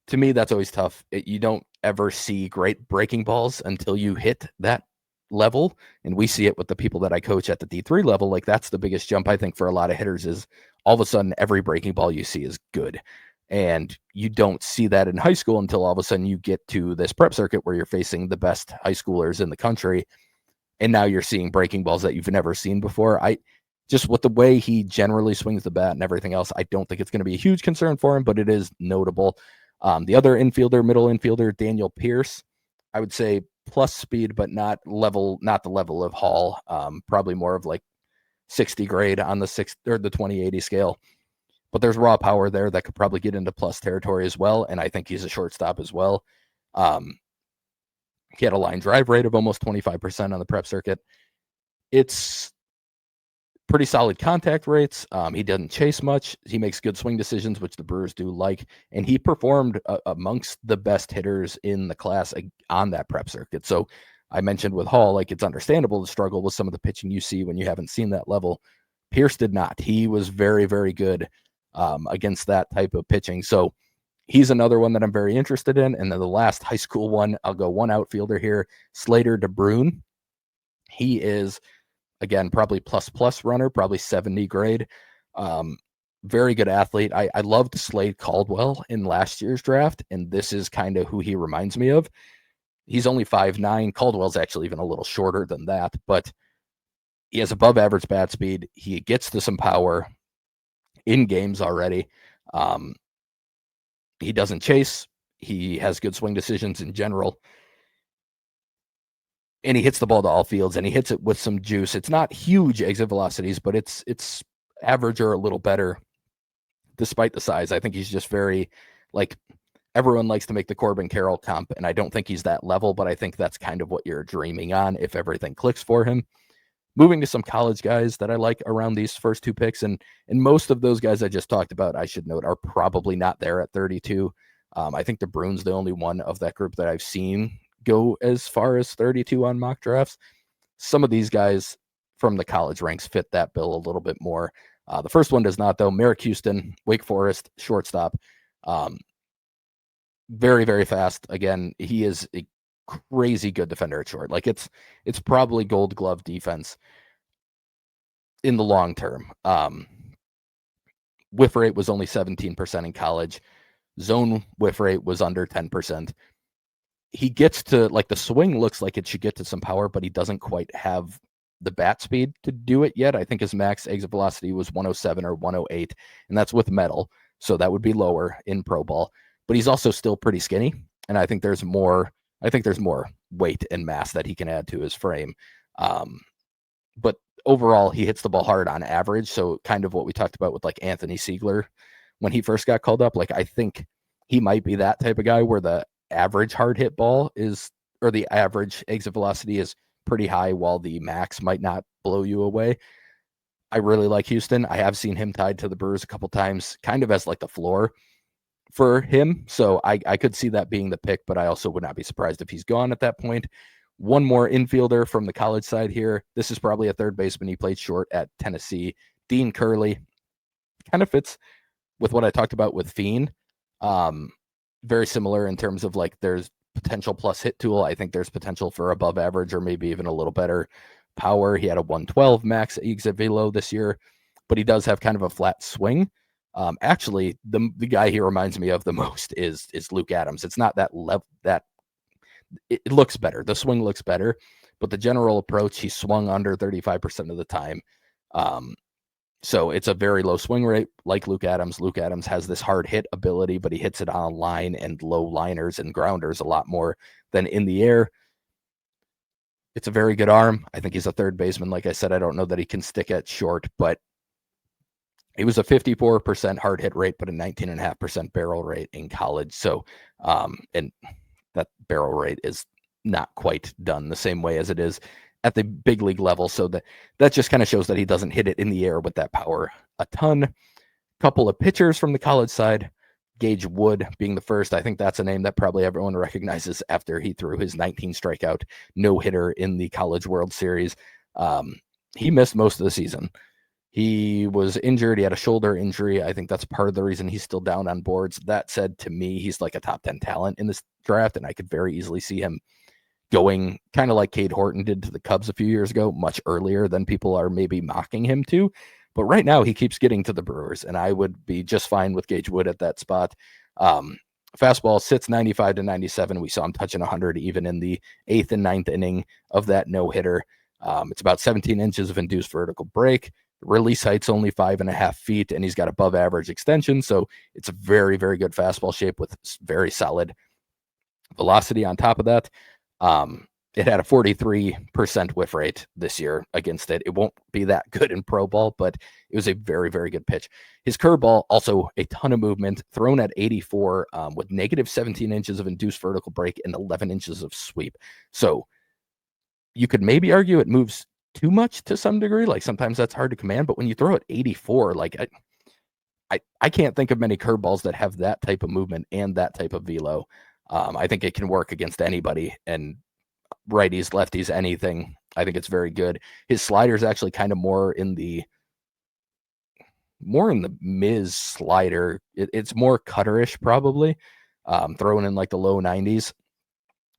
[SPEAKER 2] to me, that's always tough. You don't ever see great breaking balls until you hit that level. And we see it with the people that I coach at the D3 level. Like that's the biggest jump, I think, for a lot of hitters is all of a sudden every breaking ball you see is good. And you don't see that in high school until all of a sudden you get to this prep circuit where you're facing the best high schoolers in the country. And now you're seeing breaking balls that you've never seen before. Just with the way he generally swings the bat and everything else, I don't think it's going to be a huge concern for him, but it is notable. The other infielder, middle infielder, Daniel Pierce, I would say plus speed, but not the level of Hall. Probably more of like 60 grade on the 2080 scale. But there's raw power there that could probably get into plus territory as well. And I think he's a shortstop as well. He had a line drive rate of almost 25% on the prep circuit. It's pretty solid contact rates. He doesn't chase much. He makes good swing decisions, which the Brewers do like. And he performed amongst the best hitters in the class on that prep circuit. So I mentioned with Hall, like, it's understandable to struggle with some of the pitching you see when you haven't seen that level. Pierce did not. He was very, very good against that type of pitching. So he's another one that I'm very interested in. And then the last high school one, I'll go one outfielder here, Slater DeBruyne. He is, again, probably plus runner, probably 70 grade. Very good athlete. I loved Slade Caldwell in last year's draft, and this is kind of who he reminds me of. He's only 5'9". Caldwell's actually even a little shorter than that, but he has above average bat speed. He gets to some power in games already. He doesn't chase. He has good swing decisions in general. And he hits the ball to all fields, and he hits it with some juice. It's not huge exit velocities, but it's average or a little better despite the size. I think he's just very, like, everyone likes to make the Corbin Carroll comp, and I don't think he's that level, but I think that's kind of what you're dreaming on if everything clicks for him. Moving to some college guys that I like around these first two picks, and most of those guys I just talked about, I should note, are probably not there at 32. I think the Bruins the only one of that group that I've seen go as far as 32 on mock drafts. Some of these guys from the college ranks fit that bill a little bit more. The first one does not, though. Merrick Houston, Wake Forest, shortstop. Very, very fast. Again, he is a crazy good defender at short. Like, it's probably Gold Glove defense in the long term. Whiff rate was only 17% in college. Zone whiff rate was under 10%. He gets to, like, the swing looks like it should get to some power, but he doesn't quite have the bat speed to do it yet. I think his max exit velocity was 107 or 108, and that's with metal, so that would be lower in pro ball. But he's also still pretty skinny, and I think there's more weight and mass that he can add to his frame. But overall, he hits the ball hard on average, so kind of what we talked about with, like, Anthony Siegler when he first got called up. Like, I think he might be that type of guy where the average hard hit ball is, or the average exit velocity is pretty high, while the max might not blow you away. I really like Houston. I have seen him tied to the Brewers a couple times, kind of as like the floor for him. So I could see that being the pick, but I also would not be surprised if he's gone at that point. One more infielder from the college side here. This is probably a third baseman. He played short at Tennessee. Dean Curley kind of fits with what I talked about with Fiend. Very similar in terms of, like, there's potential plus hit tool. I think there's potential for above average or maybe even a little better power. He had a 112 max exit velo this year, but he does have kind of a flat swing. Actually, the guy he reminds me of the most is Luke Adams. It's not that level, that it looks better. The swing looks better, but the general approach, he swung under 35% of the time. So it's a very low swing rate, like Luke Adams. Luke Adams has this hard hit ability, but he hits it on a line and low liners and grounders a lot more than in the air. It's a very good arm. I think he's a third baseman. Like I said, I don't know that he can stick at short, but it was a 54% hard hit rate, but a 19.5% barrel rate in college. So, and that barrel rate is not quite done the same way as it is at the big league level. So that just kind of shows that he doesn't hit it in the air with that power a ton. Couple of pitchers from the college side, Gage Wood being the first. I think that's a name that probably everyone recognizes after he threw his 19 strikeout no-hitter in the College World Series. He missed most of the season. He was injured. He had a shoulder injury. I think that's part of the reason he's still down on boards. That said, to me, he's like a top 10 talent in this draft, and I could very easily see him going kind of like Cade Horton did to the Cubs a few years ago, much earlier than people are maybe mocking him to. But right now he keeps getting to the Brewers, and I would be just fine with Gage Wood at that spot. Fastball sits 95 to 97. We saw him touching 100 even in the 8th and 9th inning of that no-hitter. It's about 17 inches of induced vertical break. Release height's only 5.5 feet, and he's got above average extension. So it's a very, very good fastball shape with very solid velocity on top of that. It had a 43% whiff rate this year against it. It won't be that good in pro ball, but it was a very, very good pitch. His curveball, also a ton of movement, thrown at 84 with negative 17 inches of induced vertical break and 11 inches of sweep. So you could maybe argue it moves too much to some degree. Like sometimes that's hard to command, but when you throw it 84, like I can't think of many curveballs that have that type of movement and that type of velo. I think it can work against anybody, and righties, lefties, anything. I think it's very good. His slider is actually kind of more in the Miz slider. It's more cutterish probably, throwing in like the low 90s,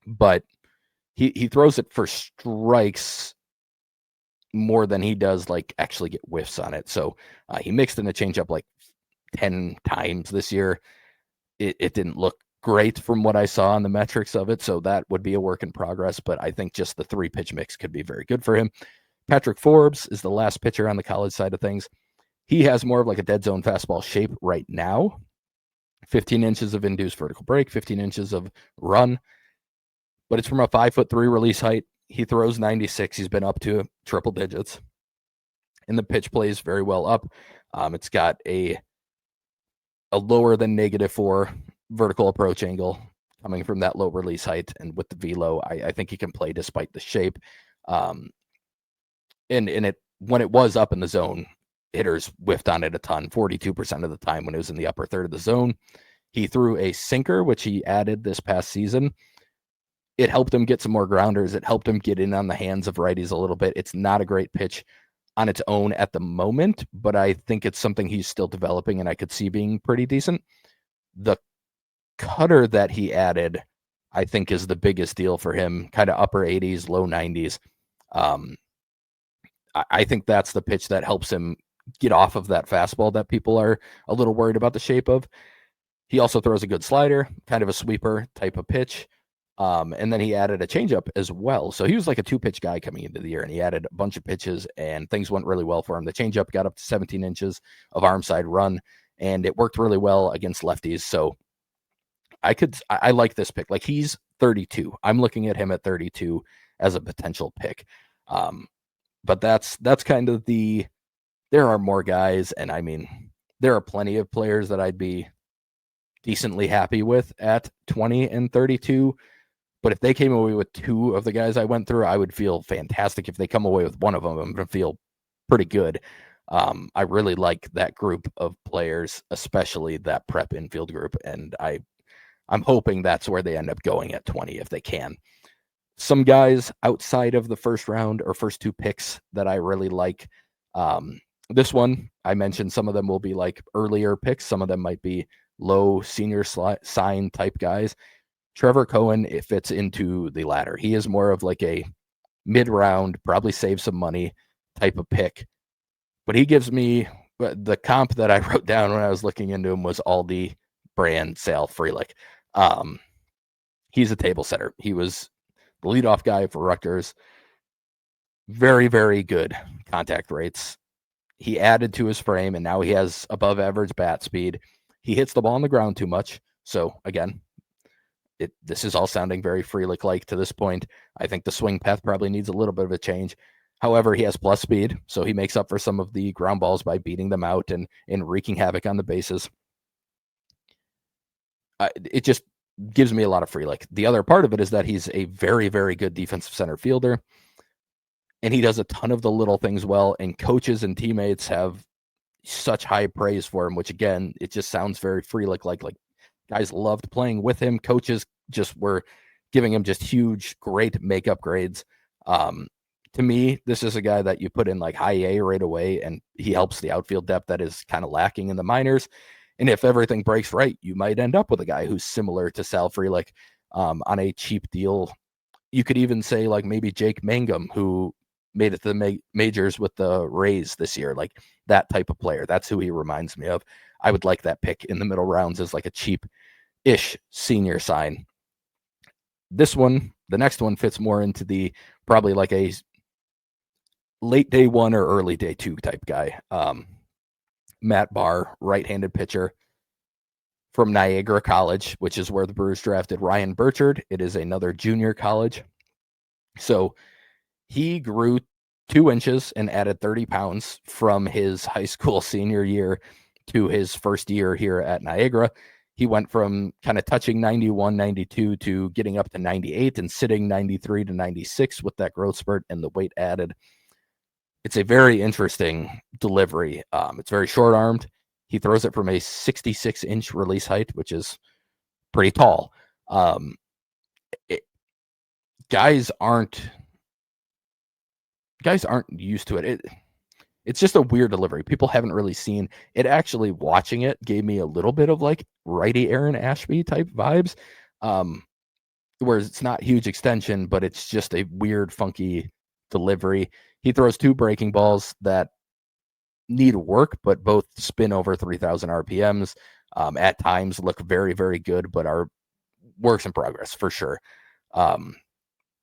[SPEAKER 2] but he throws it for strikes more than he does like actually get whiffs on it. So he mixed in a changeup like 10 times this year. It didn't look great from what I saw on the metrics of it, so that would be a work in progress, but I think just the 3-pitch mix could be very good for him. Patrick Forbes is the last pitcher on the college side of things. He has more of like a dead zone fastball shape right now. 15 inches of induced vertical break, 15 inches of run, but it's from a 5'3" release height. He throws 96. He's been up to triple digits, and the pitch plays very well up. It's got a lower than -4 vertical approach angle coming from that low release height, and with the velo, I think he can play despite the shape. And it, when it was up in the zone, hitters whiffed on it a ton, 42% of the time when it was in the upper third of the zone. He threw a sinker, which he added this past season. It helped him get some more grounders. It helped him get in on the hands of righties a little bit. It's not a great pitch on its own at the moment, but I think it's something he's still developing, and I could see being pretty decent. The cutter that he added, I think, is the biggest deal for him, kind of upper 80s, low 90s. I think that's the pitch that helps him get off of that fastball that people are a little worried about the shape of. He also throws a good slider, kind of a sweeper type of pitch. And then he added a changeup as well. So he was like a 2-pitch guy coming into the year, and he added a bunch of pitches, and things went really well for him. The changeup got up to 17 inches of arm side run, and it worked really well against lefties. So I like this pick. Like, he's 32. I'm looking at him at 32 as a potential pick. But that's kind of there are more guys, and I mean, there are plenty of players that I'd be decently happy with at 20 and 32. But if they came away with 2 of the guys I went through, I would feel fantastic. If they come away with 1 of them, I'm going to feel pretty good. I really like that group of players, especially that prep infield group, and I'm hoping that's where they end up going at 20 if they can. Some guys outside of the first round or first 2 picks that I really like. This one, I mentioned some of them will be like earlier picks. Some of them might be low senior sign type guys. Trevor Cohen, it fits into the latter. He is more of like a mid-round, probably save some money type of pick. But he gives me the comp that I wrote down when I was looking into him was Aldi brand Sal Frelick. He's a table setter. He was the leadoff guy for Rutgers. Very, very good contact rates. He added to his frame, and now he has above average bat speed. He hits the ball on the ground too much. So again, this is all sounding very Frelick-like to this point. I think the swing path probably needs a little bit of a change. However, he has plus speed, so he makes up for some of the ground balls by beating them out and wreaking havoc on the bases. It just gives me a lot of Frelick. The other part of it is that he's a very, very good defensive center fielder, and he does a ton of the little things well, and coaches and teammates have such high praise for him, which again, it just sounds very Frelick-like. Like, guys loved playing with him. Coaches just were giving him just huge, great makeup grades. To me, this is a guy that you put in like high A right away, and he helps the outfield depth that is kind of lacking in the minors. And if everything breaks right, you might end up with a guy who's similar to Sal Frelick on a cheap deal. You could even say like maybe Jake Mangum, who made it to the majors with the Rays this year, like that type of player. That's who he reminds me of. I would like that pick in the middle rounds as like a cheap-ish senior sign. This one, the next one fits more into the probably like a late day 1 or early day 2 type guy. Matt Barr, right-handed pitcher from Niagara College, which is where the Brewers drafted Ryan Burchard. It is another junior college. So he grew 2 inches and added 30 pounds from his high school senior year to his first year here at Niagara. He went from kind of touching 91, 92 to getting up to 98 and sitting 93 to 96 with that growth spurt and the weight added. It's a very interesting delivery. It's very short armed. He throws it from a 66-inch release height, which is pretty tall. It, guys aren't used to it. It's just a weird delivery. People haven't really seen it. Actually, watching it gave me a little bit of like righty Aaron Ashby type vibes, where it's not huge extension, but it's just a weird, funky delivery. He throws 2 breaking balls that need work, but both spin over 3,000 RPMs. At times look very, very good, but are works in progress for sure.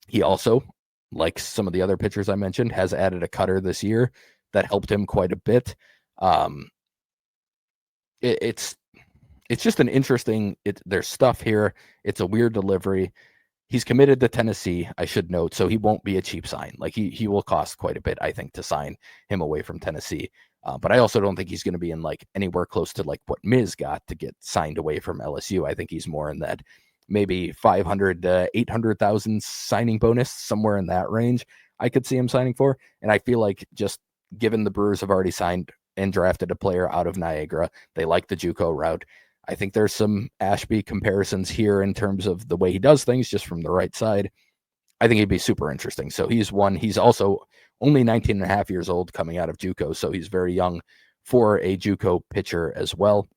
[SPEAKER 2] He also, like some of the other pitchers I mentioned, has added a cutter this year that helped him quite a bit. It's just an interesting. There's stuff here. It's a weird delivery. He's committed to Tennessee, I should note, so he won't be a cheap sign. Like he will cost quite a bit, I think, to sign him away from Tennessee. But I also don't think he's going to be in like anywhere close to like what Miz got to get signed away from LSU. I think he's more in that maybe 500 to 800,000 signing bonus, somewhere in that range. I could see him signing for, and I feel like just given the Brewers have already signed and drafted a player out of Niagara, they like the JUCO route. I think there's some Ashby comparisons here in terms of the way he does things just from the right side. I think he'd be super interesting. So he's one. He's also only 19 and a half years old coming out of JUCO, so he's very young for a JUCO pitcher as well.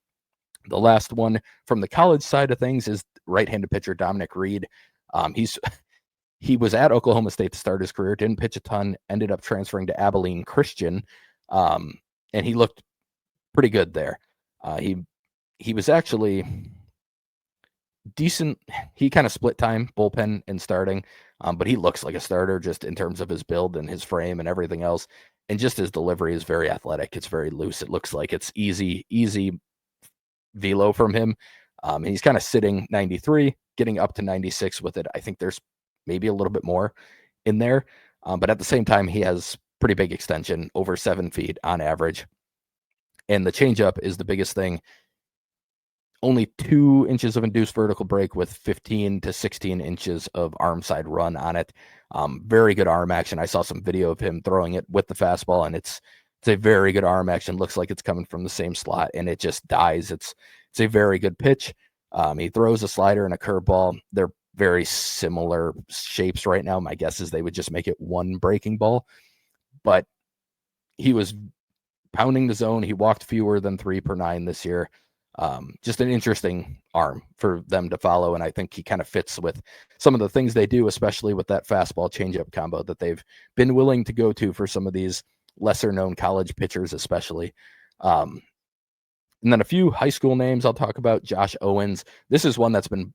[SPEAKER 2] The last one from the college side of things is right-handed pitcher Dominic Reed. He was at Oklahoma State to start his career, didn't pitch a ton, ended up transferring to Abilene Christian, and he looked pretty good there. He was actually decent. He kind of split time, bullpen and starting, but he looks like a starter just in terms of his build and his frame and everything else. And just his delivery is very athletic. It's very loose. It looks like it's easy velo from him. And he's kind of sitting 93, getting up to 96 with it. I think there's maybe a little bit more in there. But at the same time, he has pretty big extension, over 7 feet on average. And the changeup is the biggest thing. Only 2 inches of induced vertical break with 15 to 16 inches of arm side run on it. Very good arm action. I saw some video of him throwing it with the fastball, and it's a very good arm action. Looks like it's coming from the same slot, and it just dies. It's a very good pitch. He throws a slider and a curveball. They're very similar shapes right now. My guess is they would just make it one breaking ball, but he was pounding the zone. He walked fewer than 3 per 9 this year. Just an interesting arm for them to follow. And I think he kind of fits with some of the things they do, especially with that fastball changeup combo that they've been willing to go to for some of these lesser known college pitchers, especially. And then a few high school names I'll talk about. Josh Owens. This is one that's been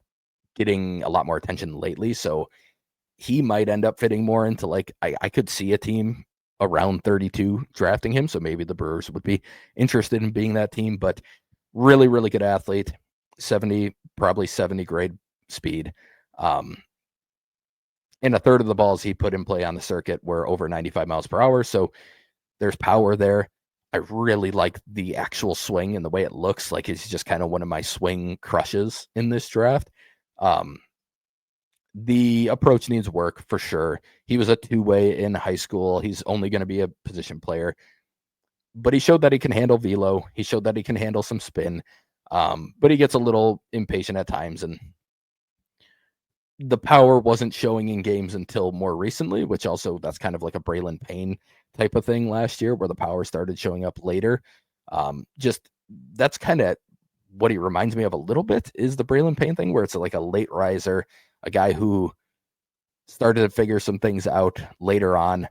[SPEAKER 2] getting a lot more attention lately. So he might end up fitting more into like, I could see a team around 32 drafting him. So maybe the Brewers would be interested in being that team, but really, really good athlete, probably 70 grade speed. And a third of the balls he put in play on the circuit were over 95 miles per hour. So there's power there. I really like the actual swing and the way it looks like it's just kind of one of my swing crushes in this draft. The approach needs work for sure. He was a two-way in high school. He's only going to be a position player. But he showed that he can handle velo. He showed that he can handle some spin. But he gets a little impatient at times. And the power wasn't showing in games until more recently, which also that's kind of like a Braylon Payne type of thing last year where the power started showing up later. Just that's kind of what he reminds me of a little bit is the Braylon Payne thing where it's like a late riser, a guy who started to figure some things out later on.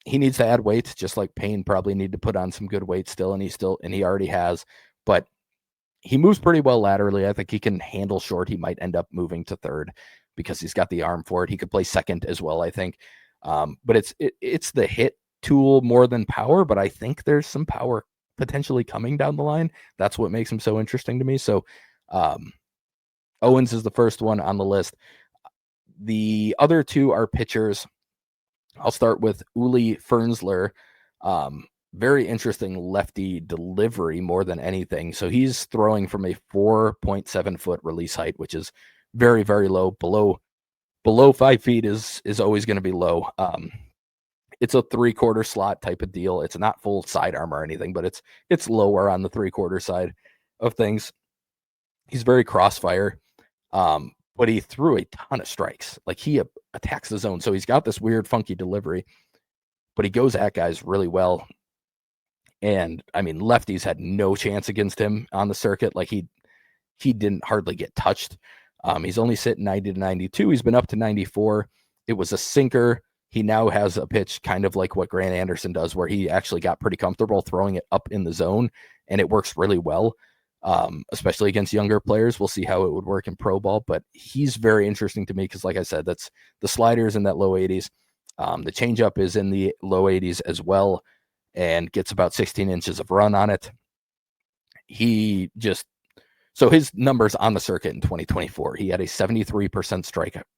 [SPEAKER 2] He needs to add weight, just like Payne probably need to put on some good weight still, and he already has, but he moves pretty well laterally. I think he can handle short. He might end up moving to third because he's got the arm for it. He could play second as well, I think. But it's the hit tool more than power, but I think there's some power potentially coming down the line. That's what makes him so interesting to me. So Owens is the first one on the list. The other two are pitchers. I'll start with Uli Fernsler. Very interesting lefty delivery more than anything. So he's throwing from a 4.7 foot release height, which is very, very low. Below 5 feet is always going to be low. It's a 3/4 slot type of deal. It's not full sidearm or anything, but it's lower on the 3/4 side of things. He's very crossfire, but he threw a ton of strikes. Like, he attacks the zone. So he's got this weird, funky delivery, but he goes at guys really well. And I mean, lefties had no chance against him on the circuit. Like, he didn't hardly get touched. He's only sitting 90 to 92. He's been up to 94. It was a sinker. He now has a pitch kind of like what Grant Anderson does, where he actually got pretty comfortable throwing it up in the zone, and it works really well, especially against younger players. We'll see how it would work in pro ball, but he's very interesting to me because, like I said, that's the sliders in that low 80s. The changeup is in the low 80s as well and gets about 16 inches of run on it. So his numbers on the circuit in 2024, he had a 73%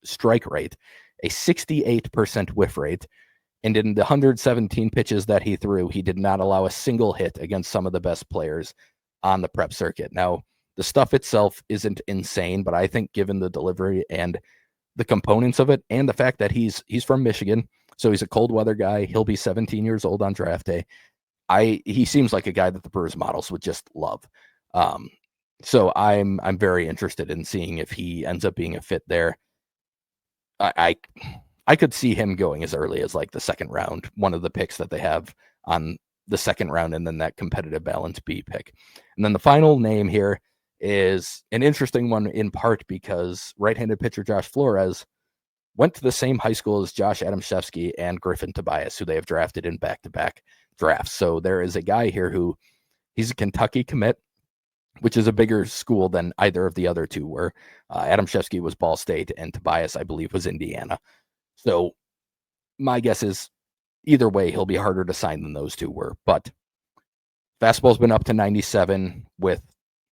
[SPEAKER 2] strike rate, a 68% whiff rate, and in the 117 pitches that he threw, he did not allow a single hit against some of the best players on the prep circuit. Now, the stuff itself isn't insane, but I think given the delivery and the components of it, and the fact that he's from Michigan, so he's a cold weather guy. He'll be 17 years old on draft day. He seems like a guy that the Brewers models would just love. So I'm very interested in seeing if he ends up being a fit there. I could see him going as early as like the second round, one of the picks that they have on the second round, and then that competitive balance B pick. And then the final name here is an interesting one, in part because right-handed pitcher Josh Flores went to the same high school as Josh Adamszewski and Griffin Tobias, who they have drafted in back-to-back drafts. So there is a guy here who he's a Kentucky commit, which is a bigger school than either of the other two were. Adamszewski was Ball State, and Tobias, I believe, was Indiana. So my guess is either way, he'll be harder to sign than those two were. But fastball's been up to 97 with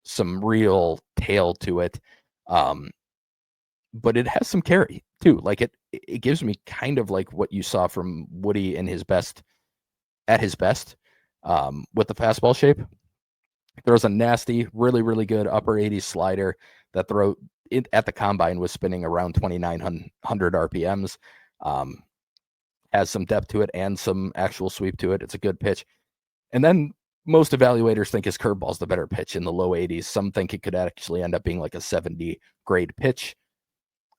[SPEAKER 2] some real tail to it. But it has some carry too. Like it gives me kind of like what you saw from Woody at his best, with the fastball shape. Throws a nasty, really, really good upper 80s slider that at the combine was spinning around 2,900 RPMs. Has some depth to it and some actual sweep to it. It's a good pitch. And then most evaluators think his curveball's the better pitch in the low 80s. Some think it could actually end up being like a 70 grade pitch,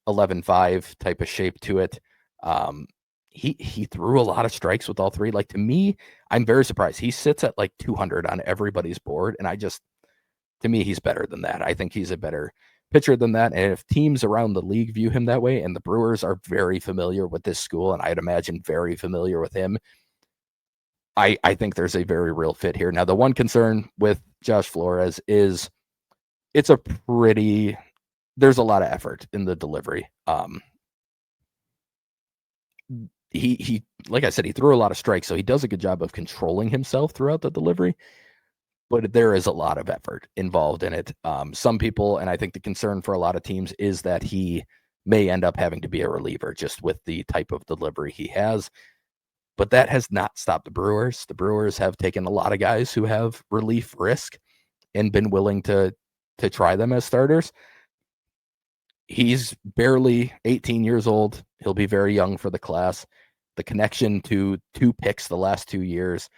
[SPEAKER 2] 11.5 type of shape to it. He threw a lot of strikes with all three. Like, to me, I'm very surprised. He sits at like 200 on everybody's board, and to me, he's better than that. I think he's a better pitcher than that. And if teams around the league view him that way, and the Brewers are very familiar with this school, and I'd imagine very familiar with him, I think there's a very real fit here. Now, the one concern with Josh Flores is there's a lot of effort in the delivery. He like I said, he threw a lot of strikes, so he does a good job of controlling himself throughout the delivery, but there is a lot of effort involved in it. Some people, and I think the concern for a lot of teams, is that he may end up having to be a reliever just with the type of delivery he has, but that has not stopped the Brewers. The Brewers have taken a lot of guys who have relief risk and been willing to try them as starters. He's barely 18 years old. He'll be very young for the class. The connection to 2 picks the last 2 years.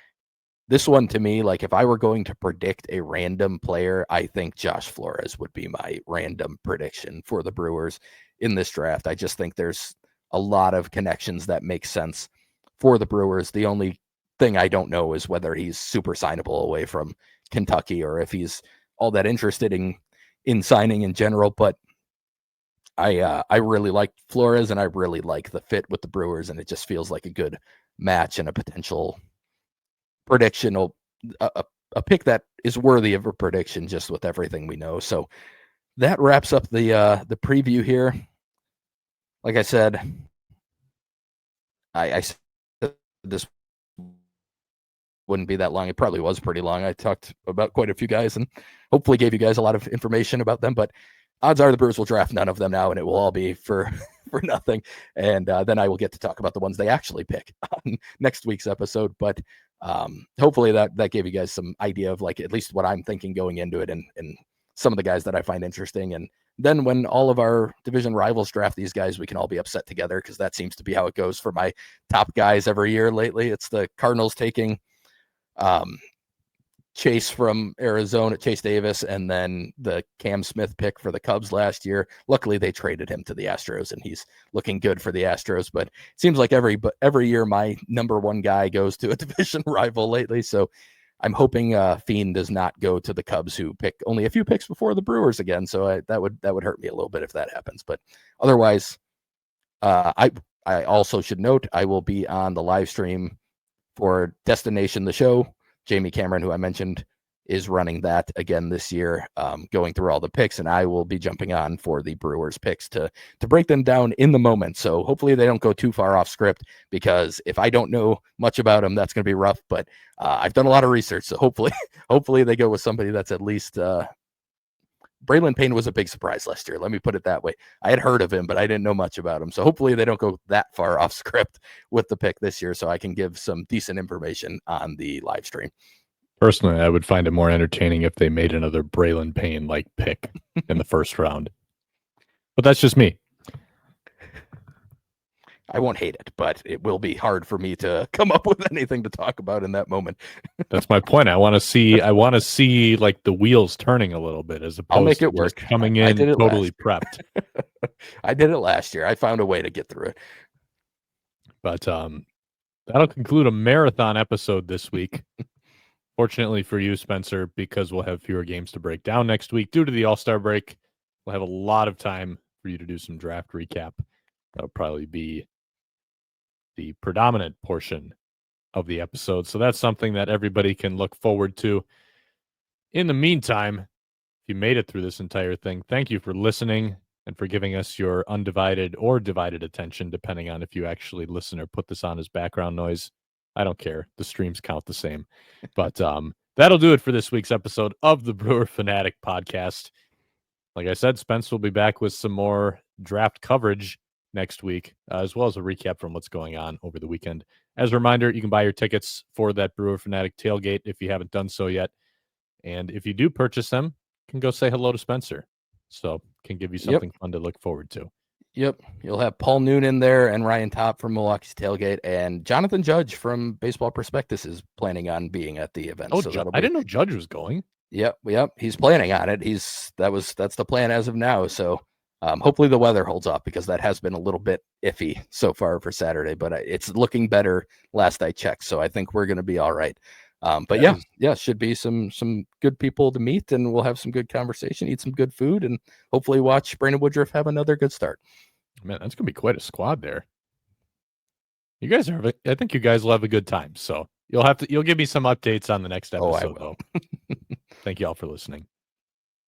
[SPEAKER 2] This one, to me, like if I were going to predict a random player, I think Josh Flores would be my random prediction for the Brewers in this draft. I just think there's a lot of connections that make sense for the Brewers. The only thing I don't know is whether he's super signable away from Kentucky or if he's all that interested in signing in general. But I really like Flores, and I really like the fit with the Brewers, and it just feels like a good match and a potential prediction, a pick that is worthy of a prediction just with everything we know. So that wraps up the preview here. Like I said, I said this wouldn't be that long. It probably was pretty long. I talked about quite a few guys and hopefully gave you guys a lot of information about them, but odds are the Brewers will draft none of them now, and it will all be for for nothing. And then I will get to talk about the ones they actually pick on next week's episode. But hopefully that gave you guys some idea of like at least what I'm thinking going into it, and some of the guys that I find interesting. And then when all of our division rivals draft these guys, we can all be upset together, because that seems to be how it goes for my top guys every year lately. It's the Cardinals taking Chase from Arizona, Chase Davis, and then the Cam Smith pick for the Cubs last year. Luckily, they traded him to the Astros, and he's looking good for the Astros. But it seems like every year my number one guy goes to a division rival lately. So I'm hoping Fiend does not go to the Cubs, who pick only a few picks before the Brewers again. So that would hurt me a little bit if that happens. But otherwise, I also should note I will be on the live stream for Destination the Show. Jamie Cameron, who I mentioned, is running that again this year, going through all the picks, and I will be jumping on for the Brewers picks to break them down in the moment. So hopefully they don't go too far off script, because if I don't know much about them, that's going to be rough. But I've done a lot of research, so hopefully they go with somebody that's at least. Braylon Payne was a big surprise last year. Let me put it that way. I had heard of him, but I didn't know much about him. So hopefully they don't go that far off script with the pick this year, so I can give some decent information on the live stream.
[SPEAKER 1] Personally, I would find it more entertaining if they made another Braylon Payne like pick in the first round. But that's just me.
[SPEAKER 2] I won't hate it, but it will be hard for me to come up with anything to talk about in that moment.
[SPEAKER 1] That's my point. I want to see like the wheels turning a little bit, as opposed
[SPEAKER 2] I'll make it
[SPEAKER 1] to
[SPEAKER 2] work.
[SPEAKER 1] Coming in totally prepped.
[SPEAKER 2] I did it last year. I found a way to get through it.
[SPEAKER 1] But that'll conclude a marathon episode this week. Fortunately for you, Spencer, because we'll have fewer games to break down next week due to the All-Star break. We'll have a lot of time for you to do some draft recap. That'll probably be the predominant portion of the episode. So that's something that everybody can look forward to. In the meantime, if you made it through this entire thing, thank you for listening and for giving us your undivided or divided attention, depending on if you actually listen or put this on as background noise. I don't care. The streams count the same. But that'll do it for this week's episode of the Brewer Fanatic podcast. Like I said, Spence will be back with some more draft coverage next week, as well as a recap from what's going on over the weekend. As a reminder, you can buy your tickets for that Brewer Fanatic tailgate if you haven't done so yet. And if you do purchase them, you can go say hello to Spencer. So can give you something fun to look forward to.
[SPEAKER 2] Yep. You'll have Paul Noonan there, and Ryan Top from Milwaukee's Tailgate, and Jonathan Judge from Baseball Prospectus is planning on being at the event.
[SPEAKER 1] Oh, so I didn't know Judge was going.
[SPEAKER 2] Yep. He's planning on it. That's the plan as of now. So hopefully the weather holds up, because that has been a little bit iffy so far for Saturday, but it's looking better last I checked. So I think we're going to be all right. But should be some good people to meet, and we'll have some good conversation, eat some good food, and hopefully watch Brandon Woodruff have another good start.
[SPEAKER 1] Man, that's gonna be quite a squad there. You guys I think you guys will have a good time. So you'll give me some updates on the next episode, though. Thank you all for listening.